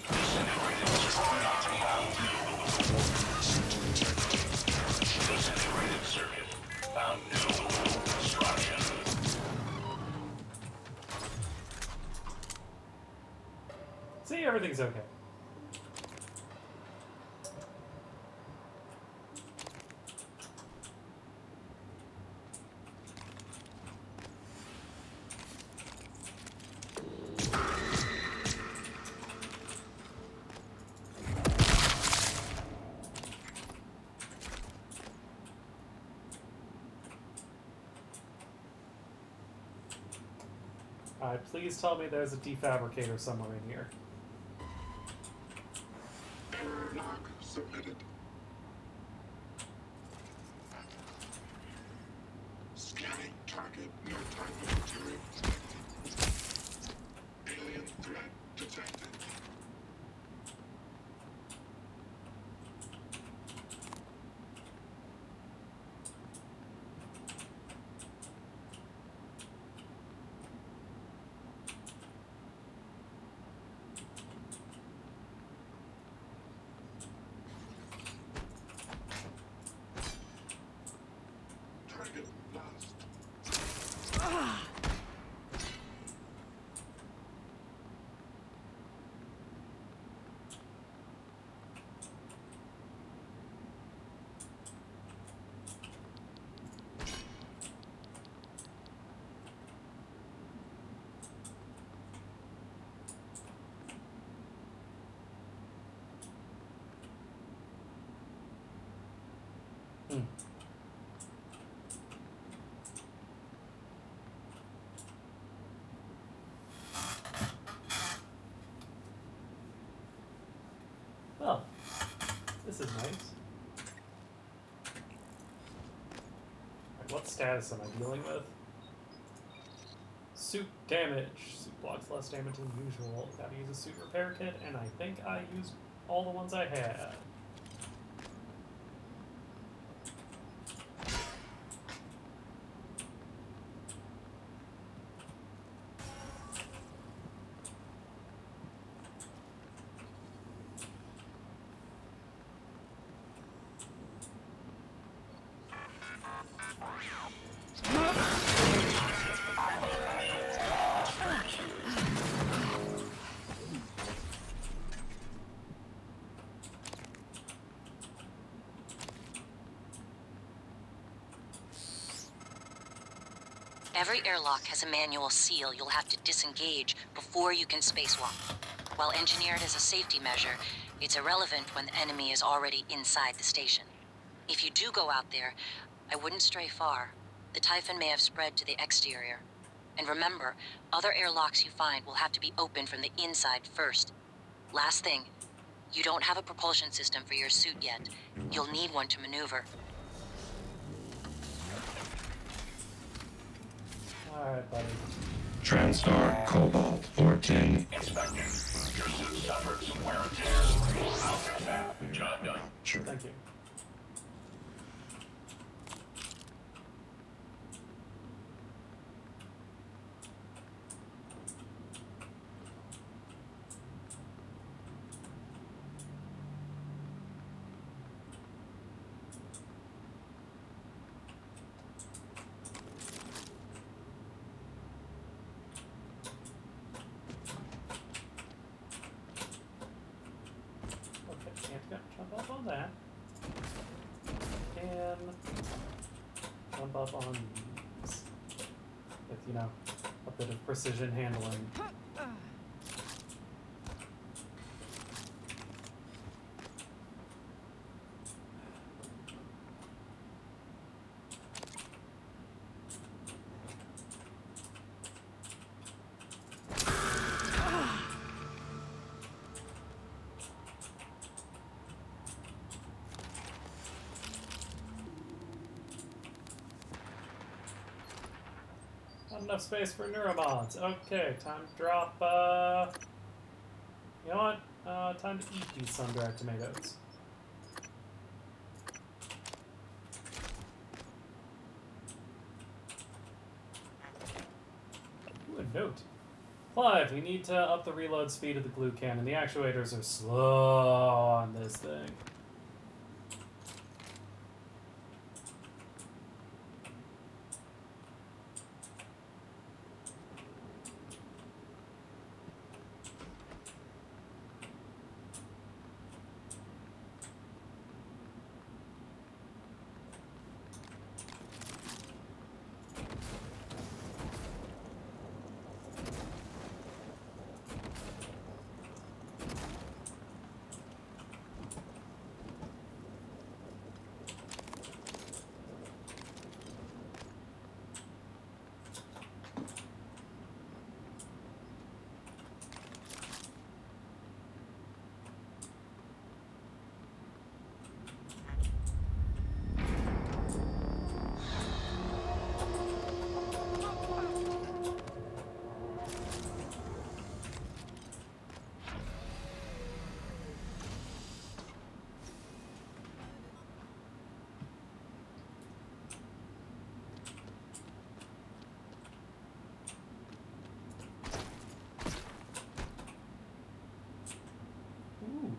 Disintegrated circuit found. Disintegrated circuit found. New instruction. see, everything's okay. Alright, please tell me there's a defabricator somewhere in here. Log submitted. Scanning target. No type of material detected. Alien threat detected. Target lost. Hmm. Well, this is nice. Right, what status am I dealing with? Suit damage. Suit blocks less damage than usual. Gotta use a suit repair kit, and I think I used all the ones I had. Every airlock has a manual seal you'll have to disengage before you can spacewalk. While engineered as a safety measure, it's irrelevant when the enemy is already inside the station. If you do go out there, I wouldn't stray far. The Typhon may have spread to the exterior. And remember, other airlocks you find will have to be opened from the inside first. Last thing, you don't have a propulsion system for your suit yet. You'll need one to maneuver. Alright, buddy. TranStar Cobalt 14. Inspecting. Your suit suffered some wear and tear. I'll fix that. Job done. Sure. Thank you. Jump up on that. And jump up on these. With, you know, a bit of precision handling. Not enough space for neuromods. Okay, time to drop, you know what? Time to eat these sun-dried tomatoes. Ooh, a note. Clive, we need to up the reload speed of the glue cannon. The actuators are slow on this thing. Ooh.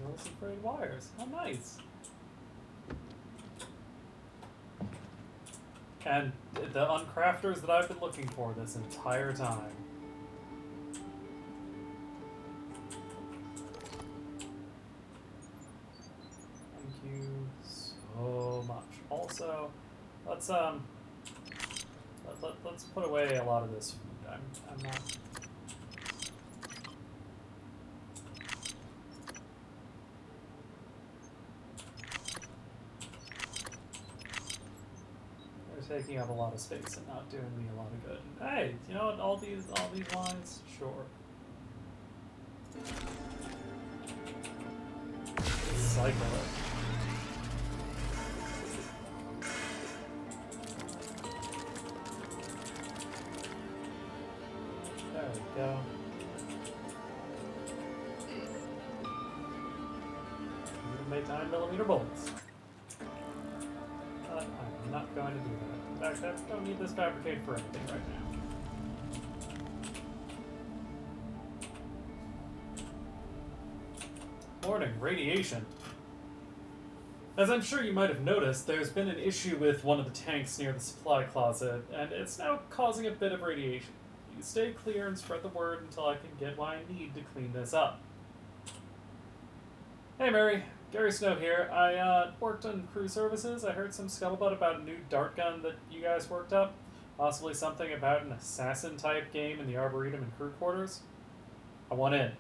Notice frayed wires. How nice. And the uncrafters that I've been looking for this entire time. Thank you so much. Also, let's let's put away a lot of this food. I'm not. They're taking up a lot of space and not doing me a lot of good. Hey, you know what? All these lines, sure. Cycle it. There we go. 9mm bullets. But I'm not going to do that. In fact, I don't need this fabricated for anything right now. Warning, radiation. As I'm sure you might have noticed, there's been an issue with one of the tanks near the supply closet, and it's now causing a bit of radiation. You stay clear and spread the word until I can get what I need to clean this up. Hey Mary, Gary Snow here. I worked on crew services. I heard some scuttlebutt about a new dart gun that you guys worked up. Possibly something about an assassin-type game in the Arboretum and crew quarters. I want in.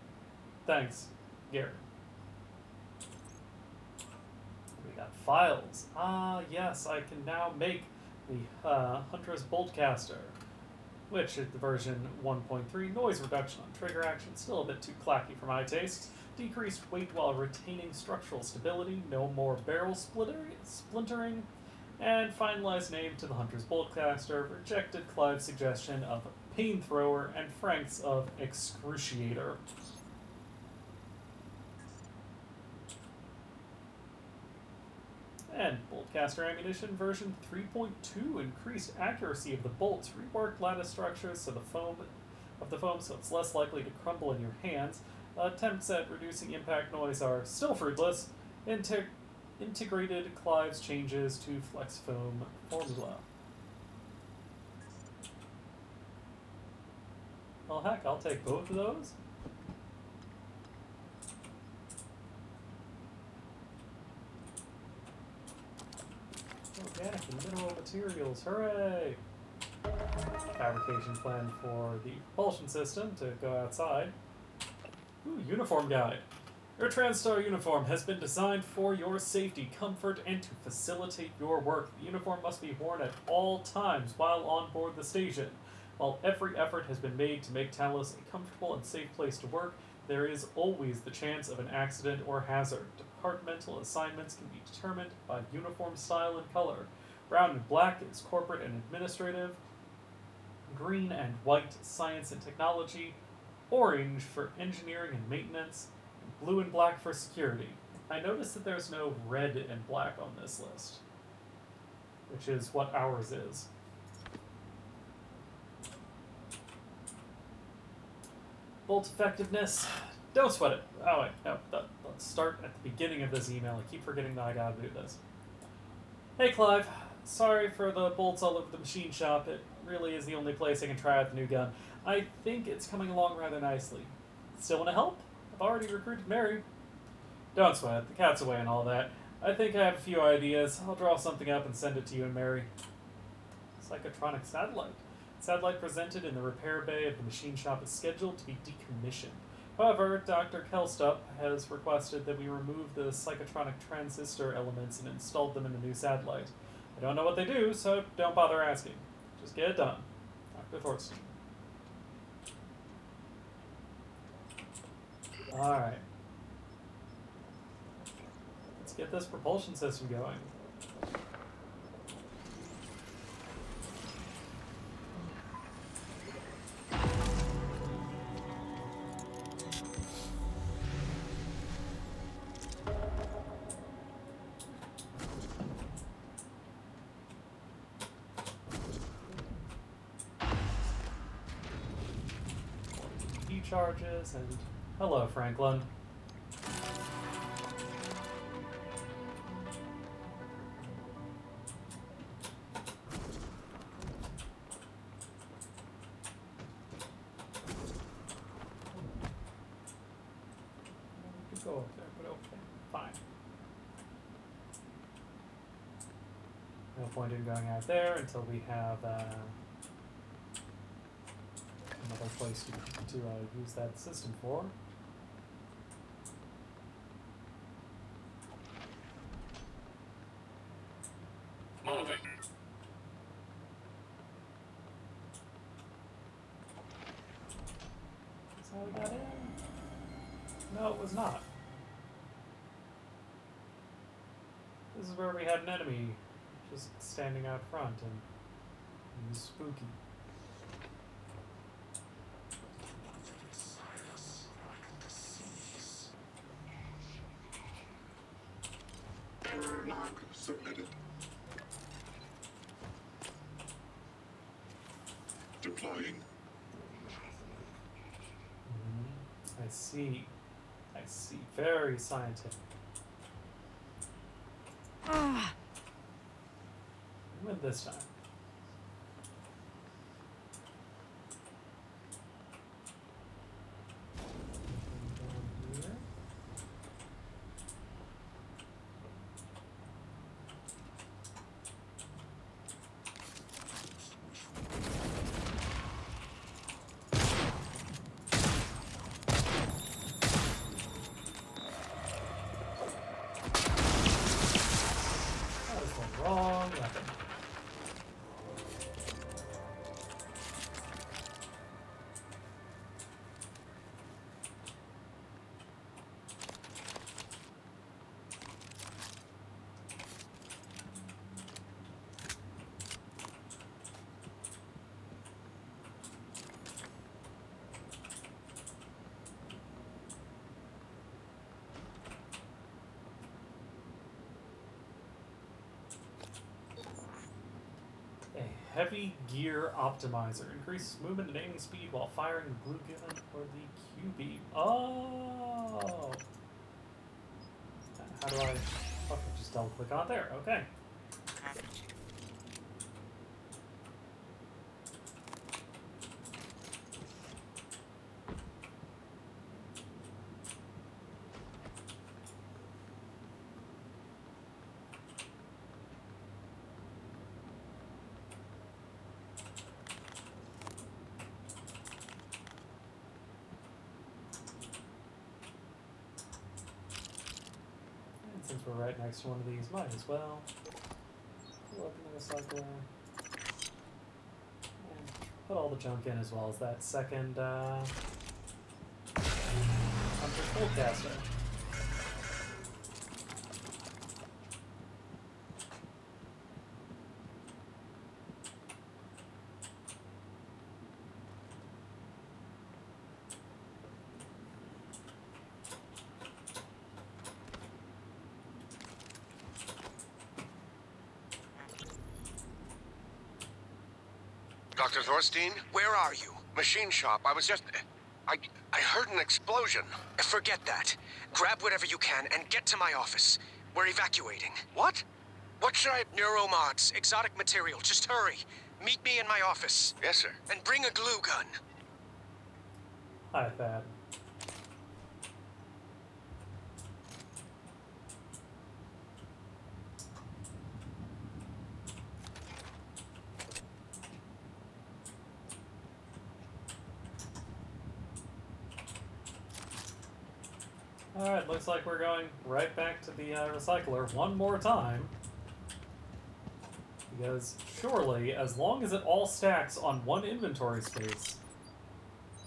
Thanks, Gary. We got files. Ah, yes, I can now make the Huntress Boltcaster, which is the version 1.3 noise reduction on trigger action, still a bit too clacky for my tastes. Decreased weight while retaining structural stability, no more barrel splintering, and finalized name to the Hunter's Boltcaster, rejected Clive's suggestion of Pain Thrower and Frank's of Excruciator. And Boltcaster ammunition version 3.2 increased accuracy of the bolts, reworked lattice structures so the foam so it's less likely to crumble in your hands. Attempts at reducing impact noise are still fruitless. Integrated Clive's changes to flex foam formula. Well, heck, I'll take both of those. Organic and mineral materials, hooray! Fabrication plan for the propulsion system to go outside. Ooh, uniform guide. Your TranStar uniform has been designed for your safety, comfort, and to facilitate your work. The uniform must be worn at all times while on board the station. While every effort has been made to make Talos a comfortable and safe place to work, there is always the chance of an accident or hazard. Departmental assignments can be determined by uniform style and color. Brown and black is corporate and administrative. Green and white, science and technology. Orange for engineering and maintenance. And blue and black for security. I noticed that there's no red and black on this list, which is what ours is. Bolt effectiveness. Don't sweat it. Oh wait, no. Let's start at the beginning of this email. I keep forgetting that I gotta do this. Hey Clive, sorry for the bolts all over the machine shop. It really is the only place I can try out the new gun. I think it's coming along rather nicely. Still want to help? I've already recruited Mary. Don't sweat it. The cat's away and all that. I think I have a few ideas. I'll draw something up and send it to you and Mary. Psychotronic satellite. Satellite presented in the repair bay of the machine shop is scheduled to be decommissioned. However, Dr. Kelstup has requested that we remove the psychotronic transistor elements and install them in the new satellite. I don't know what they do, so don't bother asking. Just get it done. Dr. Thorsten. Alright. Let's get this propulsion system going. Charges and hello, Franklin. Could go up there, but okay, fine. No point in going out there until we have another place to use that system for. Moving. That's how we got in? No, it was not. This is where we had an enemy just standing out front and it was spooky. Log submitted. Deploying. I see. I see. Very scientific. Even this time. heavy gear optimizer. Increases movement and aiming speed while firing the blue gun or the Q beam. Oh! How do I... Okay, just double click on it there. Okay. Since we're right next to one of these, might as well open the recycler and put all the junk in, as well as that second Hunter's Cold Caster. Dr. Thorstein? Where are you? Machine shop. I was just... I heard an explosion. Forget that. Grab whatever you can and get to my office. We're evacuating. What? What should I... Neuromods, exotic material. Just hurry. Meet me in my office. Yes, sir. And bring a glue gun. Hi, Thad. Alright, looks like we're going right back to the recycler one more time. Because surely, as long as it all stacks on one inventory space,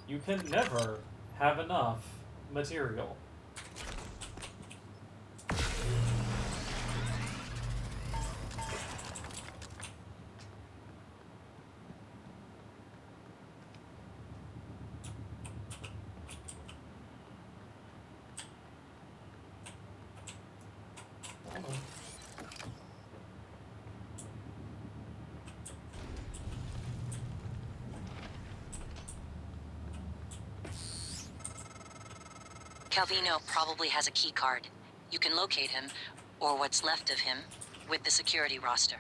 you can never have enough material. Calvino probably has a key card. You can locate him, or what's left of him, with the security roster.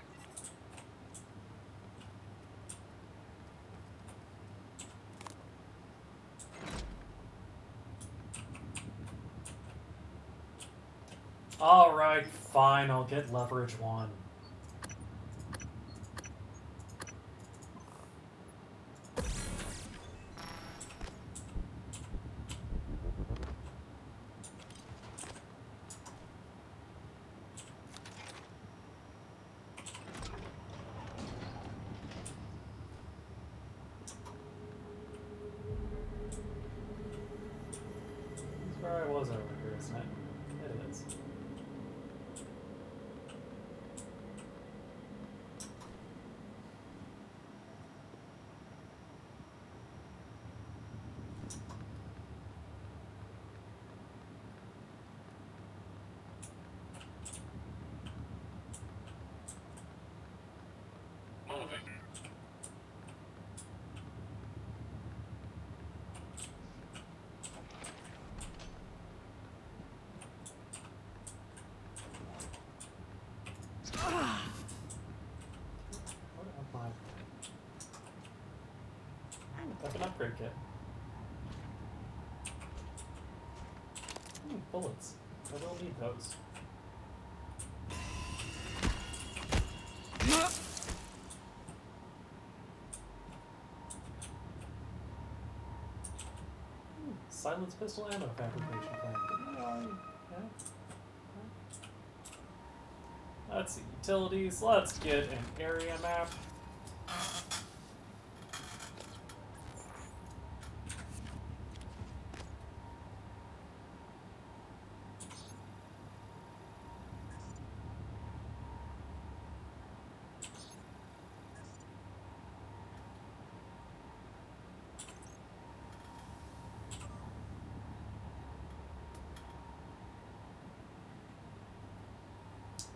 Alright, fine, I'll get leverage 1. That's where I was over here, isn't it? It is. Moving. What am I? Weapon upgrade kit. Bullets. I will need those. Silence pistol ammo fabrication plant. Yeah. Let's see, utilities. Let's get an area map.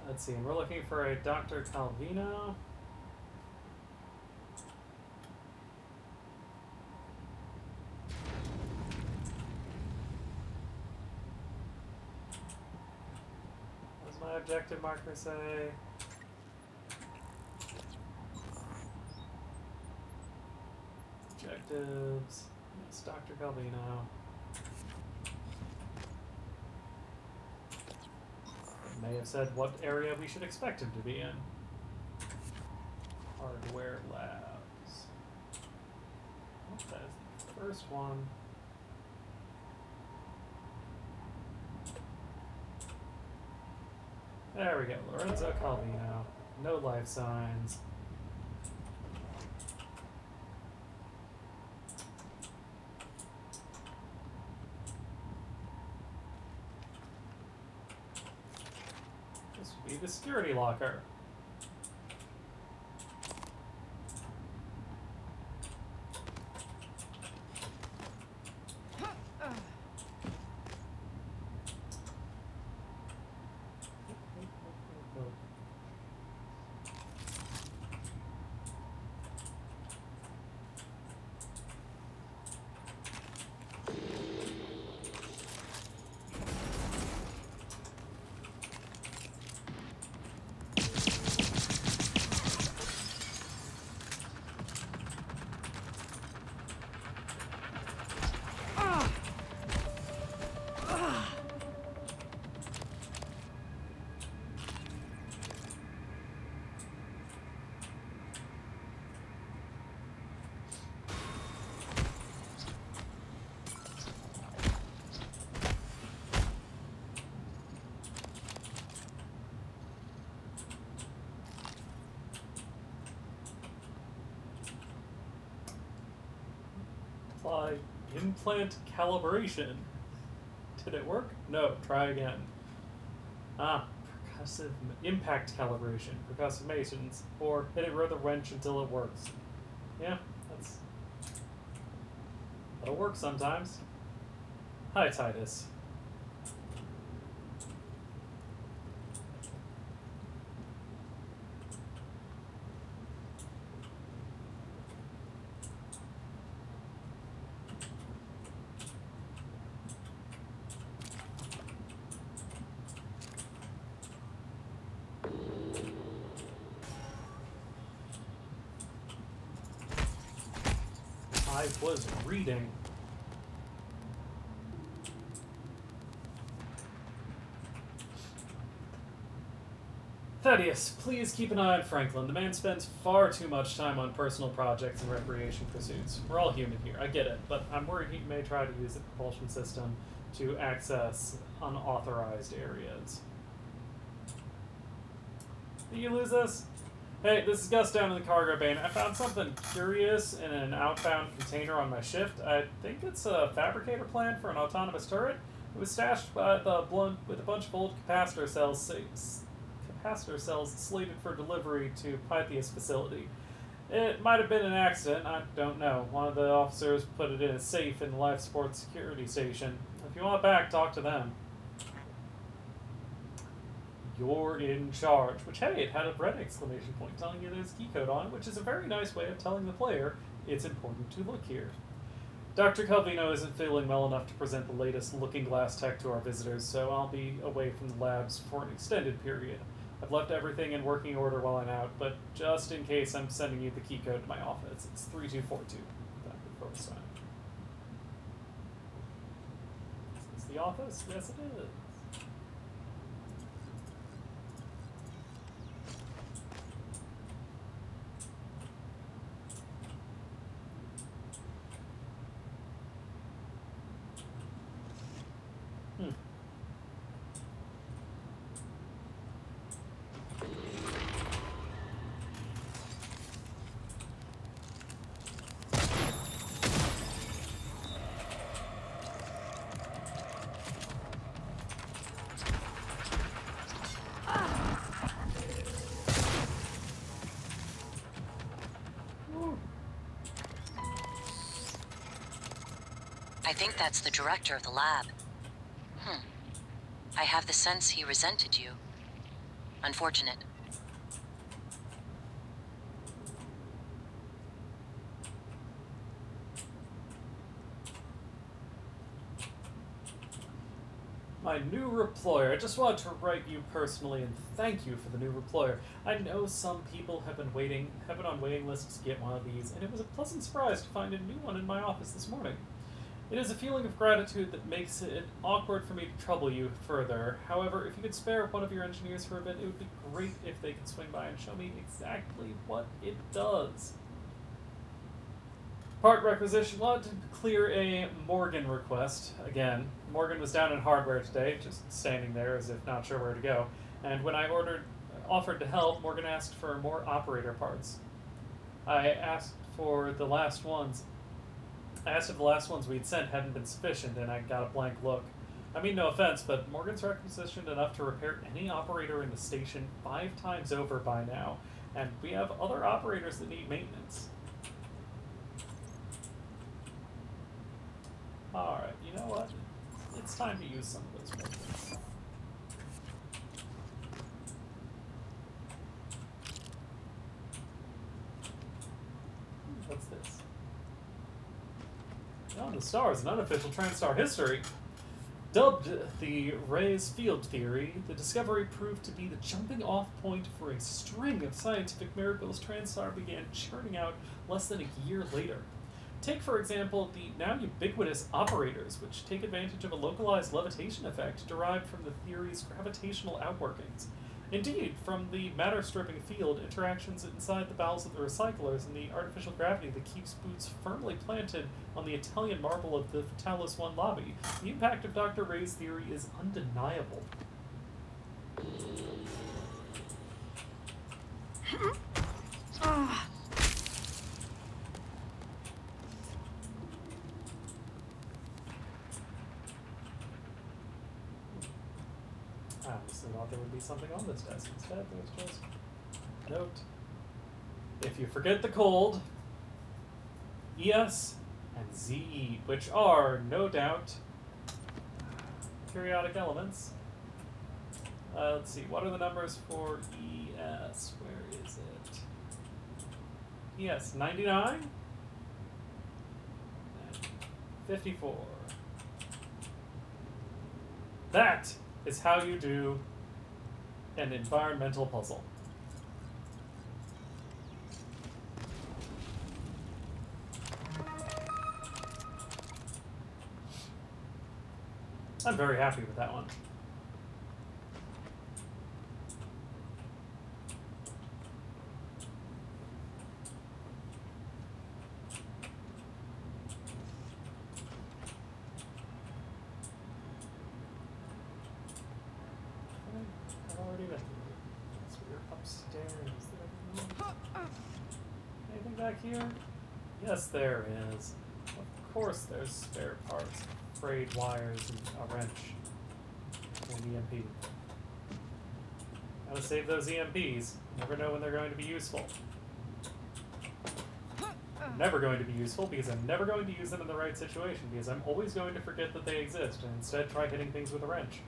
Let's see, and we're looking for a Dr. Calvino. my objective marker say? Objectives. It's Dr. Calvino. It may have said what area we should expect him to be in. Hardware labs. Oh, that is the first one. There we go. Lorenzo Calvino. No life signs. This would be the security locker. Apply implant calibration. Did it work? No, try again. Ah, percussive impact calibration, percussive masons, or hit it with a wrench until it works. Yeah, that'll work sometimes. Hi, Titus. I was reading. Thaddeus, please keep an eye on Franklin. The man spends far too much time on personal projects and recreation pursuits. We're all human here, I get it, but I'm worried he may try to use the propulsion system to access unauthorized areas. Did you lose us? Hey, this is Gus down in the cargo bay. I found something curious in an outbound container on my shift. I think it's a fabricator plant for an autonomous turret. It was stashed by the with a bunch of old capacitor cells slated for delivery to Pythia's facility. It might have been an accident, I don't know. One of the officers put it in a safe in the life support security station. If you want it back, talk to them. You're in charge. Which, hey, it had a red exclamation point telling you there's a key code on it, which is a very nice way of telling the player it's important to look here. Dr. Calvino isn't feeling well enough to present the latest looking glass tech to our visitors, so I'll be away from the labs for an extended period. I've left everything in working order while I'm out, but just in case, I'm sending you the key code to my office. It's 3242. Back before this time. Is this the office? Yes, it is. I think that's the director of the lab. I have the sense he resented you. Unfortunate. My my new reployer. I just wanted to write you personally and thank you for the new reployer. I know some people have been on waiting lists to get one of these, and it was a pleasant surprise to find a new one in my office this morning. It is a feeling of gratitude that makes it awkward for me to trouble you further. However, if you could spare one of your engineers for a bit, it would be great if they could swing by and show me exactly what it does. Part requisition. Wanted to clear a Morgan request. Again, Morgan was down in hardware today, just standing there as if not sure where to go. And when I offered to help, Morgan asked for more operator parts. I asked if the last ones we'd sent hadn't been sufficient, and I got a blank look. I mean, no offense, but Morgan's requisitioned enough to repair any operator in the station 5 times over by now, and we have other operators that need maintenance. Alright, you know what? It's time to use some of those Morgans. What's this? Beyond the Stars, an unofficial TranStar history. Dubbed the Ray's field theory, the discovery proved to be the jumping-off point for a string of scientific miracles TranStar began churning out less than a year later. Take, for example, the now ubiquitous operators, which take advantage of a localized levitation effect derived from the theory's gravitational outworkings. Indeed, from the matter-stripping field, interactions inside the bowels of the recyclers, and the artificial gravity that keeps boots firmly planted on the Italian marble of the Fatalis 1 lobby, the impact of Dr. Ray's theory is undeniable. I honestly thought there would be something on this desk. Instead, there's just note. If you forget the cold, ES and ZE, which are, no doubt, periodic elements. Let's see, what are the numbers for ES? Where is it? ES, 99? And 54. That is how you do an environmental puzzle. I'm very happy with that one. I've already been. So we're upstairs. Anything back here? Yes, there is. Of course there's spare parts. Frayed wires and a wrench. And EMP. Gotta save those EMPs. Never know when they're going to be useful. Never going to be useful because I'm never going to use them in the right situation because I'm always going to forget that they exist and instead try hitting things with a wrench.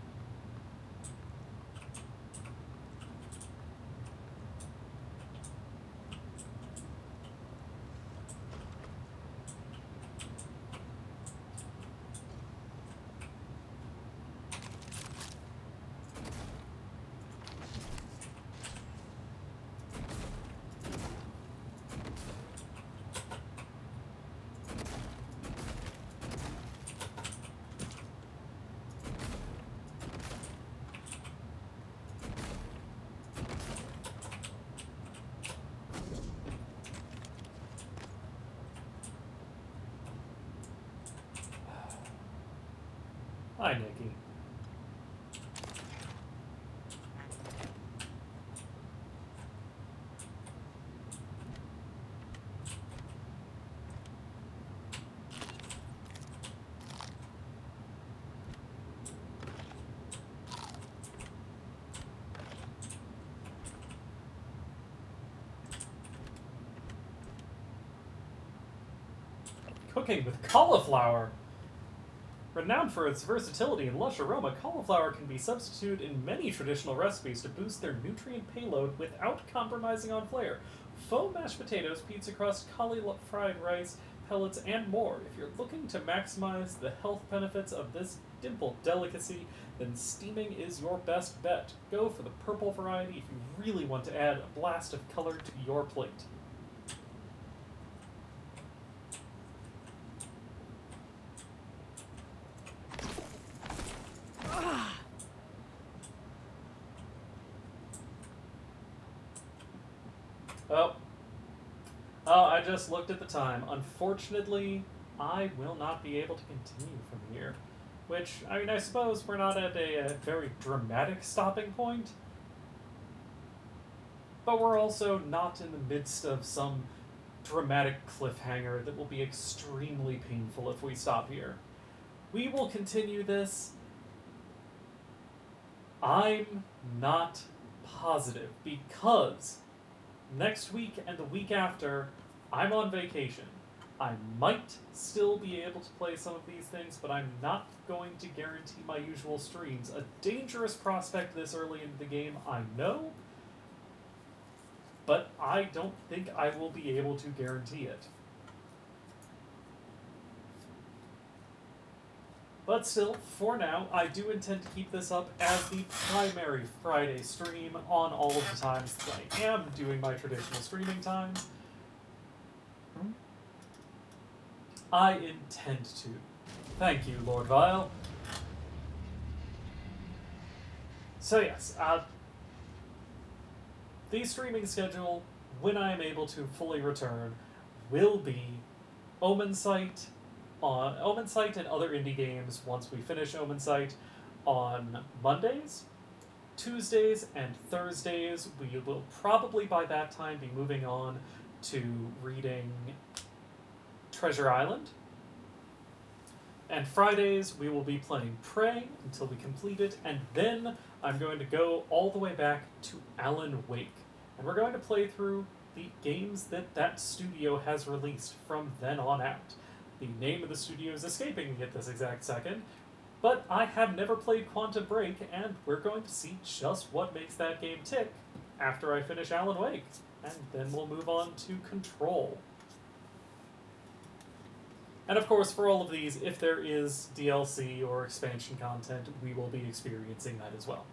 Hi, Nikki. Cooking with cauliflower. Renowned for its versatility and lush aroma, cauliflower can be substituted in many traditional recipes to boost their nutrient payload without compromising on flavor. Faux mashed potatoes, pizza crust, cauliflower rice, pellets, and more. If you're looking to maximize the health benefits of this dimpled delicacy, then steaming is your best bet. Go for the purple variety if you really want to add a blast of color to your plate. Oh, I just looked at the time. Unfortunately, I will not be able to continue from here. Which, I mean, I suppose we're not at a very dramatic stopping point, but we're also not in the midst of some dramatic cliffhanger that will be extremely painful if we stop here. We will continue this. I'm not positive because next week and the week after, I'm on vacation. I might still be able to play some of these things, but I'm not going to guarantee my usual streams. A dangerous prospect this early into the game, I know, but I don't think I will be able to guarantee it. But still, for now, I do intend to keep this up as the primary Friday stream on all of the times that I am doing my traditional streaming times. I intend to. Thank you, Lord Vile. So yes, the streaming schedule, when I am able to fully return, will be Omen Sight and other indie games once we finish Omen Sight on Mondays, Tuesdays, and Thursdays. We will probably by that time be moving on to reading Treasure Island. And Fridays we will be playing Prey until we complete it, and then I'm going to go all the way back to Alan Wake. And we're going to play through the games that studio has released from then on out. The name of the studio is escaping me at this exact second, but I have never played Quantum Break, and we're going to see just what makes that game tick after I finish Alan Wake. And then we'll move on to Control. And of course, for all of these, if there is DLC or expansion content, we will be experiencing that as well.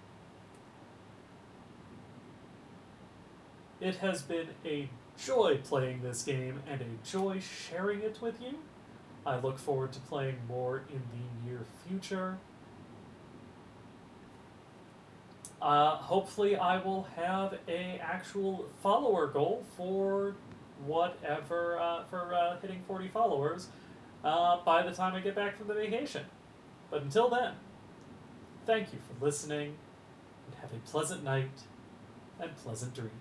It has been a joy playing this game and a joy sharing it with you. I look forward to playing more in the near future. Hopefully I will have a actual follower goal for whatever, for hitting 40 followers by the time I get back from the vacation. But until then, thank you for listening, and have a pleasant night and pleasant dreams.